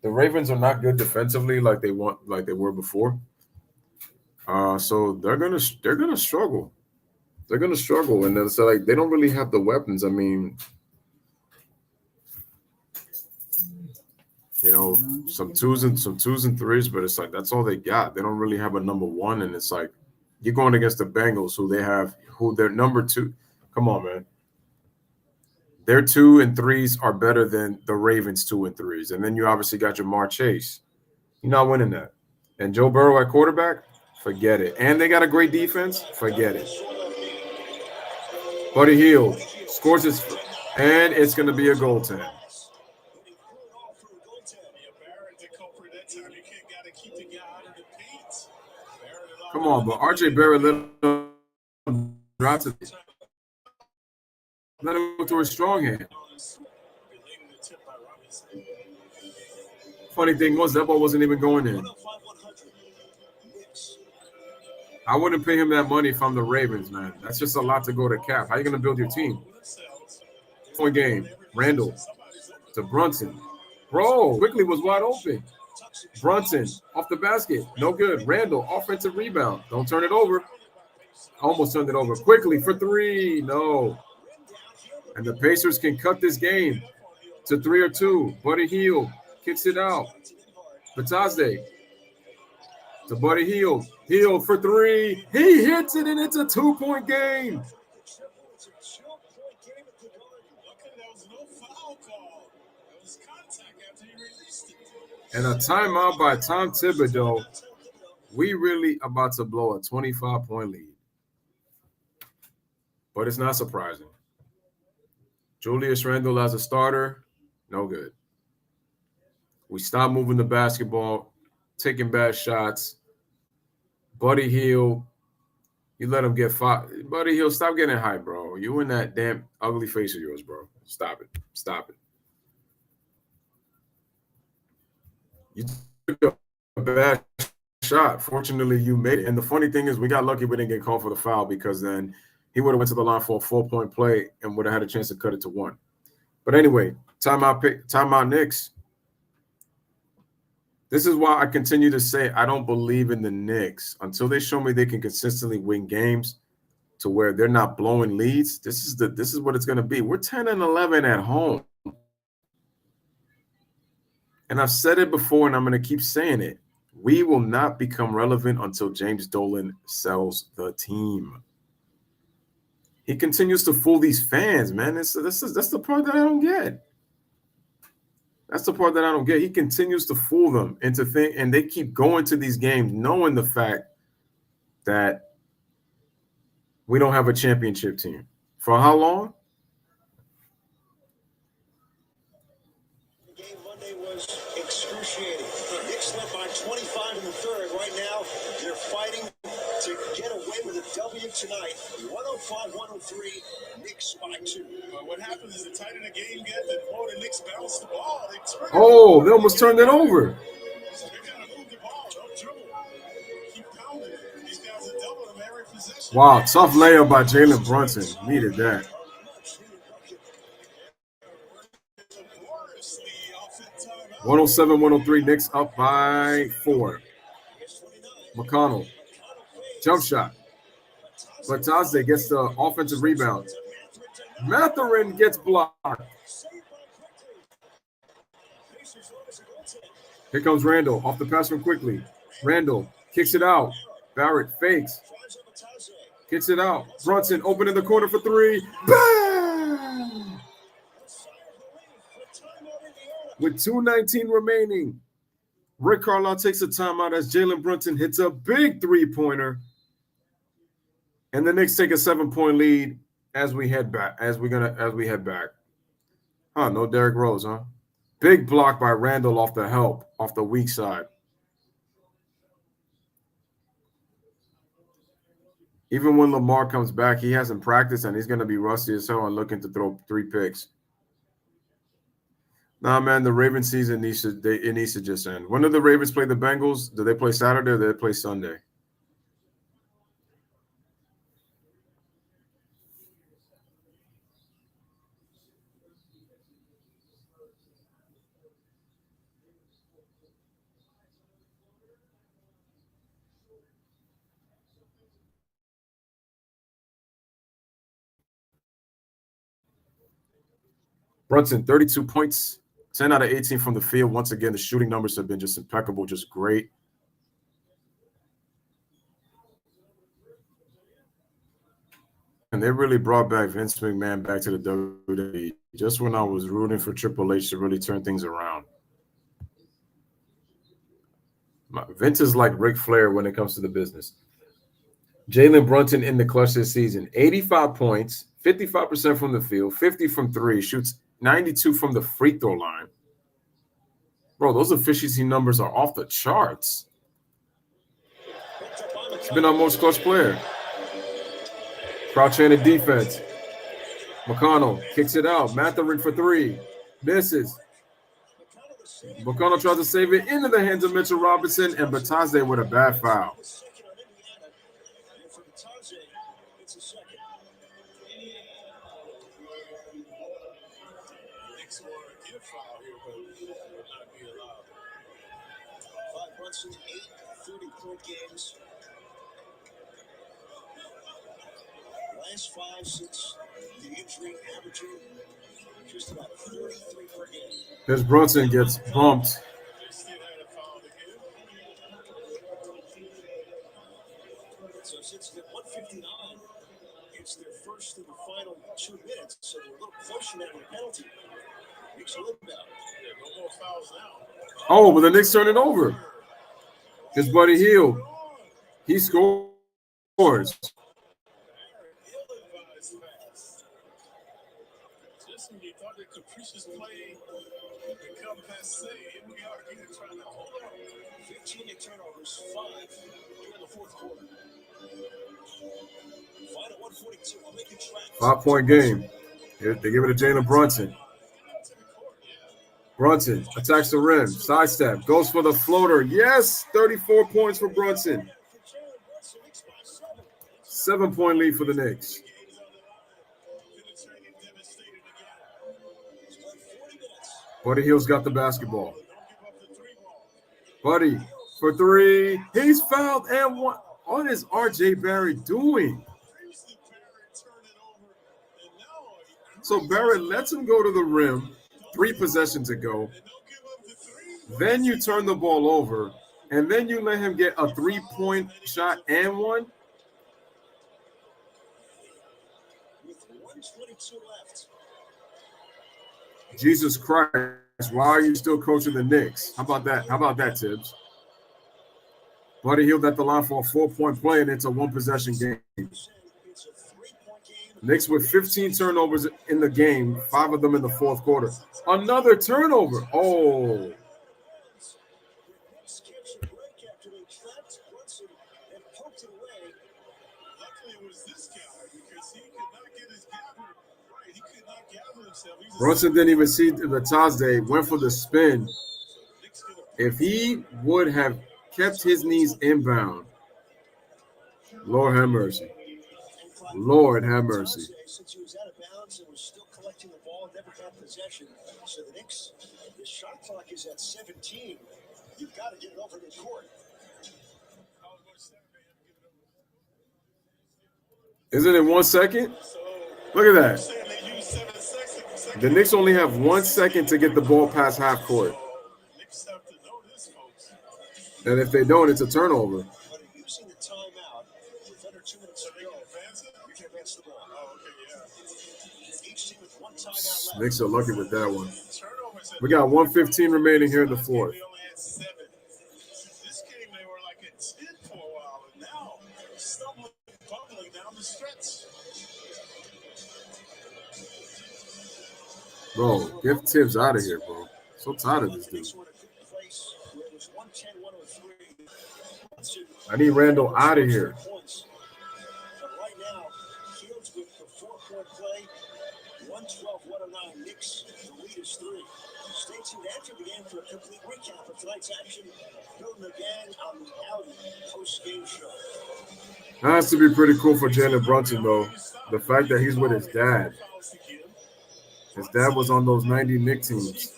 Speaker 2: The Ravens are not good defensively like they were before. So they're gonna struggle. They're gonna struggle, and it's like they don't really have the weapons. I mean, You know, some twos and threes, but it's like that's all they got. They don't really have a number one, and it's like you're going against the Bengals, who their number two. Come on, man. Their 2 and 3s are better than the Ravens 2 and 3s, and then you obviously got Jamar Chase. You're not winning that. And Joe Burrow at quarterback, forget it. And they got a great defense, forget it. Buddy Hield scores his, and it's going to be a goaltend. Come on, but RJ Barrett let him drop to let him go to his strong hand. Funny thing was that ball wasn't even going in. I wouldn't pay him that money if I'm the Ravens, man. That's just a lot to go to cap. How are you going to build your team? Point game. Randall to Brunson. Bro, quickly was wide open. Brunson off the basket. No good. Randall, offensive rebound. Don't turn it over. Almost turned it over. Quickly for 3. No. And the Pacers can cut this game to 3 or 2. Buddy Hield kicks it out. Batazde to Buddy Hield. Hield for 3. He hits it, and it's a 2-point game. And a timeout by Tom Thibodeau. We really about to blow a 25-point lead. But it's not surprising. Julius Randle as a starter, no good. We stopped moving the basketball, taking bad shots. Buddy Hield, you let him get 5. Buddy Hield, stop getting high, bro. You in that damn ugly face of yours, bro. Stop it. Stop it. You took a bad shot. Fortunately, you made it. And the funny thing is we got lucky we didn't get called for the foul because then he would have went to the line for a 4-point play and would have had a chance to cut it to 1. But anyway, timeout Knicks. This is why I continue to say I don't believe in the Knicks until they show me they can consistently win games to where they're not blowing leads. This is what it's going to be. We're 10-11 at home. And I've said it before, and I'm going to keep saying it. We will not become relevant until James Dolan sells the team. He continues to fool these fans, man. That's the part that I don't get. That's the part that I don't get. He continues to fool them into things, and they keep going to these games knowing the fact that we don't have a championship team. For how long?
Speaker 3: The game Monday was excruciating. The Knicks led by 25 in the third. Right now, they're fighting to get away with a W tonight. 105-103, Knicks by 2.
Speaker 4: But what happens is the tighter the game gets, the more the Knicks bounce the ball.
Speaker 2: Oh, they almost turned it over.
Speaker 4: So they gotta move the ball. Don't dribble. Keep pounding it. These guys are doubling them every possession.
Speaker 2: Wow, tough layup by Jalen Brunson. Needed that. 107-103, Knicks up by 4. McConnell, jump shot. Batazde gets the offensive rebound. Mathurin gets blocked. Here comes Randall off the pass from quickly. Randall kicks it out. Barrett fakes. Kicks it out. Brunson open in the corner for 3. Bam! With 2:19 remaining, Rick Carlisle takes a timeout as Jalen Brunson hits a big 3-pointer. And the Knicks take a 7-point lead as we head back. No Derrick Rose, huh? Big block by Randall off the weak side. Even when Lamar comes back, he hasn't practiced and he's going to be rusty as hell and looking to throw 3 picks. Nah, man, the Ravens season needs to just end. When do the Ravens play the Bengals? Do they play Saturday or do they play Sunday? Brunson, 32 points 10 out of 18 from the field. Once again, the shooting numbers have been just impeccable, just great. And they really brought back Vince McMahon back to the WWE just when I was rooting for Triple H to really turn things around. Vince is like Ric Flair when it comes to the business. Jalen Brunson in the clutch this season. 85 points, 55% from the field, 50 from three, shoots 92 from the free throw line. Bro, those efficiency numbers are off the charts. He's been our most clutch player. Crouch in the defense. McConnell kicks it out. Matherin for three. Misses. McConnell tries to save it into the hands of Mitchell Robinson, and Batazze with a bad foul.
Speaker 3: Brunson, 8 30-point games. Last 5 since the injury, averaging just about 33 per game.
Speaker 2: As Brunson gets bumped.
Speaker 3: So since the 159, it's their first in the final 2 minutes, so they're a little closer now to the penalty. Knicks are inbound. No more fouls now.
Speaker 2: Oh, but the Knicks turn it over. His buddy Hield. He scores.
Speaker 4: Just when you thought that capricious play become passe, here we are again trying to hold on.
Speaker 3: 15 turnovers, 5 during the fourth quarter. Final 142. I'll make you track.
Speaker 2: 5-point game. They give it to Jalen Brunson. Brunson attacks the rim, sidestep, goes for the floater. Yes, 34 points for Brunson. 7-point lead for the Knicks. Buddy Hield's got the basketball. Buddy for three. He's fouled and one. What is RJ Barrett doing? So Barrett lets him go to the rim 3 possessions ago. Then you turn the ball over, and then you let him get a 3-point shot and one.
Speaker 3: With 122 left.
Speaker 2: Jesus Christ, why are you still coaching the Knicks? How about that? How about that, Tibbs? Buddy Hield at the line for a 4-point play, and it's a 1-possession game. Knicks with 15 turnovers in the game, 5 of them in the fourth quarter. Another turnover. Oh. Brunson didn't even see Batazze, went for the spin. If he would have kept his knees inbound, Lord have mercy. Lord have mercy.
Speaker 3: Since he was out of bounds and was still collecting the ball, never had possession. So the Knicks, the shot clock is at 17. You've got to get it over the court.
Speaker 2: Isn't it 1 second? Look at that. The Knicks only have 1 second to get the ball past half court. And if they don't, it's a turnover.
Speaker 3: But using the timeout with under 2 minutes to go, you can advance the ball. Each team with 1 timeout left.
Speaker 2: Knicks are lucky with that one. We got 1:15 remaining here in the fourth.
Speaker 4: This game they were like at 10 for a while, and now stumbling, bubbling down the stretch.
Speaker 2: Bro, get Tibbs out of here, bro. So tired of this dude. I need Randall out of here.
Speaker 3: But right now, Fields with the 4-point play, 112-109. Knicks, the lead is 3. Stay tuned after the game for a complete recap of tonight's action. Building the gang on the Audi post-game show.
Speaker 2: That has to be pretty cool for Jalen Brunson, though. The fact that he's with his dad. His dad was on those 90 Knicks teams.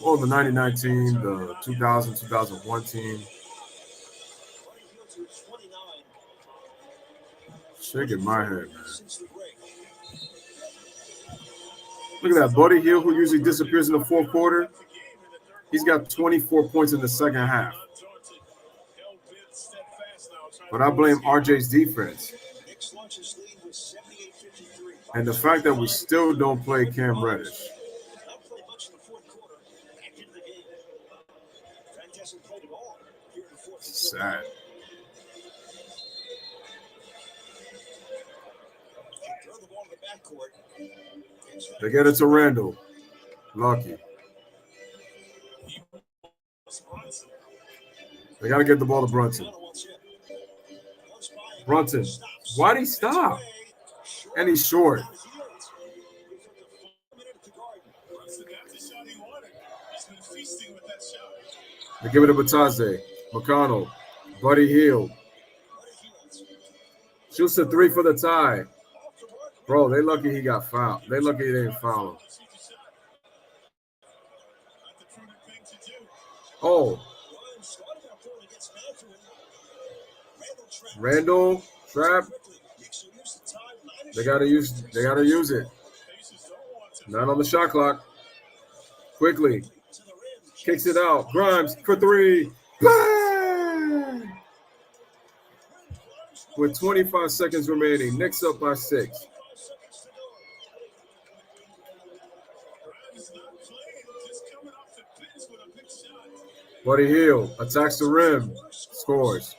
Speaker 2: Well, the 99 team, the 2000, 2001 team. Shaking my head, man. Look at that. Buddy Hield, who usually disappears in the fourth quarter, he's got 24 points in the second half. But I blame RJ's defense. And the fact that we still don't play Cam Reddish. Sad. They get it to Randall. Lucky. They got to get the ball to Brunson. Brunson. Why'd he stop? And he's short. They give it to Batase. McConnell. Buddy Hield. Shoots a three for the tie. Bro, they lucky he got fouled. They lucky they didn't foul him. Oh. Randall, trap. They gotta use it. Not on the shot clock. Quickly. Kicks it out. Grimes for three. Bang! With 25 seconds remaining. Knicks up by 6. Buddy Hield attacks the rim. Scores.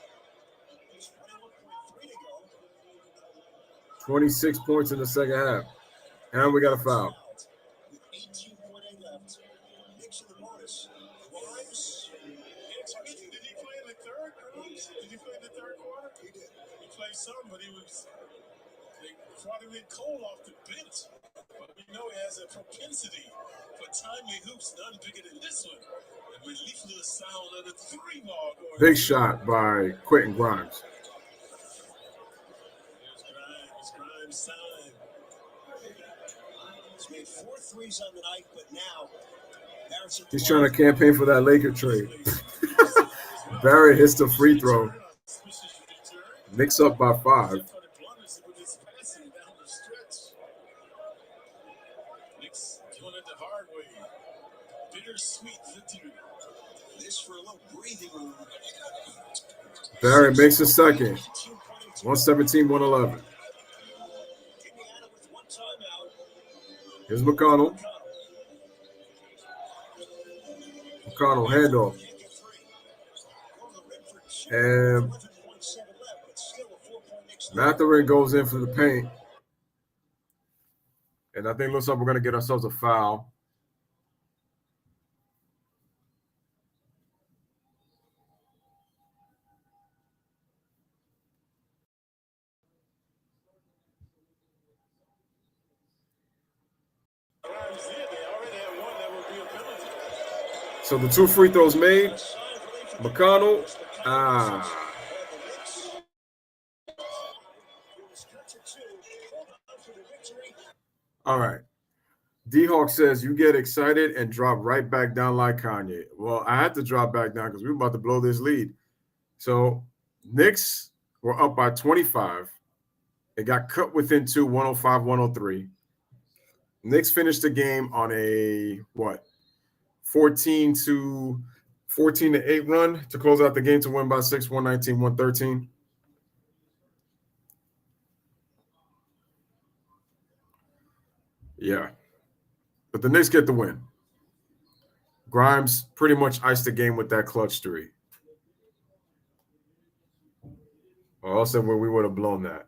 Speaker 2: 26 points in the second half. And we got a foul.
Speaker 4: But they brought him in cold off the bench. But we know he has a propensity for timely hoops, none bigger than this one. And we're listening to the sound of the three ball going.
Speaker 2: Big shot by Quentin Grimes.
Speaker 3: There's Grimes time. He's made 4 threes on the night, but now
Speaker 2: he's trying to campaign for that Laker trade. Barrett hits the free throw. Knicks up by 5. Barrett makes a second. 117-111. Here's McConnell. McConnell handoff. And Mathurin goes in for the paint. And I think looks like we're going to get ourselves a foul. So the 2 free throws made. McConnell. All right. D-Hawk says you get excited and drop right back down like Kanye. Well, I had to drop back down because we were about to blow this lead. So Knicks were up by 25. It got cut within 2, 105-103. Knicks finished the game on a 14 to 8 run to close out the game to win by 6, 119-113. Yeah. But the Knicks get the win. Grimes pretty much iced the game with that clutch 3. Or else we would have blown that.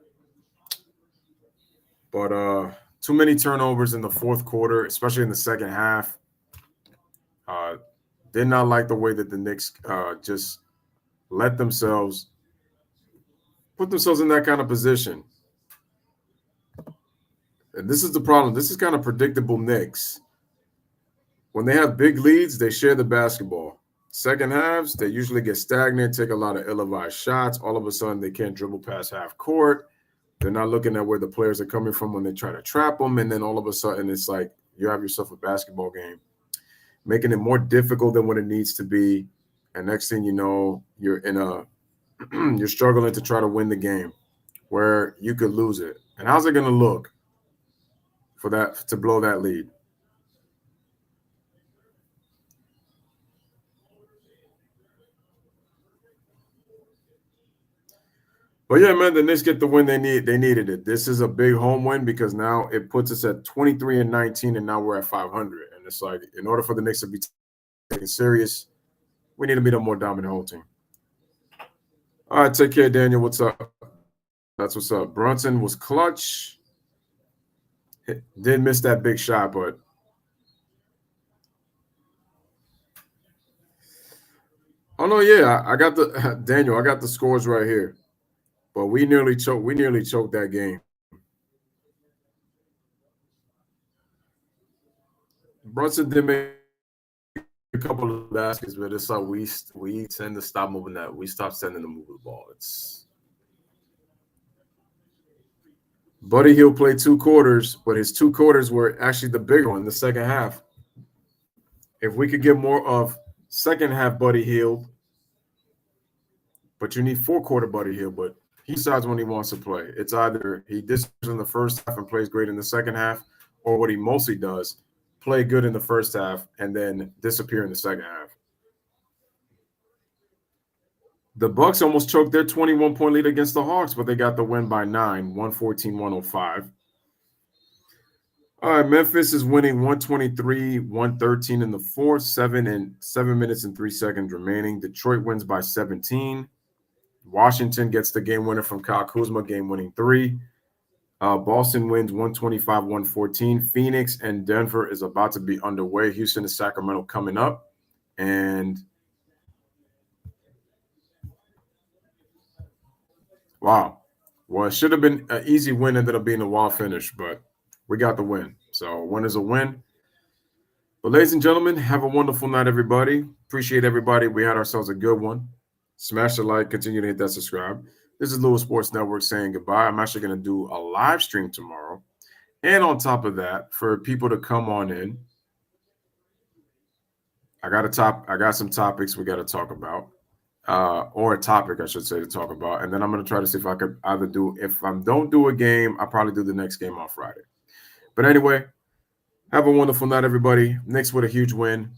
Speaker 2: But too many turnovers in the fourth quarter, especially in the second half. Did not like the way that the Knicks just put themselves in that kind of position. And this is the problem. This is kind of predictable Knicks. When they have big leads, they share the basketball. Second halves, they usually get stagnant, take a lot of ill-advised shots. All of a sudden, they can't dribble past half court. They're not looking at where the players are coming from when they try to trap them. And then all of a sudden, it's like you have yourself a basketball game, making it more difficult than what it needs to be. And next thing you know, you're struggling to try to win the game where you could lose it. And how's it going to look for that to blow that lead? But yeah, man, the Knicks get the win they need. They needed it. This is a big home win because now it puts us at 23-19, and now we're at 500. And it's like, in order for the Knicks to be taken serious, we need to be the more dominant whole team. All right, take care, Daniel. What's up? That's what's up. Brunson was clutch. Did miss that big shot, but oh no, yeah, I got the Daniel. I got the scores right here, but we nearly choked. We nearly choked that game. Brunson did make a couple of baskets, but it's like we tend to stop moving that. We stop tending to move the ball. It's Buddy Hield played 2 quarters, but his 2 quarters were actually the bigger one in the second half. If we could get more of second half Buddy Hield, but you need 4-quarter Buddy Hield, but he decides when he wants to play. It's either he disappears in the first half and plays great in the second half, or what he mostly does, play good in the first half and then disappear in the second half. The Bucks almost choked their 21-point lead against the Hawks, but they got the win by 9, 114-105. All right, Memphis is winning 123-113 in the fourth, 7 minutes and 3 seconds remaining. Detroit wins by 17. Washington gets the game winner from Kyle Kuzma, game-winning 3. Boston wins 125-114. Phoenix and Denver is about to be underway. Houston and Sacramento coming up. And wow. Well, it should have been an easy win, ended up being a wild finish, but we got the win. So a win is a win. But ladies and gentlemen, have a wonderful night, everybody. Appreciate everybody. We had ourselves a good one. Smash the like, continue to hit that subscribe. This is Louis Sports Network saying goodbye. I'm actually going to do a live stream tomorrow. And on top of that, for people to come on in, I got some topics we got to talk about. Or a topic, I should say, to talk about. And then I'm going to try to see if I could either if I don't do a game, I'll probably do the next game on Friday. But anyway, have a wonderful night, everybody. Knicks with a huge win.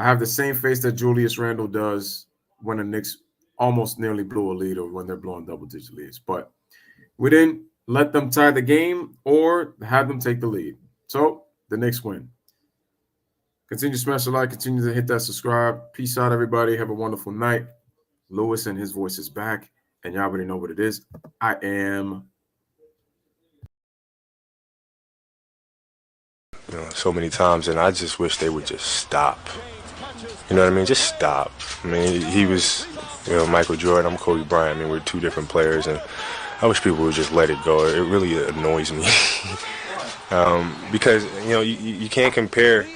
Speaker 2: I have the same face that Julius Randle does when the Knicks almost nearly blew a lead or when they're blowing double-digit leads. But we didn't let them tie the game or have them take the lead. So the Knicks win. Continue to smash the like. Continue to hit that subscribe. Peace out, everybody. Have a wonderful night. Louis and his voice is back. And y'all already know what it is. I am.
Speaker 9: So many times, and I just wish they would just stop. You know what I mean? Just stop. I mean, he was, Michael Jordan. I'm Kobe Bryant. I mean, we're 2 different players, and I wish people would just let it go. It really annoys me because you can't compare